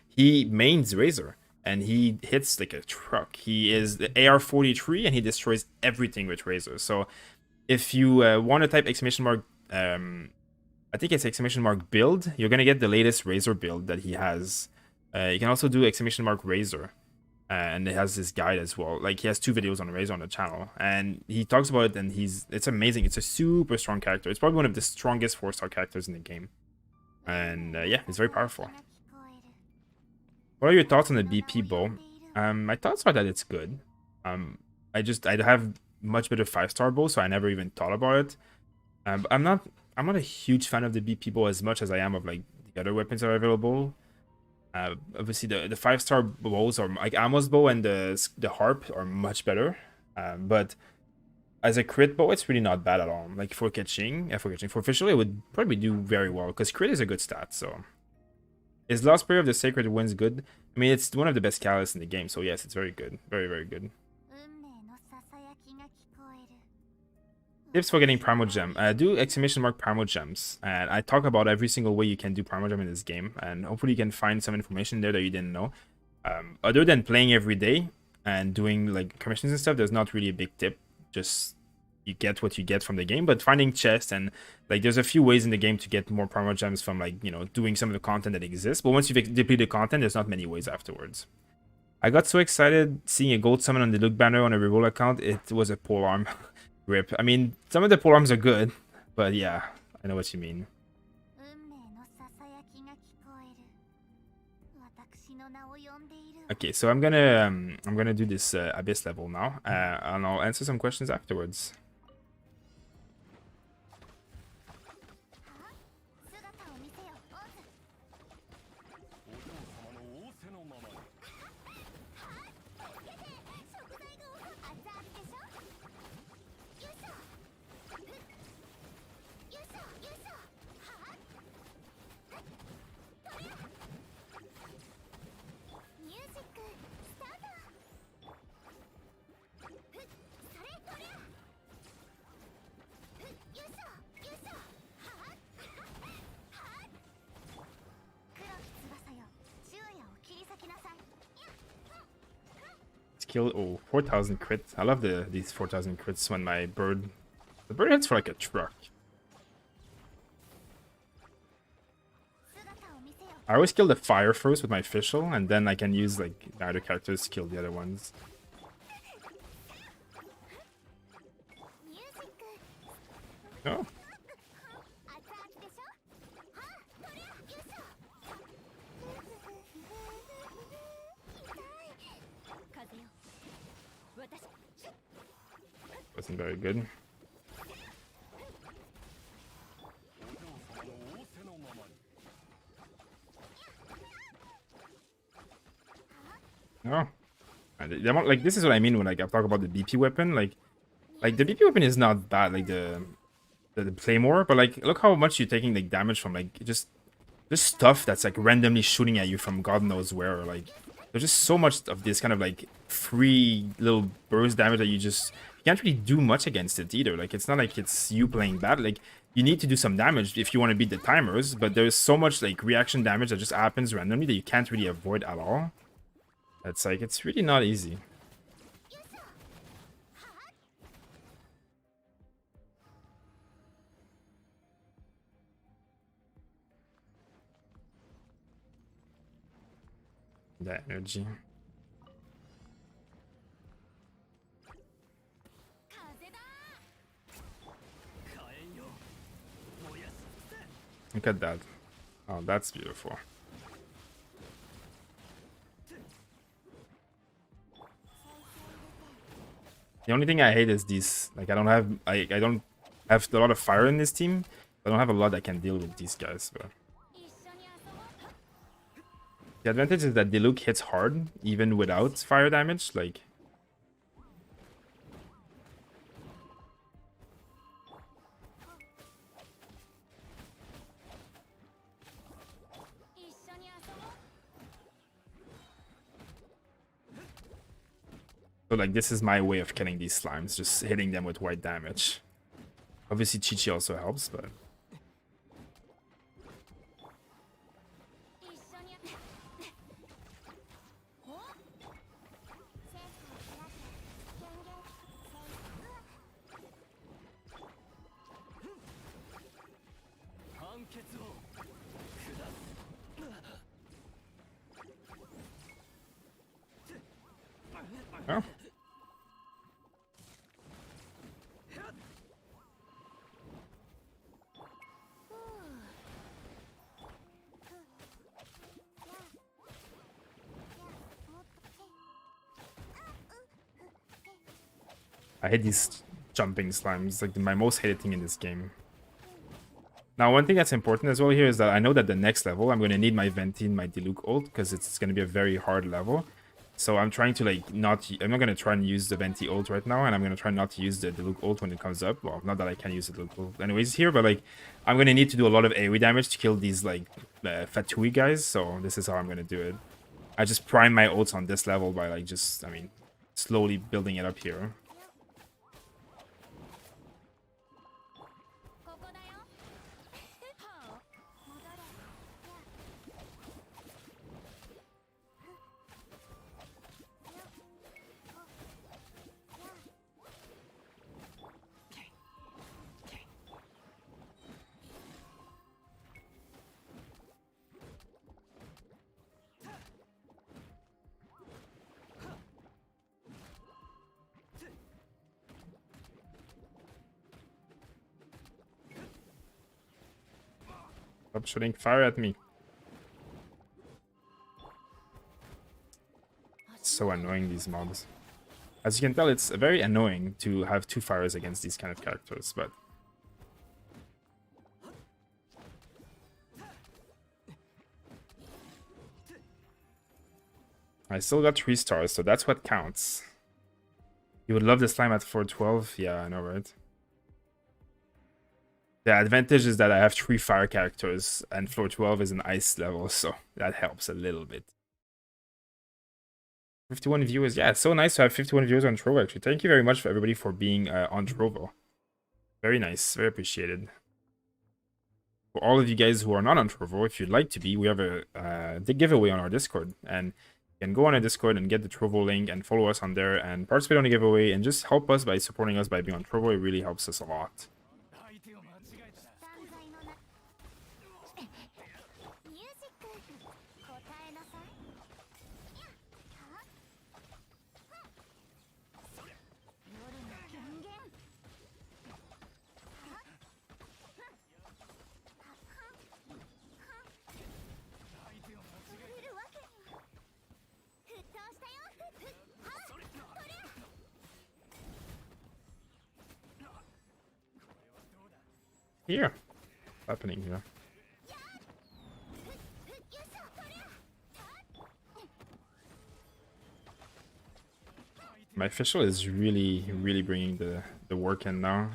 He mains Razer and he hits like a truck. He is the AR-43 and he destroys everything with Razer. So if you want to type exclamation mark I think it's exclamation mark build, you're gonna get the latest Razer build that he has. You can also do exclamation mark Razer, and it has this guide as well. Like he has 2 videos on Razer on the channel, and he talks about it, and it's amazing. It's a super strong character. It's probably one of the strongest 4-star characters in the game, and yeah, it's very powerful. What are your thoughts on the BP bow? My thoughts are that it's good. I have much better 5-star bow, so I never even thought about it. But I'm not a huge fan of the BP bow as much as I am of like the other weapons that are available. Obviously, the 5-star bows are like Amos bow and the harp are much better. But as a crit bow, it's really not bad at all. Like for officially, it would probably do very well because crit is a good stat. So, is Lost Prayer of the Sacred Winds good? I mean, it's one of the best catalysts in the game. So yes, it's very good, very very good. Tips for getting Primo Gem. Do exclamation mark Primo Gems. And I talk about every single way you can do Primo Gem in this game. And hopefully you can find some information there that you didn't know. Other than playing every day and doing like commissions and stuff, there's not really a big tip. Just you get what you get from the game. But finding chests and like there's a few ways in the game to get more Primo Gems from like, you know, doing some of the content that exists. But once you've depleted the content, there's not many ways afterwards. I got so excited seeing a gold summon on the look banner on a reroll account. It was a polearm. Rip. I mean, some of the polearms are good, but yeah, I know what you mean. Okay, so I'm gonna do this abyss level now, and I'll answer some questions afterwards. Kill 4,000 crits. I love these 4,000 crits when the bird hits for like a truck. I always kill the fire first with my Fischer, and then I can use like the other characters to kill the other ones. Oh. Wasn't very good. No. Like this is what I mean when like I talk about the BP weapon. Like the BP weapon is not bad, like the Claymore, but like look how much you're taking like damage from like just stuff that's like randomly shooting at you from God knows where. Like there's just so much of this kind of like free little burst damage that you can't really do much against it either. Like it's not like it's you playing bad. Like you need to do some damage if you want to beat the timers, but there's so much like reaction damage that just happens randomly that you can't really avoid at all. It's like it's really not easy. The energy. Look at that. Oh, that's beautiful. The only thing I hate is these. Like, I don't have a lot of fire in this team. I don't have a lot that can deal with these guys. But the advantage is that Diluc hits hard even without fire damage. Like, so like this is my way of killing these slimes, just hitting them with white damage. Obviously, Chi-Chi also helps, but oh. I hate these jumping slimes, like my most hated thing in this game. Now, one thing that's important as well here is that I know that the next level, I'm going to need my Venti and my Diluc ult, because it's going to be a very hard level. So I'm trying to, like, I'm not going to try and use the Venti ult right now, and I'm going to try not to use the Diluc ult when it comes up. Well, not that I can use the Diluc ult anyways here, but, like, I'm going to need to do a lot of AoE damage to kill these, like, Fatui guys, so this is how I'm going to do it. I just prime my ults on this level by, like, just, I mean, slowly building it up here. Stop shooting fire at me. It's so annoying, these mobs. As you can tell, it's very annoying to have two fires against these kind of characters, but I still got 3 stars, so that's what counts. You would love the slime at 412? Yeah, I know, right? The advantage is that I have 3 fire characters, and floor 12 is an ice level, so that helps a little bit. 51 viewers. Yeah, it's so nice to have 51 viewers on Trovo, actually. Thank you very much for everybody for being on Trovo. Very nice. Very appreciated. For all of you guys who are not on Trovo, if you'd like to be, we have a big giveaway on our Discord, and you can go on our Discord and get the Trovo link and follow us on there and participate on the giveaway and just help us by supporting us by being on Trovo. It really helps us a lot. Here. What's happening here? My Fischer is really bringing the work in now.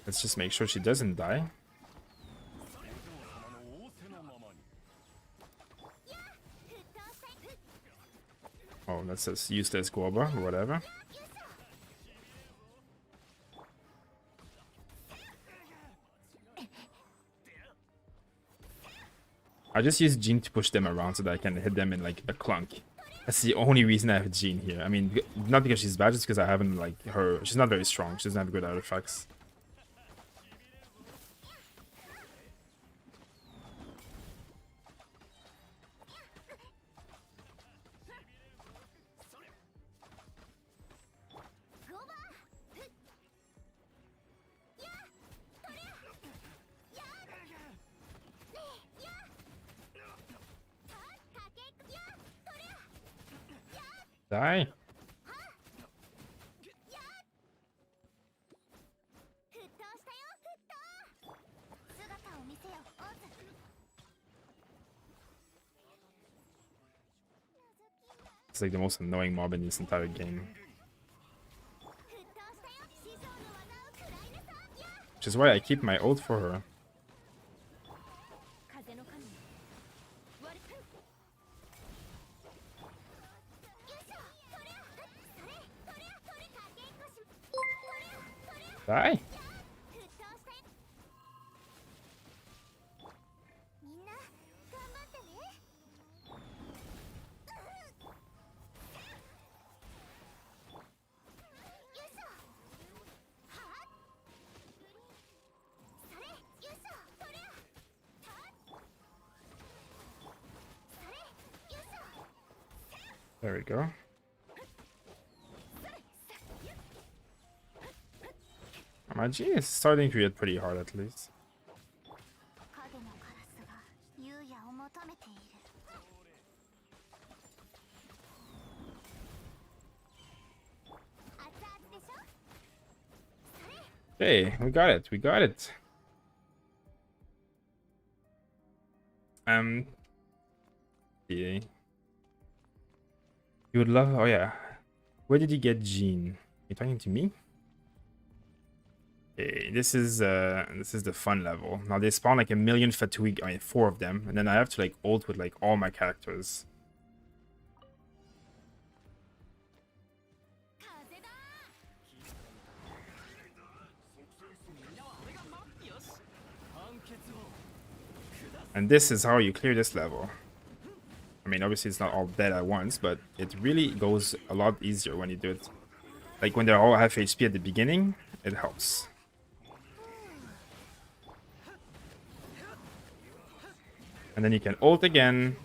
Let's just make sure she doesn't die. Oh, that's a useless Guoba or whatever. I just use Jean to push them around so that I can hit them in like a clunk. That's the only reason I have Jean here. I mean, not because she's bad, just because I haven't like her. She's not very strong. She doesn't have good artifacts. Die. It's like the most annoying mob in this entire game. Which is why I keep my ult for her. Die. There we go. My G is starting to hit pretty hard at least. Hey, we got it. We got it. Yeah. You would love. Oh yeah. Where did you get Jean? You talking to me? Okay, this is the fun level. Now they spawn like a million fatigue. I mean, 4 of them, and then I have to like ult with like all my characters. And this is how you clear this level. I mean, obviously it's not all dead at once, but it really goes a lot easier when you do it. Like when they're all half HP at the beginning, it helps. And then you can ult again.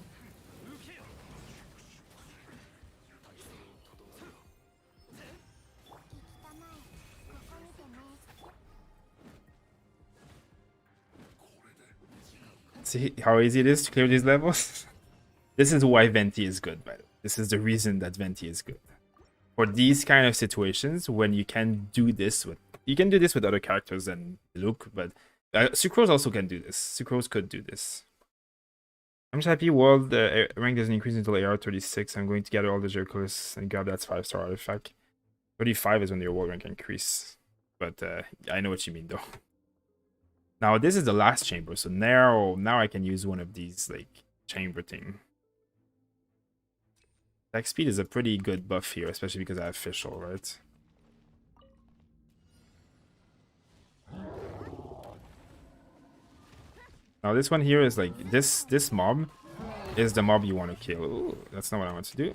See how easy it is to clear these levels? This is why Venti is good, by the way. This is the reason that Venti is good. For these kind of situations, when you can do this with... You can do this with other characters than Luke, but... Sucrose also can do this. Sucrose could do this. I'm just happy world rank doesn't increase until AR 36. I'm going to gather all the Jerichos and grab that 5-star artifact. 35 is when your world rank increase. But I know what you mean, though. Now, this is the last chamber, so now I can use one of these, like, chamber thing. Attack speed is a pretty good buff here, especially because I have Fischer, right? Now, this one here is like, this mob is the mob you want to kill. Ooh, that's not what I want to do.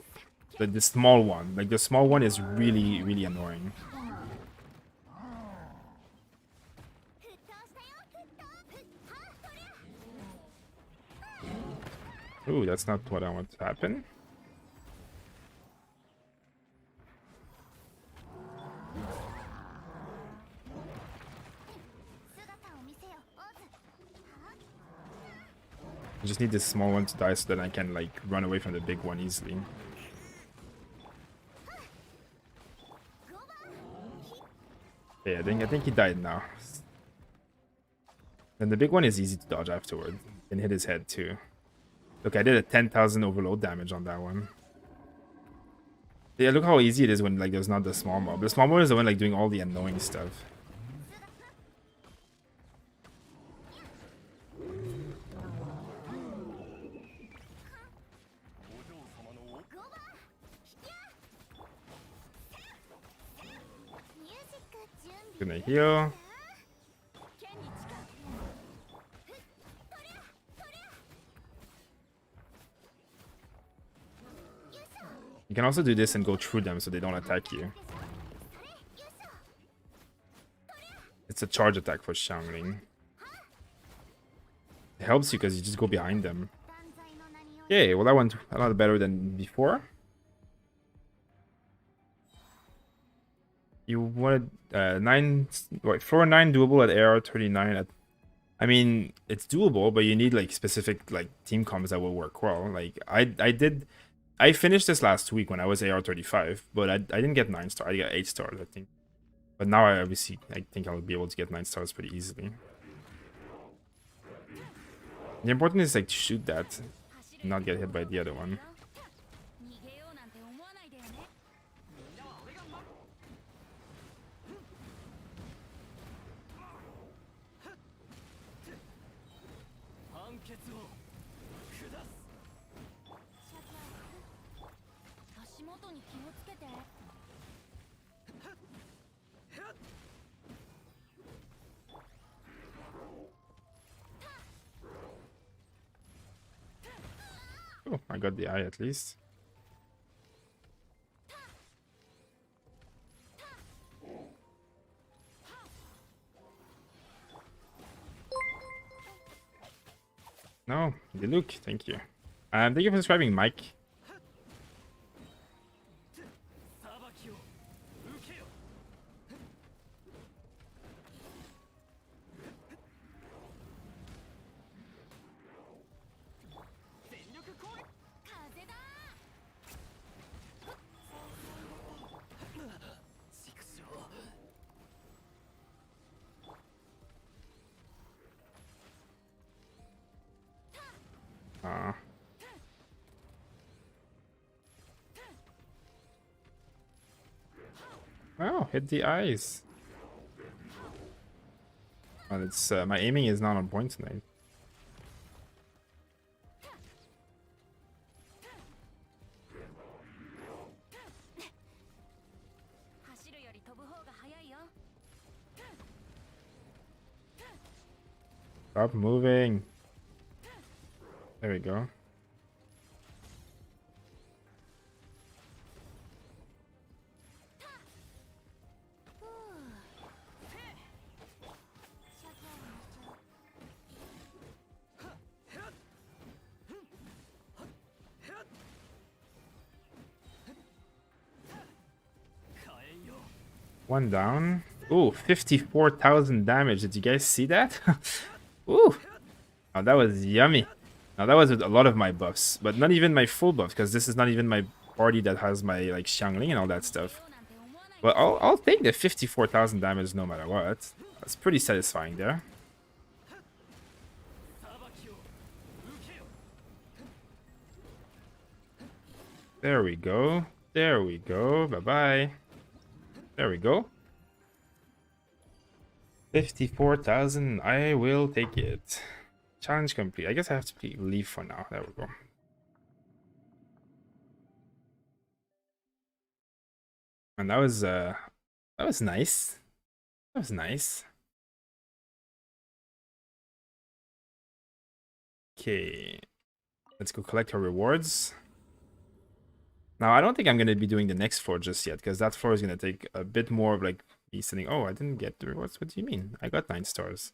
The small one. Like, the small one is really, really annoying. Ooh, that's not what I want to happen. I just need this small one to die so that I can like run away from the big one easily. Yeah, I think he died now. And the big one is easy to dodge afterward. And hit his head too. Look, I did a 10,000 overload damage on that one. Yeah, look how easy it is when like there's not the small mob. The small mob is the one like doing all the annoying stuff. Gonna heal. You can also do this and go through them so they don't attack you. It's a charge attack for Xiangling. It helps you because you just go behind them. Okay, well that went a lot better than before. You wanted 4 and 9 doable at AR 39 at. I mean, it's doable, but you need like specific like team comps that will work well. Like I finished this last week when I was AR 35, but I didn't get 9 stars. I got 8 stars, I think. But now I think I'll be able to get 9 stars pretty easily. The important is like to shoot that, and not get hit by the other one. Oh, I got the eye at least. No, the look, thank you. Thank you for subscribing, Mike. Oh, hit the eyes. Well, it's my aiming is not on point tonight. Stop moving. There we go. One down. Ooh, 54,000 damage. Did you guys see that? Ooh. Oh, that was yummy. Now that was with a lot of my buffs, but not even my full buffs, because this is not even my party that has my like Xiangling and all that stuff. But I'll take the 54,000 damage no matter what. That's pretty satisfying there. There we go. There we go. Bye-bye. There we go. 54,000. I will take it. Challenge complete. I guess I have to leave for now. There we go. And that was nice. That was nice. Okay. Let's go collect our rewards. Now, I don't think I'm going to be doing the next floor just yet, because that floor is going to take a bit more of like me saying, oh, I didn't get the rewards. What do you mean? I got 9 stars.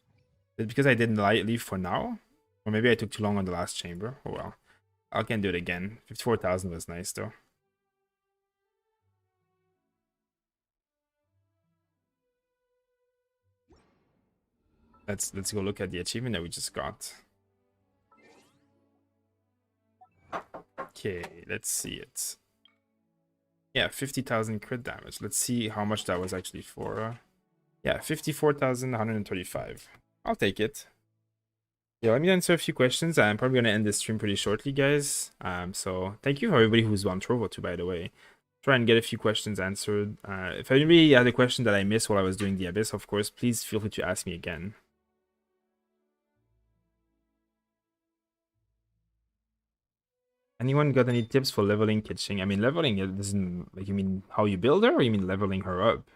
Is it because I didn't leave for now? Or maybe I took too long on the last chamber? Oh well. I can do it again. 54,000 was nice though. Let's go look at the achievement that we just got. Okay, let's see it. Yeah, 50,000 crit damage. Let's see how much that was actually for. Yeah, 54,135. I'll take it. Yeah, let me answer a few questions. I'm probably going to end this stream pretty shortly, guys. So thank you for everybody who's on Trovo too, by the way. Try and get a few questions answered. If anybody had a question that I missed while I was doing the Abyss, of course, please feel free to ask me again. Anyone got any tips for leveling Kitching? I mean, leveling, it doesn't, like, you mean how you build her, or you mean leveling her up?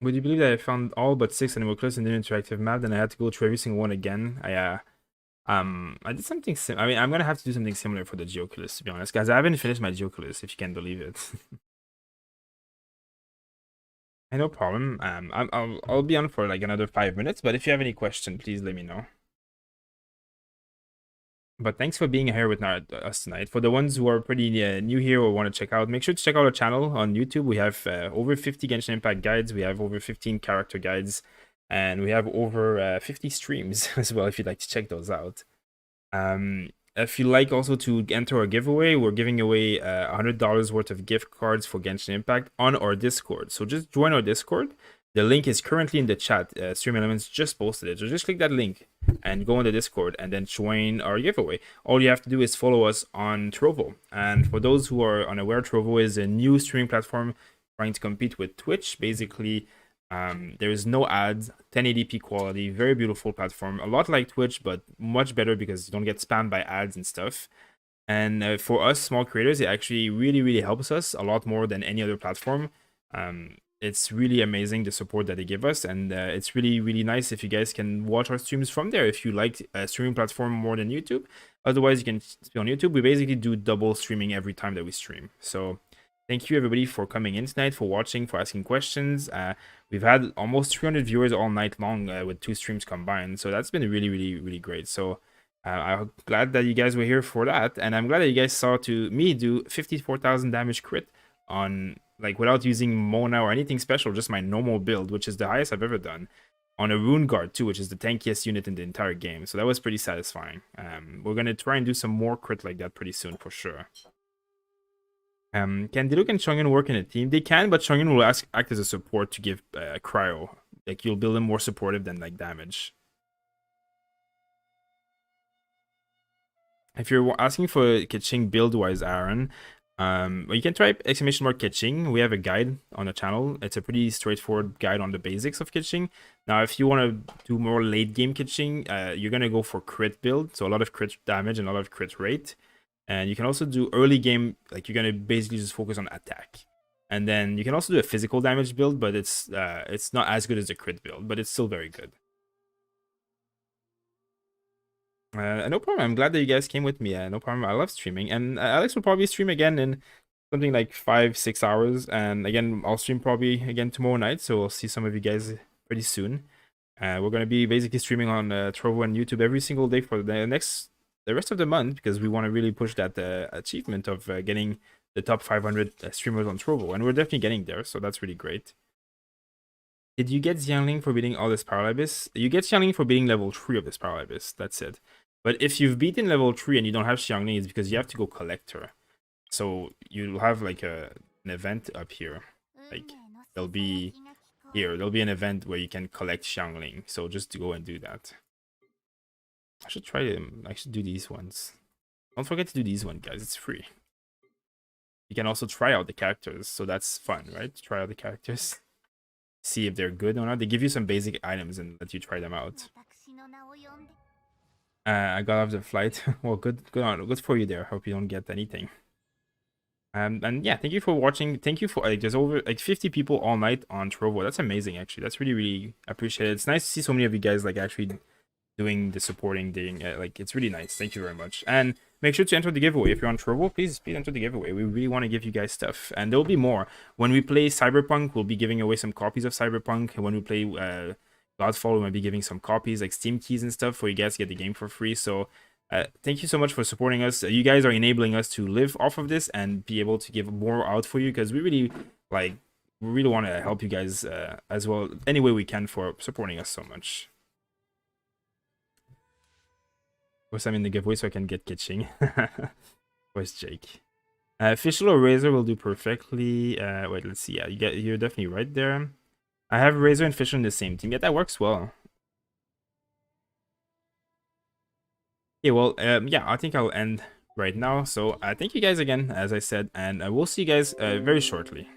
Would you believe that I found all but 6 animal clips in the interactive map, then I had to go through every single one again? I did something I mean, I'm gonna have to do something similar for the Geoculus, to be honest, guys. I haven't finished my Geoculus, if you can believe it. Hey, no problem. I'll be on for like another 5 minutes, but if you have any question, please let me know. But thanks for being here with us tonight. For the ones who are pretty new here or want to check out, make sure to check out our channel on YouTube. We have over 50 Genshin Impact guides. We have over 15 character guides. And we have over 50 streams as well, if you'd like to check those out. If you like also to enter our giveaway, we're giving away $100 worth of gift cards for Genshin Impact on our Discord. So just join our Discord. The link is currently in the chat. Stream Elements just posted it. So just click that link and go on the Discord and then join our giveaway. All you have to do is follow us on Trovo. And for those who are unaware, Trovo is a new streaming platform trying to compete with Twitch. Basically, there is no ads, 1080p quality, very beautiful platform. A lot like Twitch, but much better because you don't get spammed by ads and stuff. And for us small creators, it actually really helps us a lot more than any other platform. It's really amazing the support that they give us, and it's really nice if you guys can watch our streams from there if you like a streaming platform more than YouTube. Otherwise, you can be on YouTube. We basically do double streaming every time that we stream. So thank you everybody for coming in tonight, for watching, for asking questions. We've had almost 300 viewers all night long with 2 streams combined, so that's been really great. So I'm glad that you guys were here for that, and I'm glad that you guys saw me do 54,000 damage crit on, like, without using Mona or anything special, just my normal build, which is the highest I've ever done, on a Rune Guard too, which is the tankiest unit in the entire game. So that was pretty satisfying. We're gonna try and do some more crit like that pretty soon for sure. Can Diluc and Chongyun work in a team? They can, but Chongyun will act as a support to give cryo. Like, you'll build him more supportive than like damage. If you're asking for Keqing build-wise, Aaron, you can try !Keqing. We have a guide on the channel. It's a pretty straightforward guide on the basics of Keqing. Now, if you want to do more late-game Keqing, you're going to go for crit build, so a lot of crit damage and a lot of crit rate. And you can also do early game, like, you're going to basically just focus on attack. And then you can also do a physical damage build, but it's not as good as a crit build, but it's still very good. No problem. I'm glad that you guys came with me. No problem. I love streaming, and Alex will probably stream again in something like 5-6 hours. And again, I'll stream probably again tomorrow night, so we'll see some of you guys pretty soon. We're gonna be basically streaming on Trovo and YouTube every single day for the rest of the month, because we want to really push that achievement of getting the top 500 streamers on Trovo, and we're definitely getting there. So that's really great. Did you get Xiangling for beating all this Paralybis? You get Xiangling for beating level 3 of this Paralybis. That's it. But if you've beaten level 3 and you don't have Xiangling, it's because you have to go collect her. So you'll have like an event up here. Like, there'll be an event where you can collect Xiangling. So just to go and do that. I should try them. I should do these ones. Don't forget to do these ones, guys. It's free. You can also try out the characters. So that's fun, right? Try out the characters. See if they're good or not. They give you some basic items and let you try them out. I got off the flight. Well, good for you there. Hope you don't get anything. And yeah, thank you for watching. Thank you for, like, there's over like 50 people all night on Trovo. That's amazing, actually. That's really appreciated. It's nice to see so many of you guys like actually doing the supporting thing. Like, it's really nice. Thank you very much. And make sure to enter the giveaway. If you're on Trovo, please enter the giveaway. We really want to give you guys stuff, and there'll be more. When we play Cyberpunk, we'll be giving away some copies of Cyberpunk. And when we play Godfall, we might be giving some copies, like Steam keys and stuff, for you guys to get the game for free. So thank you so much for supporting us. You guys are enabling us to live off of this and be able to give more out for you, because we really want to help you guys as well any way we can for supporting us so much. Of course, I'm in the giveaway so I can get Keqing. Where's Jake? Fischer or Razer will do perfectly. Wait, let's see. Yeah, you're definitely right there. I have Razer and Fischer in the same team. Yeah, that works well. Yeah, well, yeah, I think I'll end right now. So thank you guys again, as I said, and I will see you guys very shortly.